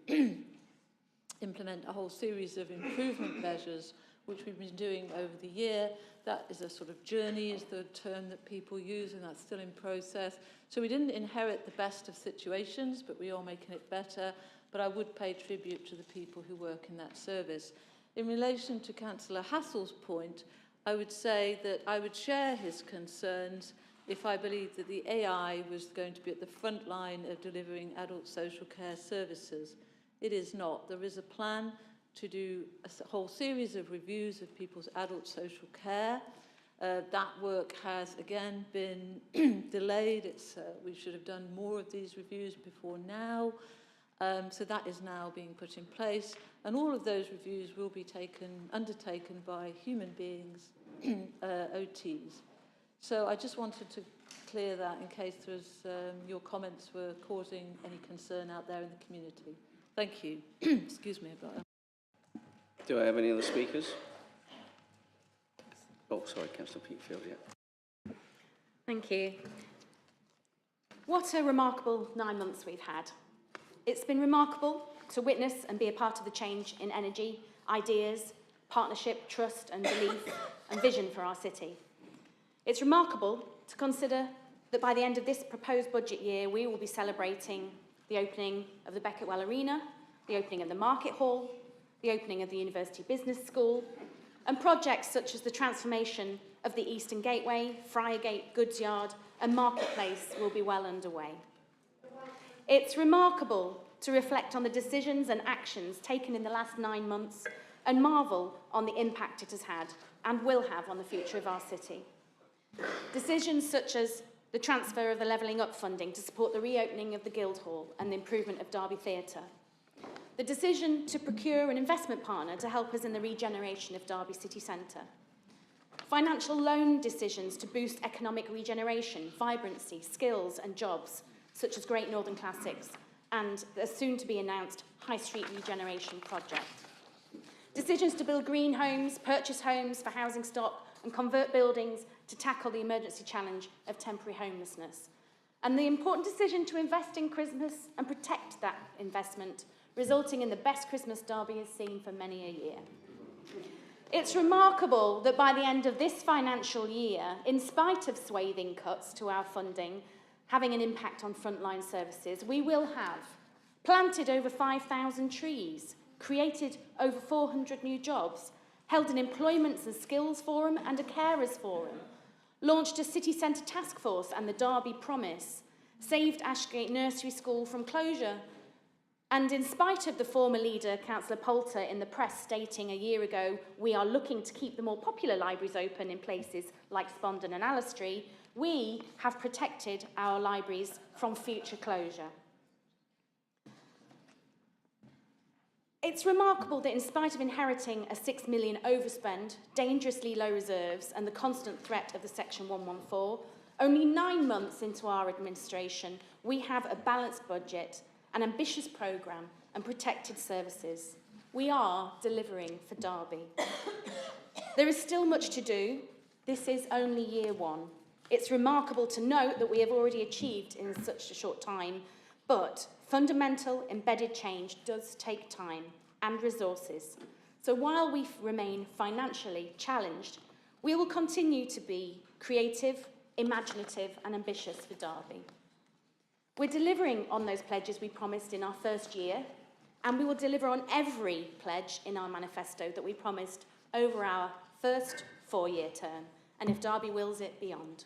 implement a whole series of improvement measures, which we've been doing over the year. That is a sort of journey, is the term that people use, and that's still in process. So we didn't inherit the best of situations, but we are making it better. But I would pay tribute to the people who work in that service. In relation to Councillor Hassel's point, I would say that I would share his concerns if I believed that the AI was going to be at the front line of delivering adult social care services. It is not. There is a plan to do a whole series of reviews of people's adult social care. That work has, again, been delayed. We should have done more of these reviews before now. So that is now being put in place. And all of those reviews will be undertaken by human beings, OTs. So I just wanted to clear that in case there was, your comments were causing any concern out there in the community. Thank you. Excuse me about that. Do I have any other speakers? Oh, sorry, Councillor Peakfield, yeah. Thank you. What a remarkable 9 months we've had. It's been remarkable to witness and be a part of the change in energy, ideas, partnership, trust and belief and vision for our city. It's remarkable to consider that by the end of this proposed budget year, we will be celebrating the opening of the Beckett-Well Arena, the opening of the Market Hall, the opening of the University Business School, and projects such as the transformation of the Eastern Gateway, Friargate, Goods Yard, and Marketplace will be well underway. It's remarkable to reflect on the decisions and actions taken in the last 9 months and marvel on the impact it has had and will have on the future of our city. Decisions such as the transfer of the Levelling Up funding to support the reopening of the Guildhall and the improvement of Derby Theatre. The decision to procure an investment partner to help us in the regeneration of Derby City Centre. Financial loan decisions to boost economic regeneration, vibrancy, skills and jobs, such as Great Northern Classics and the soon-to-be-announced High Street Regeneration Project. Decisions to build green homes, purchase homes for housing stock and convert buildings to tackle the emergency challenge of temporary homelessness. And the important decision to invest in Christmas and protect that investment, resulting in the best Christmas Derby has seen for many a year. It's remarkable that by the end of this financial year, in spite of swathing cuts to our funding, having an impact on frontline services, we will have planted over 5,000 trees, created over 400 new jobs, held an employments and skills forum and a carers forum, launched a city centre task force and the Derby Promise, saved Ashgate Nursery School from closure, and in spite of the former leader, Councillor Poulter, in the press stating a year ago, we are looking to keep the more popular libraries open in places like Spondon and Allestree, we have protected our libraries from future closure. It's remarkable that in spite of inheriting a 6 million overspend, dangerously low reserves and the constant threat of the Section 114, only 9 months into our administration, we have a balanced budget, an ambitious programme and protected services. We are delivering for Derby. There is still much to do. This is only year 1. It's remarkable to note that we have already achieved in such a short time, but fundamental embedded change does take time and resources. So while we remain financially challenged, we will continue to be creative, imaginative and ambitious for Derby. We're delivering on those pledges we promised in our first year, and we will deliver on every pledge in our manifesto that we promised over our first 4-year term, and if Derby wills it, beyond.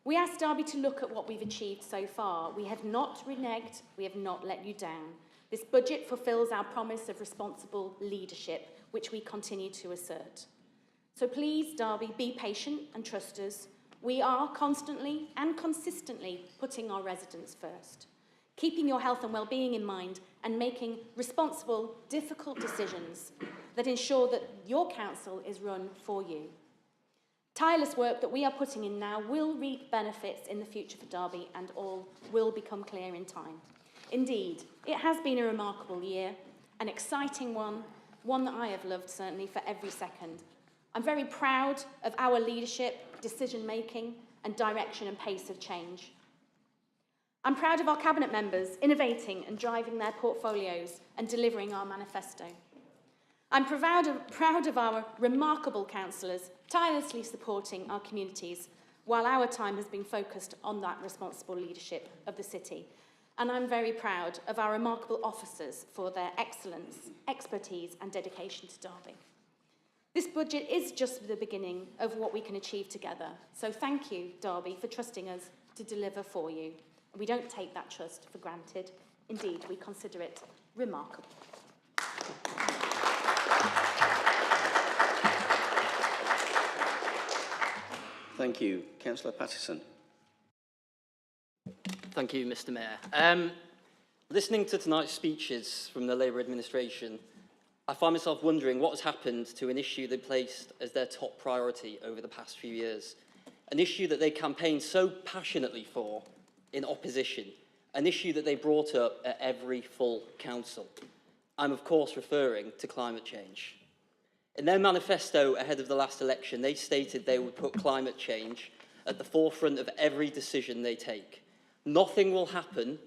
We asked Derby to look at what we've achieved so far. We have not reneged, we have not let you down. This budget fulfills our promise of responsible leadership, which we continue to assert. So please, Derby, be patient and trust us. We are constantly and consistently putting our residents first, keeping your health and well-being in mind and making responsible, difficult decisions that ensure that your council is run for you. Tireless work that we are putting in now will reap benefits in the future for Derby and all will become clear in time. Indeed, it has been a remarkable year, an exciting one that I have loved certainly for every second. I'm very proud of our leadership, decision-making and direction and pace of change. I'm proud of our cabinet members innovating and driving their portfolios and delivering our manifesto. I'm proud of our remarkable councillors tirelessly supporting our communities while our time has been focused on that responsible leadership of the city. And I'm very proud of our remarkable officers for their excellence, expertise and dedication to Derby. This budget is just the beginning of what we can achieve together. So thank you, Derby, for trusting us to deliver for you. We don't take that trust for granted. Indeed, we consider it remarkable. Thank you. Councillor Pattison. Thank you, Mr. Mayor. Listening to tonight's speeches from the Labour administration, I find myself wondering what has happened to an issue they placed as their top priority over the past few years. an issue that they campaigned so passionately for in opposition, an issue that they brought up at every full council. I'm of course referring to climate change. In their manifesto ahead of the last election, they stated they would put climate change at the forefront of every decision they take. Nothing will happen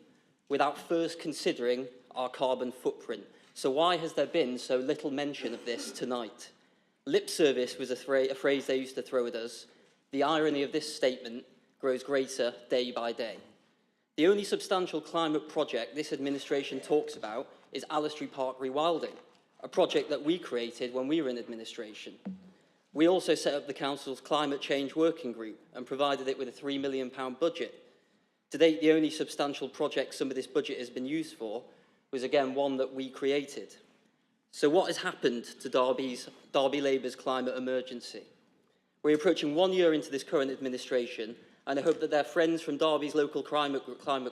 without first considering our carbon footprint. So why has there been so little mention of this tonight? Lip service was a phrase they used to throw at us. The irony of this statement grows greater day by day. The only substantial climate project this administration talks about is Allestree Park rewilding, a project that we created when we were in administration. We also set up the Council's Climate Change Working Group and provided it with a £3 million budget. To date, the only substantial project some of this budget has been used for was, again, one that we created. So what has happened to Derby Labour's climate emergency? We're approaching 1 year into this current administration, and I hope that their friends from Derby's local climate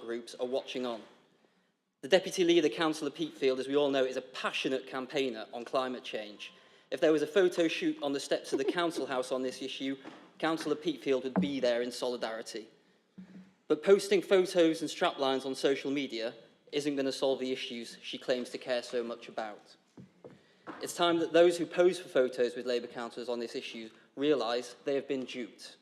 groups are watching on. The Deputy Leader, Councillor Peatfield, as we all know, is a passionate campaigner on climate change. If there was a photo shoot on the steps of the Council House on this issue, Councillor Peatfield would be there in solidarity. But posting photos and straplines on social media isn't going to solve the issues she claims to care so much about. It's time that those who pose for photos with Labour councillors on this issue realise they have been duped.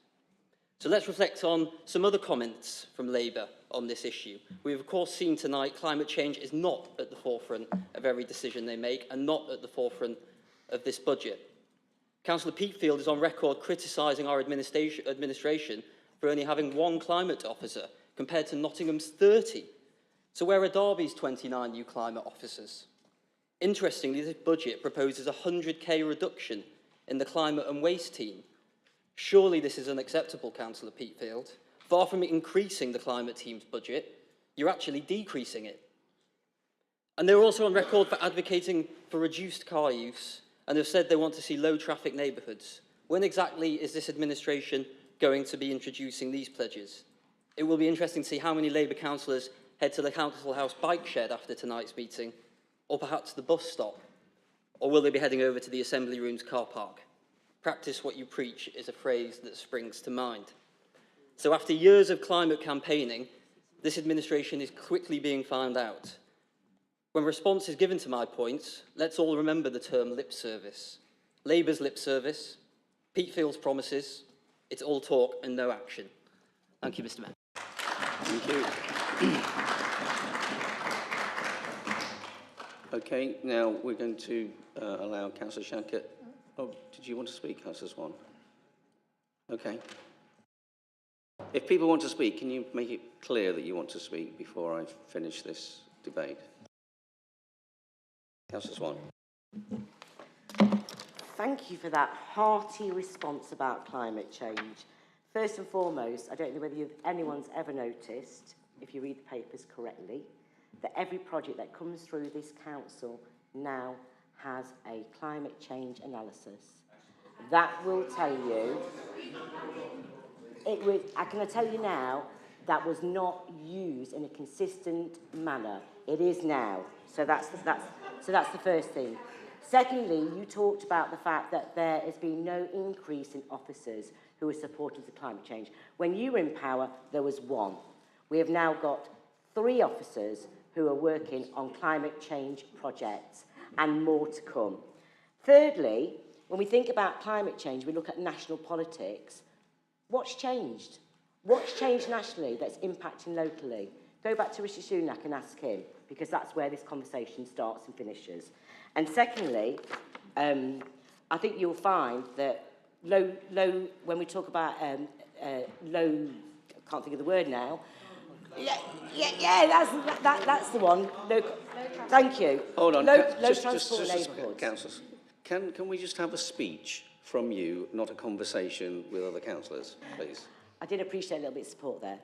So let's reflect on some other comments from Labour on this issue. We've of course seen tonight climate change is not at the forefront of every decision they make and not at the forefront of this budget. Councillor Peatfield is on record criticising our administration for only having one climate officer compared to Nottingham's 30. So where are Derby's 29 new climate officers? Interestingly, this budget proposes a 100k reduction in the climate and waste team. Surely this is unacceptable, Councillor Peatfield. Far from increasing the climate team's budget, you're actually decreasing it. And they're also on record for advocating for reduced car use and have said they want to see low traffic neighbourhoods. When exactly is this administration going to be introducing these pledges? It will be interesting to see how many Labour councillors head to the Council House bike shed after tonight's meeting, or perhaps the bus stop, or will they be heading over to the Assembly Rooms car park? Practice what you preach is a phrase that springs to mind. So after years of climate campaigning, this administration is quickly being found out. When response is given to my points, let's all remember the term lip service. Labour's lip service, Peatfield's promises, it's all talk and no action. Thank you, Mr. Mayor. Thank you. Okay, now we're going to allow Councillor Shanker. Oh, did you want to speak, Councillor Swan? Okay. If people want to speak, can you make it clear that you want to speak before I finish this debate? Councillor Swan. Thank you for that hearty response about climate change. First and foremost, I don't know whether anyone's ever noticed, if you read the papers correctly, that every project that comes through this council now has a climate change analysis. That will tell you, I can tell you now, that was not used in a consistent manner. It is now. So that's the first thing. Secondly, you talked about the fact that there has been no increase in officers who are supporters of climate change. When you were in power, there was one. We have now got 3 officers who are working on climate change projects, and more to come. Thirdly, when we think about climate change, we look at national politics. What's changed? What's changed nationally that's impacting locally? Go back to Rishi Sunak and ask him, because that's where this conversation starts and finishes. And secondly, I think you'll find that when we talk about low, I can't think of the word now. That's the one. Thank you. Hold on. Low transport just neighbourhoods. Councillors, can we just have a speech from you, not a conversation with other councillors, please? I did appreciate a little bit of support there.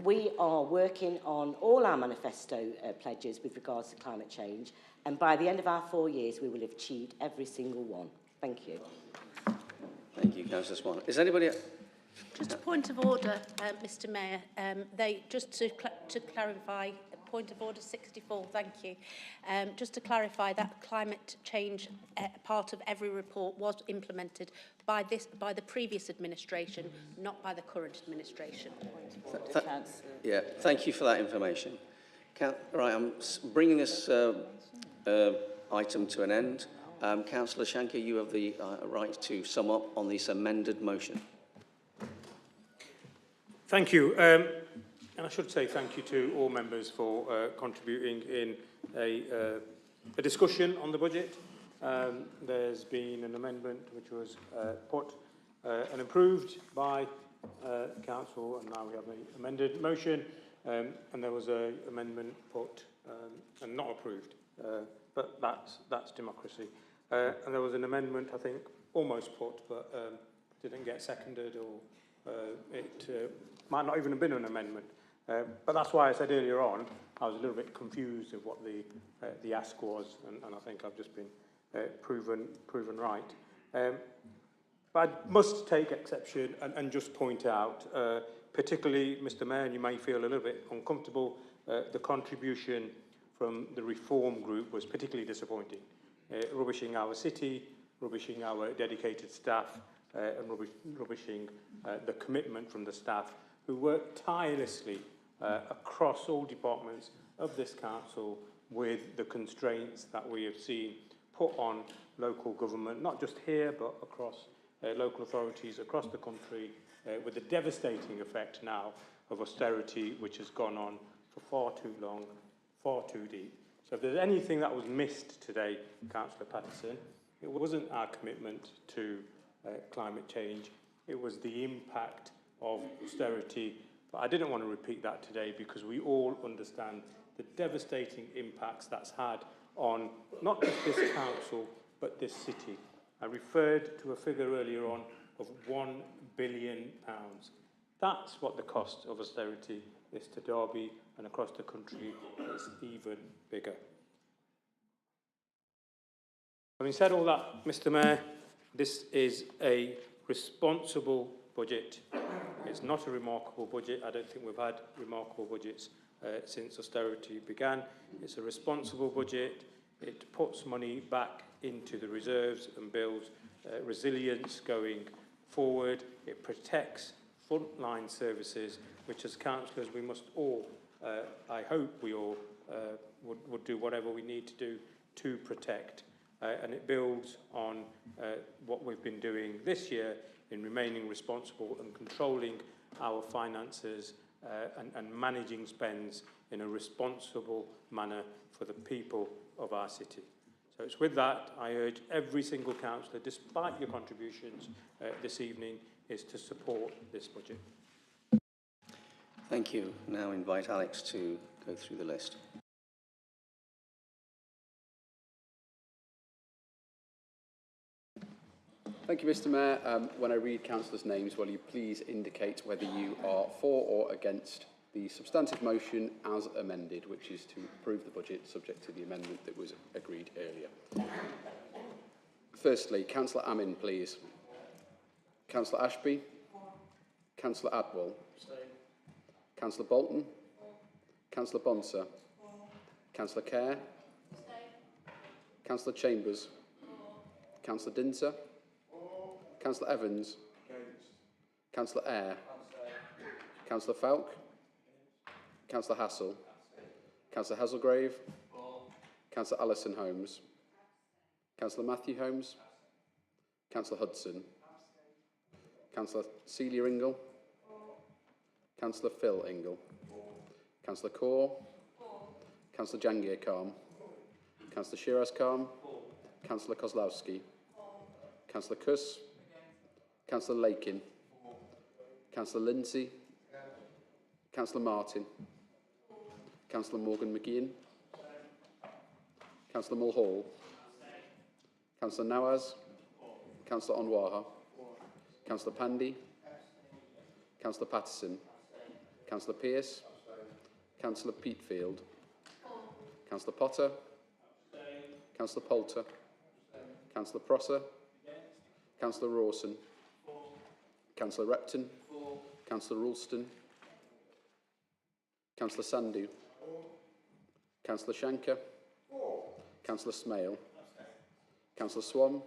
We are working on all our manifesto pledges with regards to climate change, and by the end of our 4 years, we will have achieved every single one. Thank you. Thank you, Councillor Swan. Is anybody... Just a point of order, Mr. Mayor. Just to clarify point of order 64. Thank you. Just to clarify, that climate change part of every report was implemented by the previous administration, not by the current administration. Yeah, thank you for that information. Right, I'm bringing this item to an end. Councillor Shanker, you have the right to sum up on this amended motion. Thank you. And I should say thank you to all members for contributing in a discussion on the budget. There's been an amendment which was put and approved by Council, and now we have an amended motion. And there was an amendment put and not approved, but that's democracy. And there was an amendment, I think, almost put, but didn't get seconded, or it might not even have been an amendment. But that's why I said earlier on, I was a little bit confused of what the ask was, and I think I've just been proven right. But I must take exception and just point out, particularly, Mr. Mayor, and you may feel a little bit uncomfortable, the contribution from the Reform Group was particularly disappointing. Rubbishing our city, rubbishing our dedicated staff, and rubbishing the commitment from the staff who work tirelessly across all departments of this council with the constraints that we have seen put on local government, not just here, but across local authorities across the country, with the devastating effect now of austerity, which has gone on for far too long, far too deep. So if there's anything that was missed today, Councillor Patterson, it wasn't our commitment to climate change, it was the impact of austerity. But I didn't want to repeat that today because we all understand the devastating impacts that's had on not just this council, but this city. I referred to a figure earlier on of £1 billion. That's what the cost of austerity is to Derby, and across the country it's even bigger. Having said all that, Mr. Mayor, this is a responsible budget. It's not a remarkable budget. I don't think we've had remarkable budgets since austerity began. It's a responsible budget. It puts money back into the reserves and builds resilience going forward. It protects frontline services, which as councillors we must all, I hope we all would do whatever we need to do to protect. And it builds on what we've been doing this year in remaining responsible and controlling our finances and managing spends in a responsible manner for the people of our city. So it's with that, I urge every single councillor, despite your contributions this evening, is to support this budget. Thank you. Now invite Alex to go through the list. Thank you, Mr. Mayor. When I read councillors' names, will you please indicate whether you are for or against the substantive motion as amended, which is to approve the budget subject to the amendment that was agreed earlier. Firstly, Councillor Amin, please. Councillor Ashby. Councillor Adwell. Councillor Bolton. Councillor Bonser. Councillor Kerr. Councillor Chambers. Councillor Dinser. Councillor Evans. Councillor Eyre. Councillor Falk. Councillor Hassel. Councillor Hazelgrave. Councillor Alison Holmes. Councillor Matthew Holmes. Councillor Hudson. Councillor Celia Ingle. Councillor Phil Ingle. Councillor Kaur. Councillor Jangir Khan. Councillor Shiraz Khan. Councillor Kozlowski. Councillor Kuss. Councillor Lakin. Councillor Lindsay. Councillor Martin. Councillor Morgan McGeehan. Councillor Mulhall. Councillor Nawaz. Councillor Onwaha. Councillor Pandy. Councillor Patterson. Councillor Pearce. Councillor Peatfield. Councillor Potter. Councillor Poulter. Councillor Prosser. Councillor Rawson. Councillor Repton. Councillor Ralston. Councillor Sandhu. Councillor Shanker? Councillor Smale? Councillor Swan?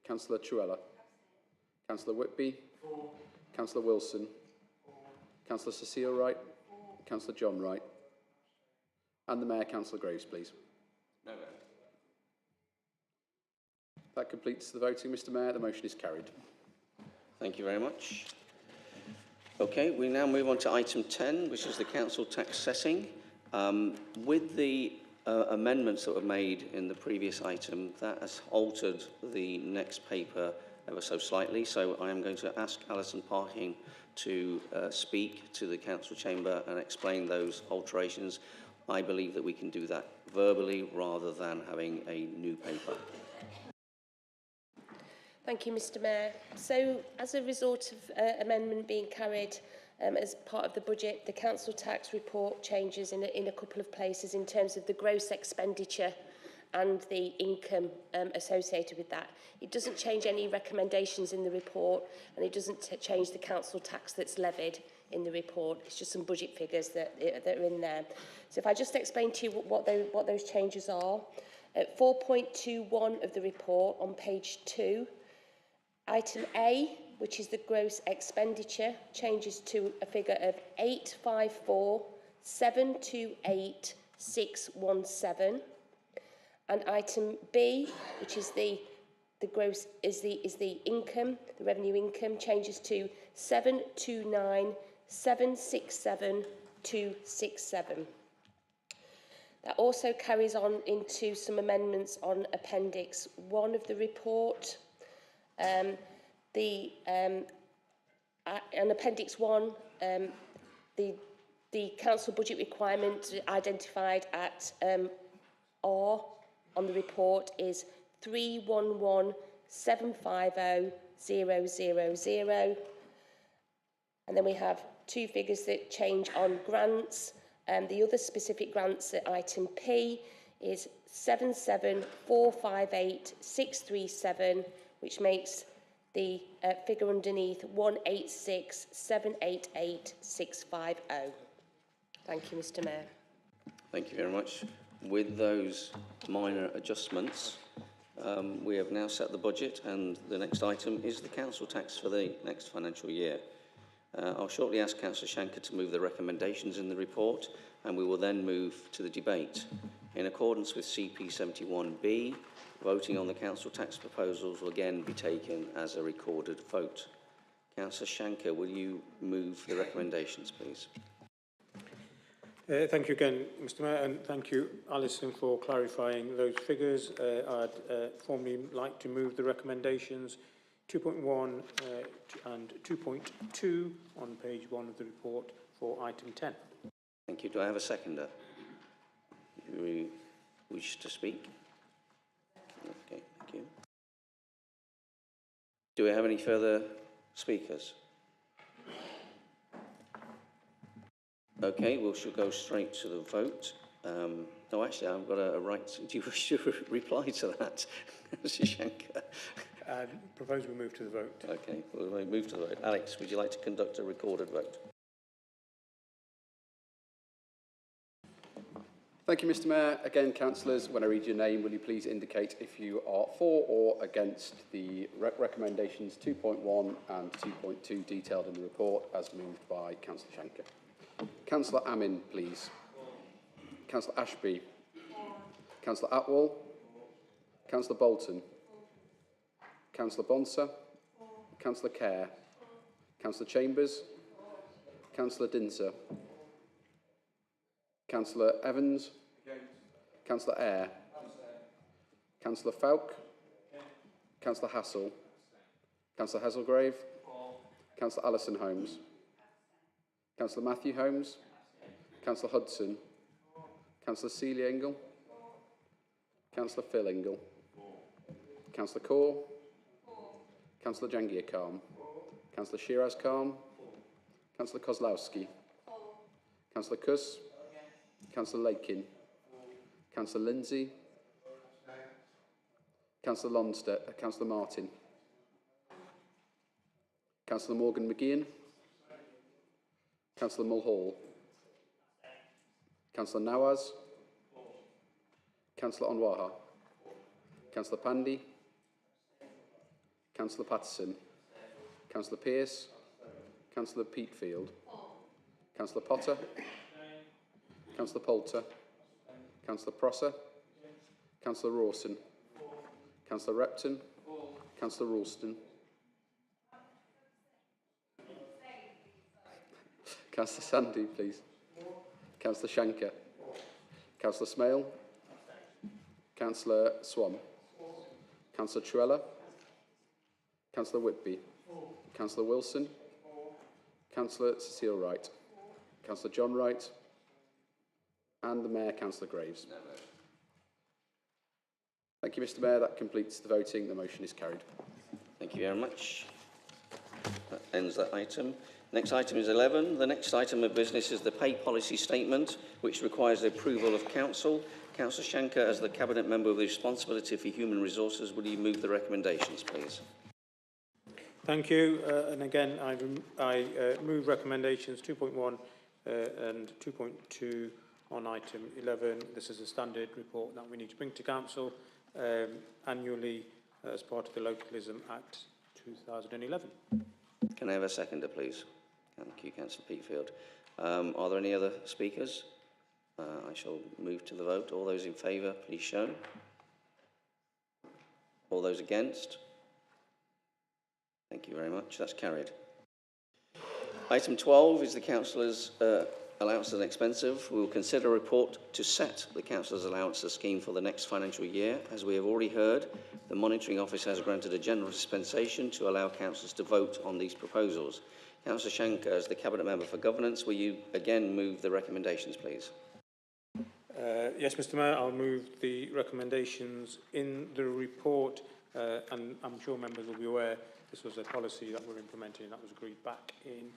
Councillor Truella? Councillor Whitby? Councillor Wilson? Councillor Cecile Wright? Councillor John Wright? And the Mayor, Councillor Graves, please. No vote. That completes the voting, Mr Mayor. The motion is carried. Thank you very much. Okay, we now move on to item 10, which is the council tax setting. With the amendments that were made in the previous item, that has altered the next paper ever so slightly. So I am going to ask Alison Parkin to speak to the council chamber and explain those alterations. I believe that we can do that verbally rather than having a new paper. Thank you, Mr Mayor. So, as a result of amendment being carried as part of the budget, the council tax report changes in a couple of places in terms of the gross expenditure and the income associated with that. It doesn't change any recommendations in the report, and it doesn't change the council tax that's levied in the report. It's just some budget figures that are in there. So if I just explain to you what those changes are. At 4.21 of the report on page 2, item A, which is the gross expenditure, changes to a figure of 854,728,617. And item B, which is the gross is the income, the revenue income, changes to 729,767,267. That also carries on into some amendments on Appendix 1 of the report. On Appendix 1, the council budget requirement identified at R on the report is 311,750,000. And then we have two figures that change on grants. The other specific grants at item P is 77,458,637, which makes the figure underneath 186,788,650. Thank you, Mr Mayor. Thank you very much. With those minor adjustments, we have now set the budget, and the next item is the council tax for the next financial year. I'll shortly ask Councillor Shanker to move the recommendations in the report, and we will then move to the debate. In accordance with CP 71B, voting on the council tax proposals will again be taken as a recorded vote. Councillor Shanker, will you move the recommendations, please? Thank you again, Mr Mayor, and thank you, Alison, for clarifying those figures. I'd formally like to move the recommendations 2.1 and 2.2 on page 1 of the report for item 10. Thank you. Do I have a seconder? Do you wish to speak? Okay, thank you. Do we have any further speakers? Okay, we shall go straight to the vote. No, actually, I've got a right. Do you wish to reply to that, Mr Shanker? Propose we move to the vote. Okay, we'll move to the vote. Alex, would you like to conduct a recorded vote? Thank you, Mr Mayor. Again, councillors, when I read your name, will you please indicate if you are for or against the recommendations 2.1 and 2.2 detailed in the report as moved by Councillor Shanker. Councillor Amin, please. Councillor Ashby. Councillor Atwell. Councillor Bolton. Councillor Bonser. Councillor Kerr. Councillor Chambers. Councillor Dinser. Councillor Evans. Councillor Eyre. Councillor Falk. Councillor Hassel. Councillor Hazelgrave. Councillor Alison Holmes. Councillor Matthew Holmes. Councillor Hudson. Councillor Celia Ingle. Councillor Phil Ingle. Councillor Kaur. Councillor Jangir Khan. Councillor Shiraz Khan. Councillor Kozlowski. Councillor Kuss. Councillor Lakin. Councillor Lindsay. Councillor Lonsted. Councillor Martin. Councillor Morgan McGeehan. Councillor Mulhall. Councillor Nawaz. Councillor Onwaha. Councillor Pandy. Councillor Patterson. Councillor Pearce. Councillor Peatfield. Councillor Potter. Councillor Poulter. Councillor Prosser. Councillor Rawson. Councillor Repton. Councillor Ralston. Councillor Sandy, please. Councillor Shanker. Councillor Smale. Councillor Swan. Councillor Truella. Councillor Whitby. Councillor Wilson. Councillor Cecile Wright. Councillor John Wright. And the Mayor, Councillor Graves. Thank you, Mr. Mayor. That completes the voting. The motion is carried. Thank you very much. That ends that item. Next item is 11. The next item of business is the pay policy statement, which requires the approval of Council. Councillor Shanker, as the Cabinet Member with responsibility for human resources, will you move the recommendations, please? Thank you. And again, I move recommendations 2.1 and 2.2 on item 11. This is a standard report that we need to bring to Council annually as part of the Localism Act 2011. Can I have a seconder, please? Thank you, Councillor Peatfield. Are there any other speakers? I shall move to the vote. All those in favour, please show. All those against? Thank you very much. That's carried. Item 12 is the Councillors' allowances and expenses. We will consider a report to set the Councillors' allowances scheme for the next financial year. As we have already heard, the Monitoring Office has granted a general dispensation to allow Councillors to vote on these proposals. Councillor Shanker, as the Cabinet Member for Governance, will you again move the recommendations, please? Yes, Mr. Mayor, I'll move the recommendations in the report, and I'm sure members will be aware this was a policy that we're implementing that was agreed back in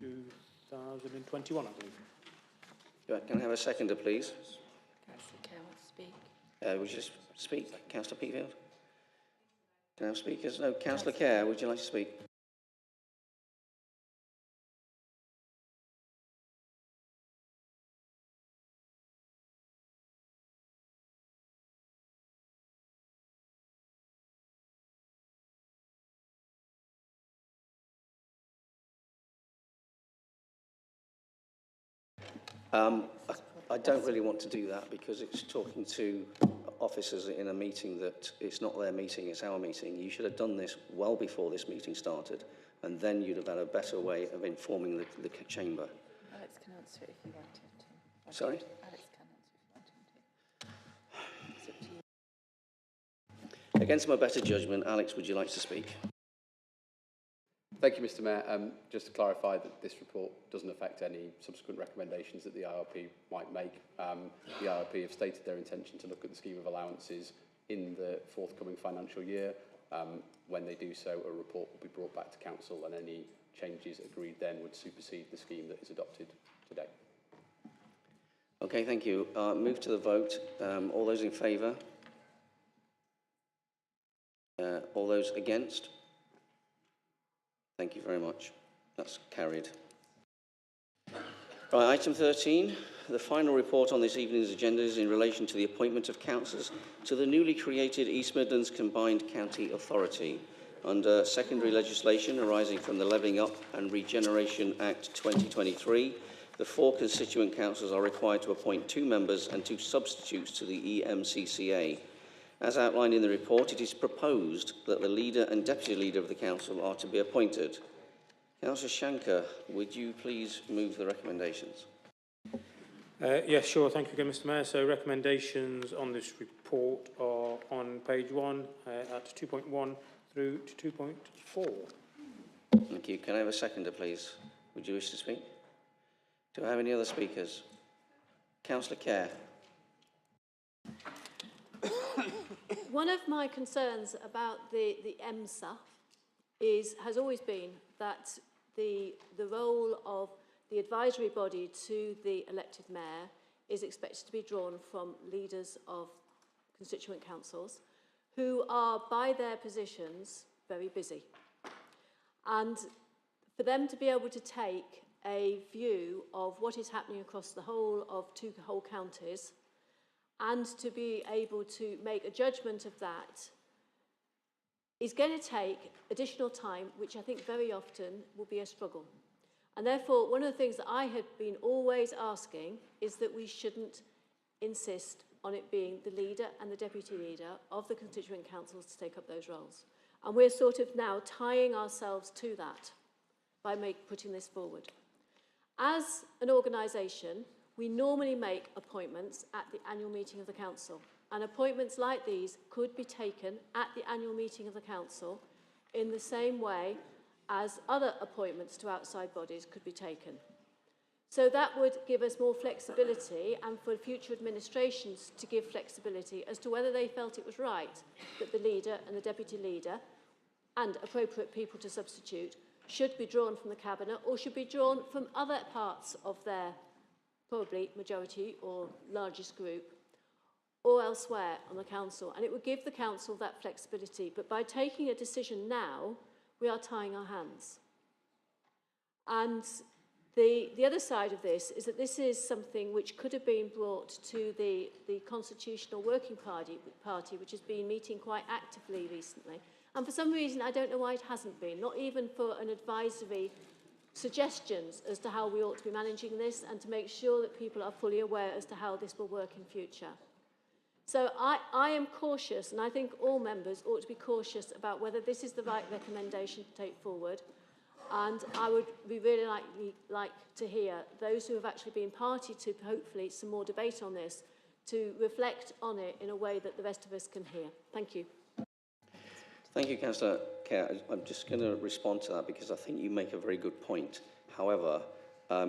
2021, I believe. Can I have a seconder, please? Councillor Kerr wants to speak. Would you just speak, Councillor Peatfield? Can I have speakers? No, Councillor Kerr, would you like to speak? I don't really want to do that because it's talking to officers in a meeting that it's not their meeting, it's our meeting. You should have done this well before this meeting started, and then you'd have had a better way of informing the chamber. Alex can answer it if you wanted to. Sorry? Alex can answer if you wanted to. It's up to you. Against my better judgment, Alex, would you like to speak? Thank you, Mr. Mayor. Just to clarify that this report doesn't affect any subsequent recommendations that the IRP might make. The IRP have stated their intention to look at the scheme of allowances in the forthcoming financial year. When they do so, a report will be brought back to Council, and any changes agreed then would supersede the scheme that is adopted today. Okay, thank you. Move to the vote. All those in favour? All those against? Thank you very much. That's carried. Right, item 13. The final report on this evening's agenda is in relation to the appointment of councillors to the newly created East Midlands Combined County Authority. Under secondary legislation arising from the Levelling Up and Regeneration Act 2023, the 4 constituent councils are required to appoint 2 members and 2 substitutes to the EMCCA. As outlined in the report, it is proposed that the leader and deputy leader of the council are to be appointed. Councillor Shanker, would you please move the recommendations? Yes, sure. Thank you again, Mr. Mayor. So recommendations on this report are on page 1 at 2.1 through to 2.4. Thank you. Can I have a seconder, please? Would you wish to speak? Do I have any other speakers? Councillor Kerr. One of my concerns about the EMSA has always been that the role of the advisory body to the elected mayor is expected to be drawn from leaders of constituent councils who are, by their positions, very busy. And for them to be able to take a view of what is happening across the whole of two whole counties, and to be able to make a judgment of that is going to take additional time, which I think very often will be a struggle. And therefore, one of the things that I have been always asking is that we shouldn't insist on it being the leader and the deputy leader of the constituent councils to take up those roles. And we're sort of now tying ourselves to that by putting this forward. As an organisation, we normally make appointments at the annual meeting of the council. And appointments like these could be taken at the annual meeting of the council in the same way as other appointments to outside bodies could be taken. So that would give us more flexibility, and for future administrations to give flexibility as to whether they felt it was right that the leader and the deputy leader and appropriate people to substitute should be drawn from the cabinet or should be drawn from other parts of their probably majority or largest group or elsewhere on the council. And it would give the council that flexibility. But by taking a decision now, we are tying our hands. And the other side of this is that this is something which could have been brought to the Constitutional Working Party, which has been meeting quite actively recently. And for some reason, I don't know why it hasn't been, not even for an advisory suggestions as to how we ought to be managing this and to make sure that people are fully aware as to how this will work in future. So I am cautious, and I think all members ought to be cautious about whether this is the right recommendation to take forward. And I would be really like to hear those who have actually been party to hopefully some more debate on this to reflect on it in a way that the rest of us can hear. Thank you. Thank you, Councillor Kerr. I'm just going to respond to that because I think you make a very good point. However,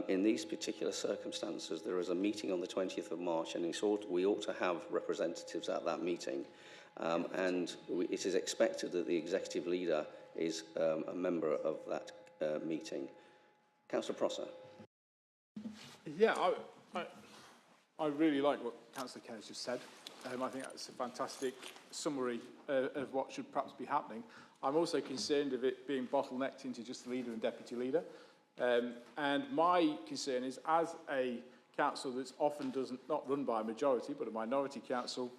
in these particular circumstances, there is a meeting on the 20th of March, and we ought to have representatives at that meeting. It is expected that the executive leader is a member of that meeting. Councillor Prosser. Yeah, I really like what Councillor Kerr just said. I think that's a fantastic summary of what should perhaps be happening. I'm also concerned of it being bottlenecked into just the leader and deputy leader. And my concern is, as a council that's often not run by a majority, but a minority council,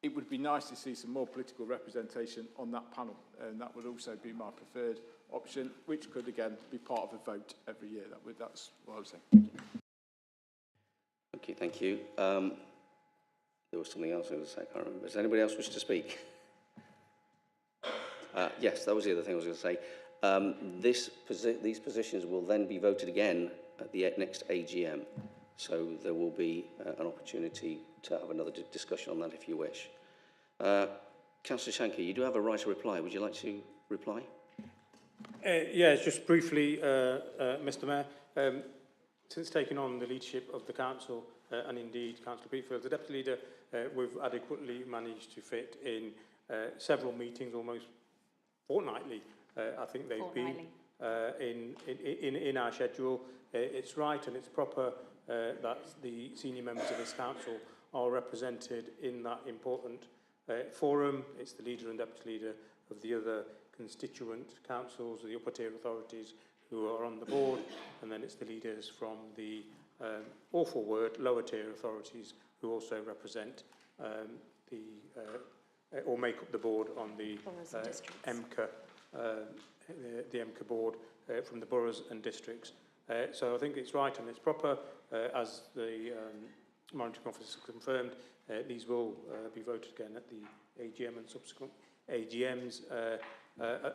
it would be nice to see some more political representation on that panel. And that would also be my preferred option, which could, again, be part of a vote every year. That's what I was saying. Thank you. Thank you. There was something else I was going to say, I can't remember. Does anybody else wish to speak? Yes, that was the other thing I was going to say. These positions will then be voted again at the next AGM. So there will be an opportunity to have another discussion on that if you wish. Councillor Shanker, you do have a right to reply. Would you like to reply? Yes, just briefly, Mr Mayor. Since taking on the leadership of the council, and indeed Councillor Beatfield, the deputy leader, we've adequately managed to fit in several meetings, almost fortnightly. I think they've been in our schedule. It's right and it's proper that the senior members of this council are represented in that important forum. It's the leader and deputy leader of the other constituent councils, the upper tier authorities who are on the board, and then it's the leaders from the awful word, lower tier authorities who also represent or make up the board on the EMCA, the EMCA board from the boroughs and districts. So I think it's right and it's proper, as the Monitoring Office has confirmed. These will be voted again at the AGM and subsequent AGMs,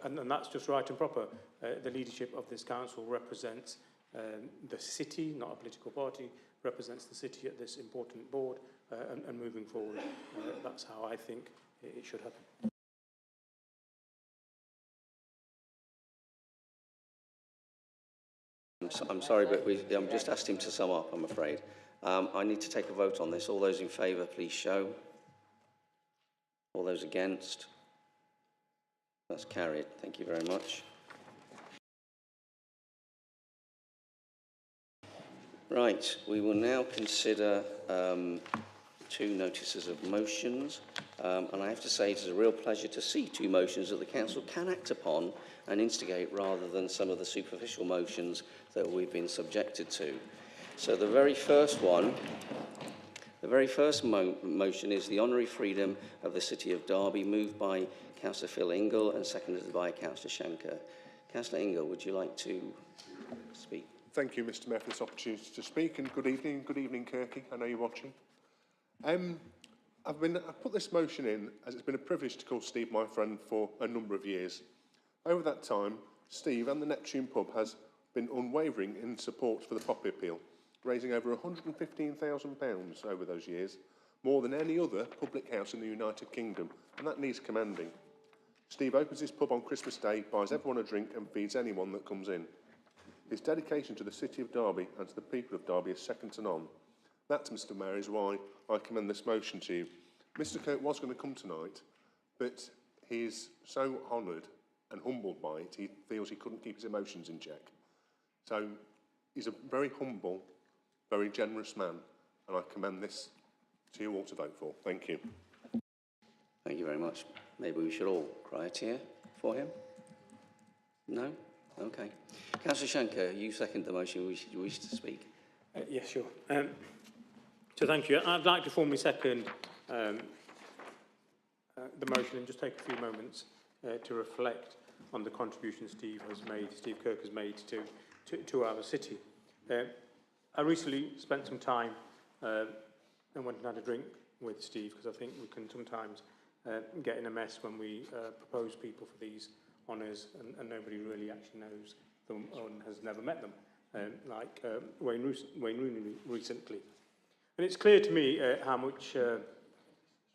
and that's just right and proper. The leadership of this council represents the city, not a political party, represents the city at this important board, and moving forward, that's how I think it should happen. I'm sorry, but I'm just asked him to sum up, I'm afraid. I need to take a vote on this. All those in favour, please show. All those against? That's carried. Thank you very much. Right, we will now consider two notices of motions. And I have to say, it is a real pleasure to see two motions that the Council can act upon and instigate rather than some of the superficial motions that we've been subjected to. So the very first one, the very first motion is the honorary freedom of the City of Derby, moved by Councillor Phil Ingle and seconded by Councillor Shanker. Councillor Ingle, would you like to speak? Thank you, Mr Mayor, for this opportunity to speak, and good evening, Kirky. I know you're watching. I've put this motion in as it's been a privilege to call Steve my friend for a number of years. Over that time, Steve and the Neptune pub has been unwavering in support for the Poppy Appeal, raising over £115,000 over those years, more than any other public house in the United Kingdom, and that needs commending. Steve opens his pub on Christmas Day, buys everyone a drink and feeds anyone that comes in. His dedication to the City of Derby and to the people of Derby is second to none. That, Mr Mayor, is why I commend this motion to you. Mr Kirk was going to come tonight, but he's so honoured and humbled by it, he feels he couldn't keep his emotions in check. So he's a very humble, very generous man, and I commend this to you all to vote for. Thank you. Thank you very much. Maybe we should all cry a tear for him? No? Okay. Councillor Shanker, you second the motion. You wish to speak? Yes, sure. So thank you. I'd like to formally second the motion and just take a few moments to reflect on the contribution Steve Kirk has made to our city. I recently spent some time and went and had a drink with Steve, because I think we can sometimes get in a mess when we propose people for these honours and nobody really actually knows them and has never met them, like Wayne Rooney recently. And it's clear to me how much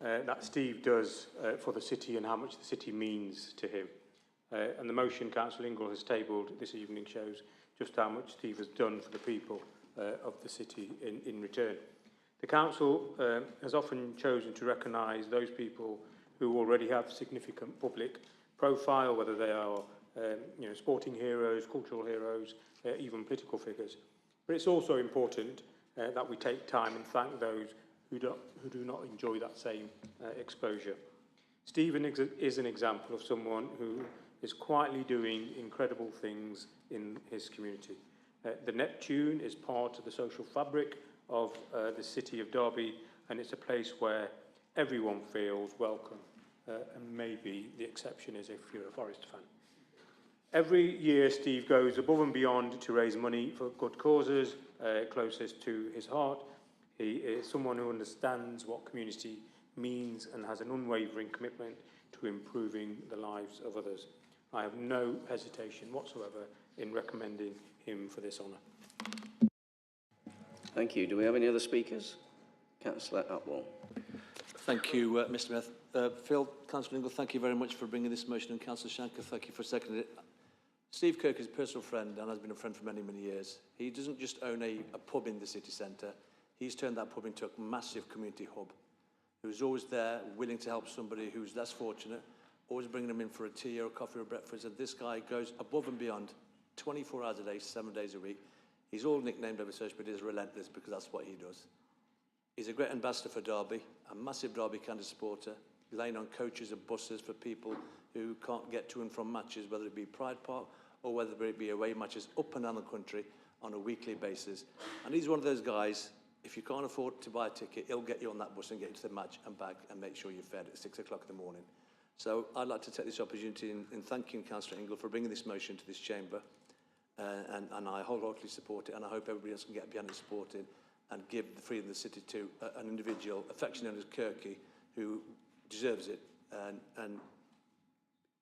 that Steve does for the city and how much the city means to him. And the motion Councillor Ingle has tabled this evening shows just how much Steve has done for the people of the city in return. The Council has often chosen to recognise those people who already have significant public profile, whether they are sporting heroes, cultural heroes, even political figures. But it's also important that we take time and thank those who do not enjoy that same exposure. Stephen is an example of someone who is quietly doing incredible things in his community. The Neptune is part of the social fabric of the City of Derby, and it's a place where everyone feels welcome, and maybe the exception is if you're a Forest fan. Every year, Steve goes above and beyond to raise money for good causes closest to his heart. He is someone who understands what community means and has an unwavering commitment to improving the lives of others. I have no hesitation whatsoever in recommending him for this honour. Thank you. Do we have any other speakers? Councillor Atwell. Thank you, Mr Mayor. Phil, Councillor Ingle, thank you very much for bringing this motion, and Councillor Shanker, thank you for seconding it. Steve Kirk is a personal friend and has been a friend for many, many years. He doesn't just own a pub in the city centre, he's turned that pub into a massive community hub. Who's always there, willing to help somebody who's less fortunate, always bringing them in for a tea or a coffee or a breakfast, and this guy goes above and beyond 24 hours a day, 7 days a week. He's all nicknamed over search, but he's relentless because that's what he does. He's a great ambassador for Derby, a massive Derby kind of supporter, relying on coaches and buses for people who can't get to and from matches, whether it be Pride Park or whether it be away matches up and down the country on a weekly basis. And he's one of those guys, if you can't afford to buy a ticket, he'll get you on that bus and get you to the match and back and make sure you're fed at 6 o'clock in the morning. So I'd like to take this opportunity in thanking Councillor Ingle for bringing this motion to this chamber. And I wholeheartedly support it, and I hope everybody else can get behind it, support it, and give the freedom of the city to an individual, affectionately known as Kirky, who deserves it, and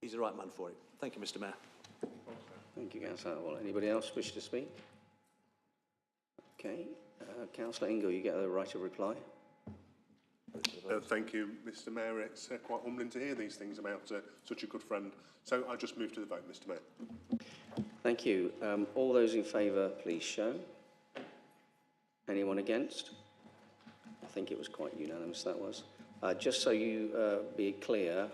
he's the right man for it. Thank you, Mr Mayor. Thank you, Councillor Atwell. Anybody else wish to speak? Okay. Councillor Ingle, you get the right of reply. Thank you, Mr Mayor. It's quite humbling to hear these things about such a good friend. So I just move to the vote, Mr Mayor. Thank you. All those in favour, please show. Anyone against? I think it was quite unanimous, that was. Just so you be clear,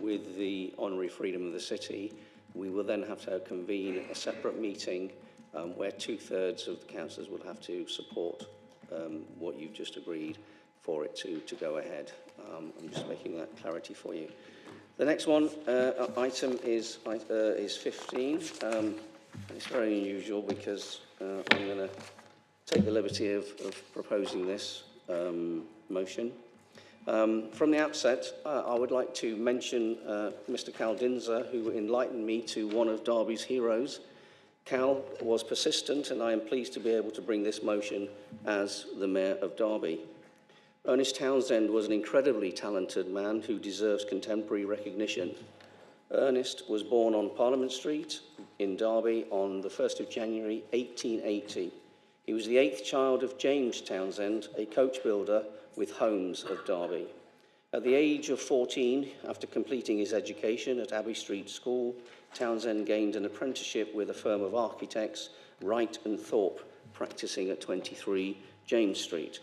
with the honorary freedom of the city, we will then have to convene a separate meeting where 2/3 of the councillors will have to support what you've just agreed for it to go ahead. I'm just making that clarity for you. The next one, item is 15. And it's very unusual because I'm going to take the liberty of proposing this motion. From the outset, I would like to mention Mr. Cal Dinser, who enlightened me to one of Derby's heroes. Cal was persistent, and I am pleased to be able to bring this motion as the Mayor of Derby. Ernest Townsend was an incredibly talented man who deserves contemporary recognition. Ernest was born on Parliament Street in Derby on the 1st of January 1880. He was the 8th child of James Townsend, a coach builder with Homes of Derby. At the age of 14, after completing his education at Abbey Street School, Townsend gained an apprenticeship with a firm of architects, Wright and Thorpe, practicing at 23 James Street.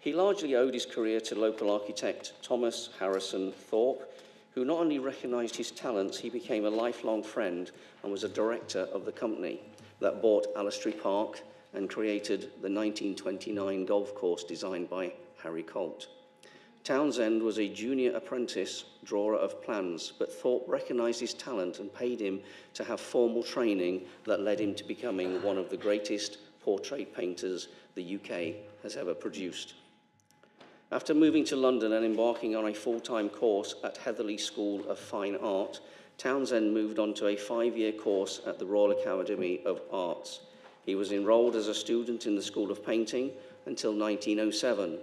He largely owed his career to local architect Thomas Harrison Thorpe, who not only recognised his talents, he became a lifelong friend and was a director of the company that bought Alistry Park and created the 1929 golf course designed by Harry Colt. Townsend was a junior apprentice drawer of plans, but Thorpe recognised his talent and paid him to have formal training that led him to becoming one of the greatest portrait painters the UK has ever produced. After moving to London and embarking on a full-time course at Heatherley School of Fine Art, Townsend moved on to a 5-year course at the Royal Academy of Arts. He was enrolled as a student in the School of Painting until 1907.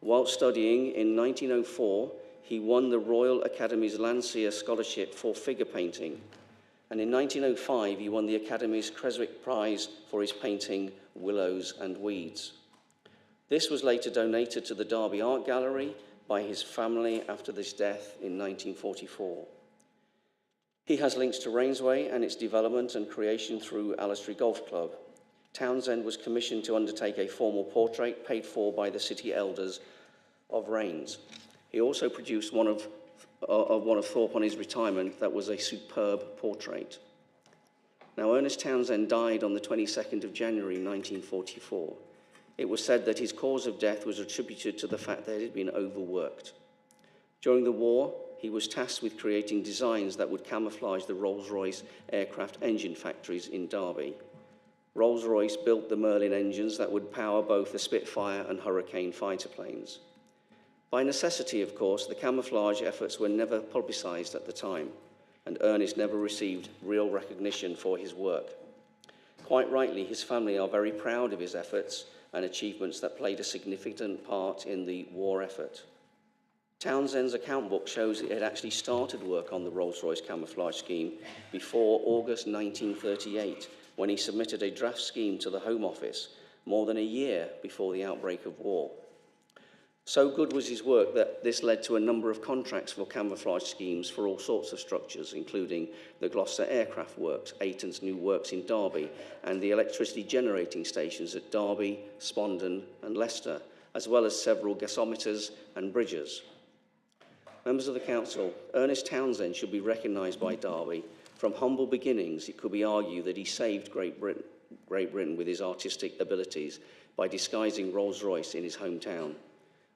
While studying in 1904, he won the Royal Academy's Landseer Scholarship for figure painting. And in 1905, he won the Academy's Creswick Prize for his painting Willows and Weeds. This was later donated to the Derby Art Gallery by his family after his death in 1944. He has links to Rainsway and its development and creation through Alistry Golf Club. Townsend was commissioned to undertake a formal portrait paid for by the city elders of Rains. He also produced one of Thorpe on his retirement that was a superb portrait. Now, Ernest Townsend died on the 22nd of January 1944. It was said that his cause of death was attributed to the fact that he had been overworked. During the war, he was tasked with creating designs that would camouflage the Rolls-Royce aircraft engine factories in Derby. Rolls-Royce built the Merlin engines that would power both the Spitfire and Hurricane fighter planes. By necessity, of course, the camouflage efforts were never publicised at the time, and Ernest never received real recognition for his work. Quite rightly, his family are very proud of his efforts and achievements that played a significant part in the war effort. Townsend's account book shows that he had actually started work on the Rolls-Royce camouflage scheme before August 1938, when he submitted a draft scheme to the Home Office more than a year before the outbreak of war. So good was his work that this led to a number of contracts for camouflage schemes for all sorts of structures, including the Gloucester Aircraft Works, Ayton's new works in Derby, and the electricity generating stations at Derby, Spondon and Leicester, as well as several gasometers and bridges. Members of the Council, Ernest Townsend should be recognised by Derby. From humble beginnings, it could be argued that he saved Great Britain with his artistic abilities by disguising Rolls-Royce in his hometown.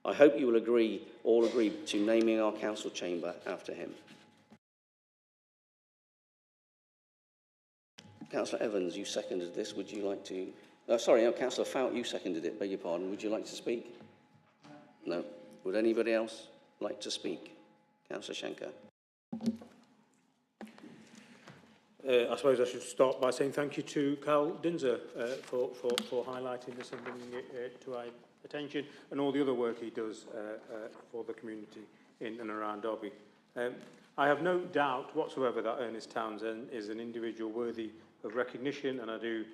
I hope you will all agree to naming our council chamber after him. Councillor Evans, you seconded this. Would you like to... Councillor Fout, you seconded it. Beg your pardon. Would you like to speak? No. Would anybody else like to speak? Councillor Shanker. I suppose I should start by saying thank you to Cal Dinser for highlighting this and bringing it to our attention, and all the other work he does for the community in and around Derby. I have no doubt whatsoever that Ernest Townsend is an individual worthy of recognition, and I do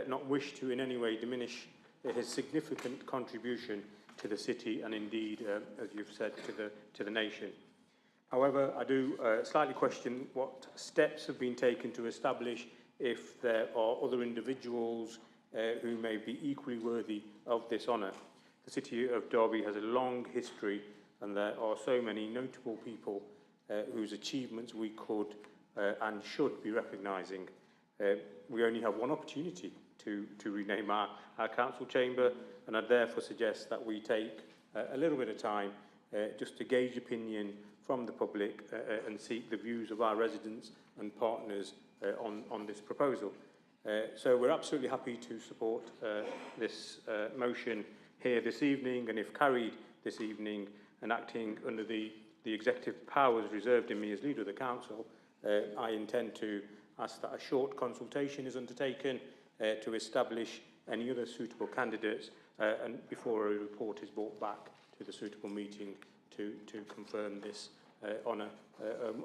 not wish to in any way diminish his significant contribution to the city and indeed, as you've said, to the nation. However, I do slightly question what steps have been taken to establish if there are other individuals who may be equally worthy of this honour. The city of Derby has a long history, and there are so many notable people whose achievements we could and should be recognising. We only have one opportunity to rename our council chamber, and I therefore suggest that we take a little bit of time just to gauge opinion from the public and seek the views of our residents and partners on this proposal. So we're absolutely happy to support this motion here this evening, and if carried this evening and acting under the executive powers reserved in me as leader of the council, I intend to ask that a short consultation is undertaken to establish any other suitable candidates and before a report is brought back to the suitable meeting to confirm this honour,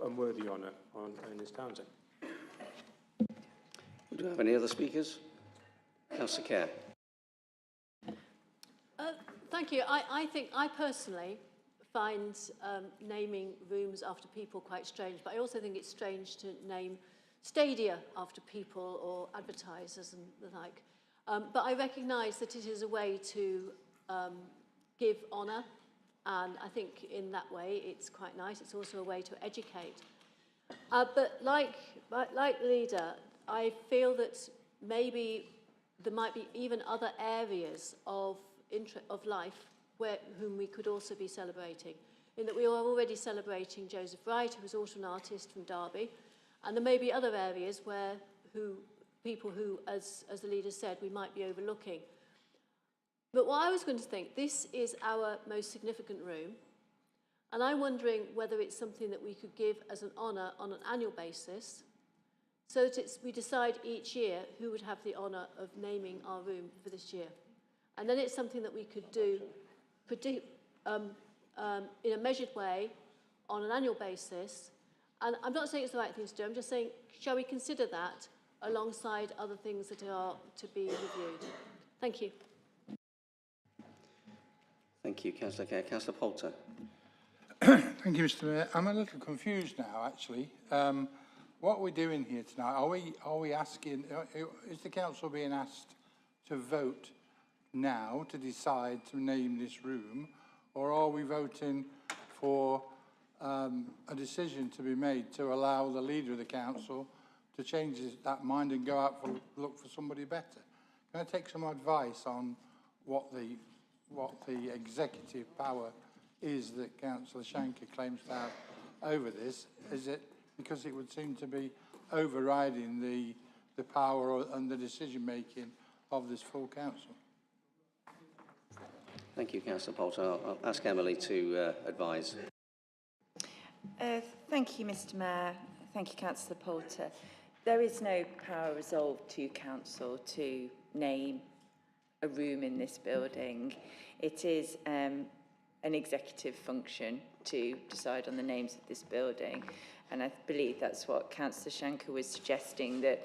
unworthy honour on Ernest Townsend. Do we have any other speakers? Councillor Kerr. Thank you. I personally find naming rooms after people quite strange, but I also think it's strange to name stadia after people or advertisers and the like. But I recognise that it is a way to give honour, and I think in that way it's quite nice. It's also a way to educate. But like the leader, I feel that maybe there might be even other areas of life whom we could also be celebrating. In that we are already celebrating Joseph Wright, who was also an artist from Derby, and there may be other areas where people who, as the leader said, we might be overlooking. But what I was going to think, this is our most significant room, and I'm wondering whether it's something that we could give as an honour on an annual basis, so that we decide each year who would have the honour of naming our room for this year. And then it's something that we could do in a measured way on an annual basis. And I'm not saying it's the right thing to do, I'm just saying, shall we consider that alongside other things that are to be reviewed? Thank you. Thank you, Councillor Kerr. Councillor Poulter. Thank you, Mr. Mayor. I'm a little confused now, actually. What we're doing here tonight, are we asking, is the council being asked to vote now to decide to name this room, or are we voting for a decision to be made to allow the leader of the council to change that mind and go out for look for somebody better? Can I take some advice on what the executive power is that Councillor Shanker claims to have over this? Is it because it would seem to be overriding the power and the decision making of this full council? Thank you, Councillor Poulter. I'll ask Emily to advise. Thank you, Mr. Mayor. Thank you, Councillor Poulter. There is no power resolved to council to name a room in this building. It is an executive function to decide on the names of this building, and I believe that's what Councillor Shanker was suggesting, that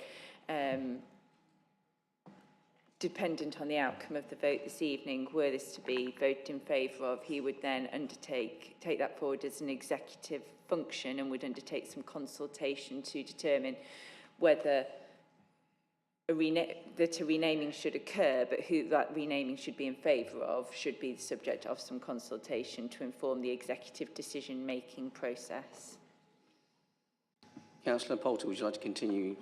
dependent on the outcome of the vote this evening, were this to be voted in favour of, he would then take that forward as an executive function and would undertake some consultation to determine whether a renaming should occur, but who that renaming should be in favour of should be the subject of some consultation to inform the executive decision-making process. Councillor Poulter, would you like to continue?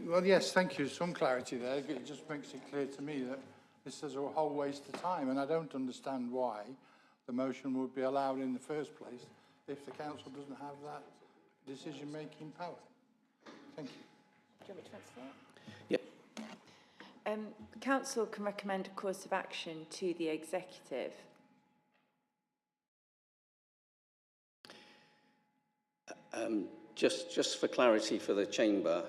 Well, yes, thank you. Some clarity there. It just makes it clear to me that this is a whole waste of time, and I don't understand why the motion would be allowed in the first place if the council doesn't have that decision-making power. Thank you. Do you want me to answer that? Yep. Council can recommend a course of action to the executive. Just for clarity for the chamber,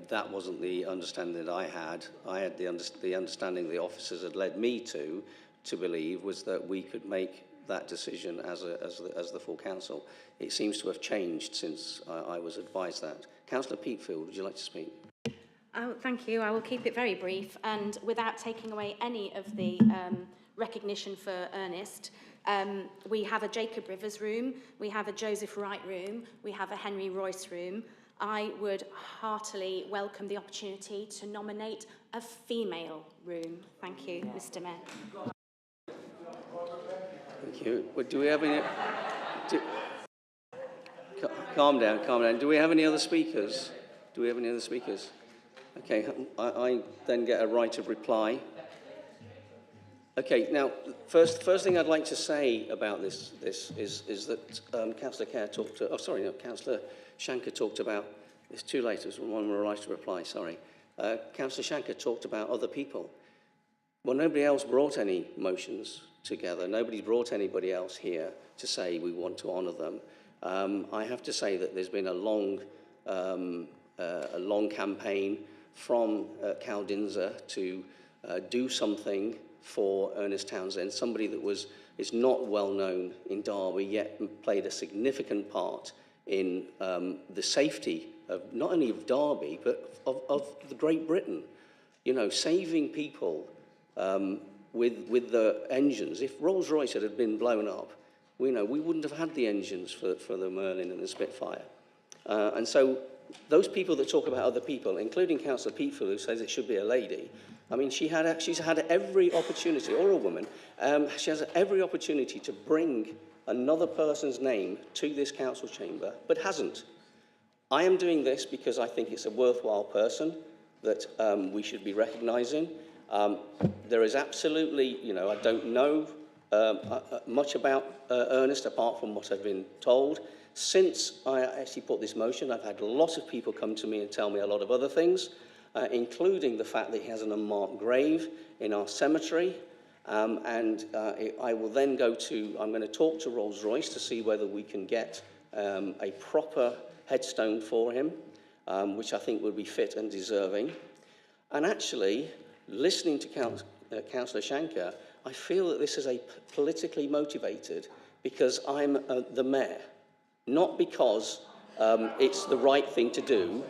that wasn't the understanding that I had. I had the understanding the officers had led me to believe was that we could make that decision as the full council. It seems to have changed since I was advised that. Councillor Peatfield, would you like to speak? Oh, thank you. I will keep it very brief and without taking away any of the recognition for Ernest. We have a Jacob Rivers room, we have a Joseph Wright room, we have a Henry Royce room. I would heartily welcome the opportunity to nominate a female room. Thank you, Mr. Mayor. Thank you. Well, do we have any... Calm down, calm down. Do we have any other speakers? Do we have any other speakers? Okay, I then get a right of reply. Okay, now, first thing I'd like to say about this is that Councillor Kerr talked to, Councillor Shanker talked about, it's too late, there's one more right to reply, sorry. Councillor Shanker talked about other people. Well, nobody else brought any motions together. Nobody brought anybody else here to say we want to honour them. I have to say that there's been a long campaign from Cal Dinser to do something for Ernest Townsend, somebody that is not well known in Derby, yet played a significant part in the safety of not only of Derby, but of the Great Britain. You know, saving people with the engines. If Rolls-Royce had been blown up, we wouldn't have had the engines for the Merlin and the Spitfire. And so those people that talk about other people, including Councillor Peatfield, who says it should be a lady, I mean, she's had every opportunity, or a woman, she has every opportunity to bring another person's name to this council chamber, but hasn't. I am doing this because I think it's a worthwhile person that we should be recognising. There is absolutely, I don't know much about Ernest apart from what I've been told. Since I actually put this motion, I've had lots of people come to me and tell me a lot of other things, including the fact that he has an unmarked grave in our cemetery. I will then I'm going to talk to Rolls-Royce to see whether we can get a proper headstone for him, which I think would be fit and deserving. And actually, listening to Councillor Shanker, I feel that this is politically motivated because I'm the mayor, not because it's the right thing to do.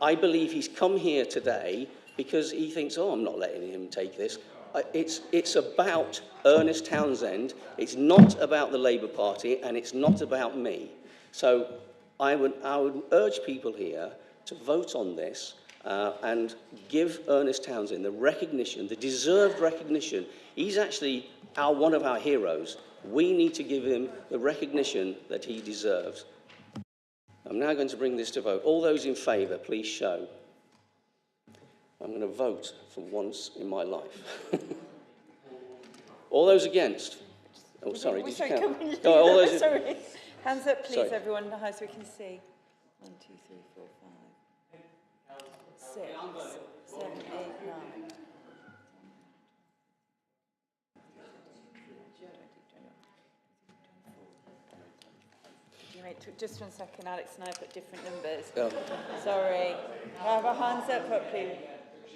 I believe he's come here today because he thinks, oh, I'm not letting him take this. It's about Ernest Townsend. It's not about the Labour Party, and it's not about me. So I would urge people here to vote on this and give Ernest Townsend the recognition, the deserved recognition. He's actually one of our heroes. We need to give him the recognition that he deserves. I'm now going to bring this to vote. All those in favour, please show. I'm going to vote for once in my life. All those against? Oh, sorry. Did you count? No, all those sorry. Hands up, please, sorry. everyone, so we can see. 1, 2, 3, 4, 5, 6, 7, 8, 9. Just 1 second, Alex and I put different numbers. Oh. Sorry. Can I have a hands up, please?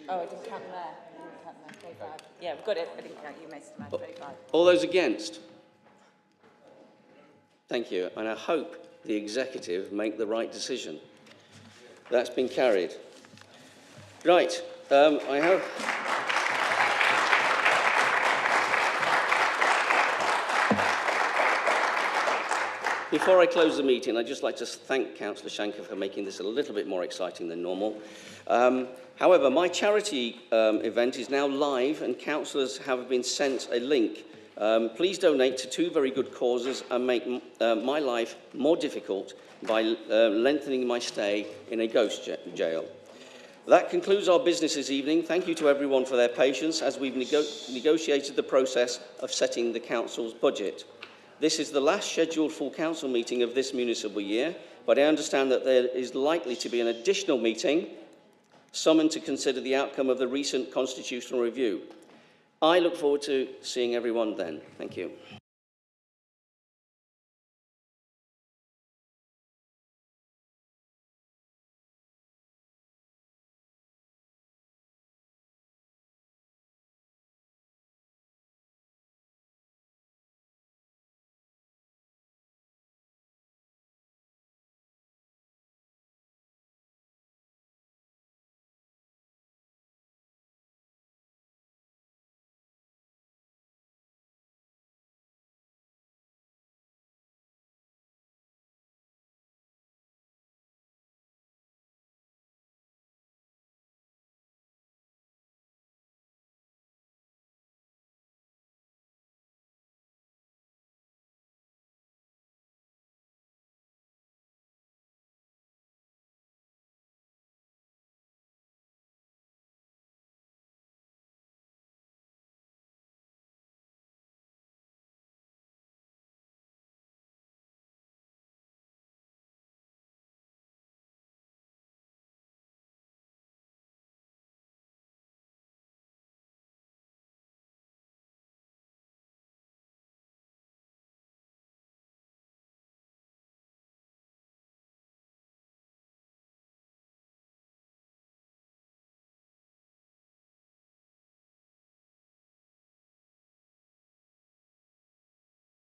Oh, I didn't count there. I didn't count there. 25. Yeah, we've got it. I didn't count you, Mr. Man. 25. All those against? Thank you. And I hope the executive make the right decision. That's been carried. Right. I have... Before I close the meeting, I'd just like to thank Councillor Shanker for making this a little bit more exciting than normal. However, my charity event is now live and councillors have been sent a link. Please donate to 2 very good causes and make my life more difficult by lengthening my stay in a ghost jail. That concludes our business this evening. Thank you to everyone for their patience as we've negotiated the process of setting the council's budget. This is the last scheduled full council meeting of this municipal year, but I understand that there is likely to be an additional meeting summoned to consider the outcome of the recent constitutional review. I look forward to seeing everyone then. Thank you.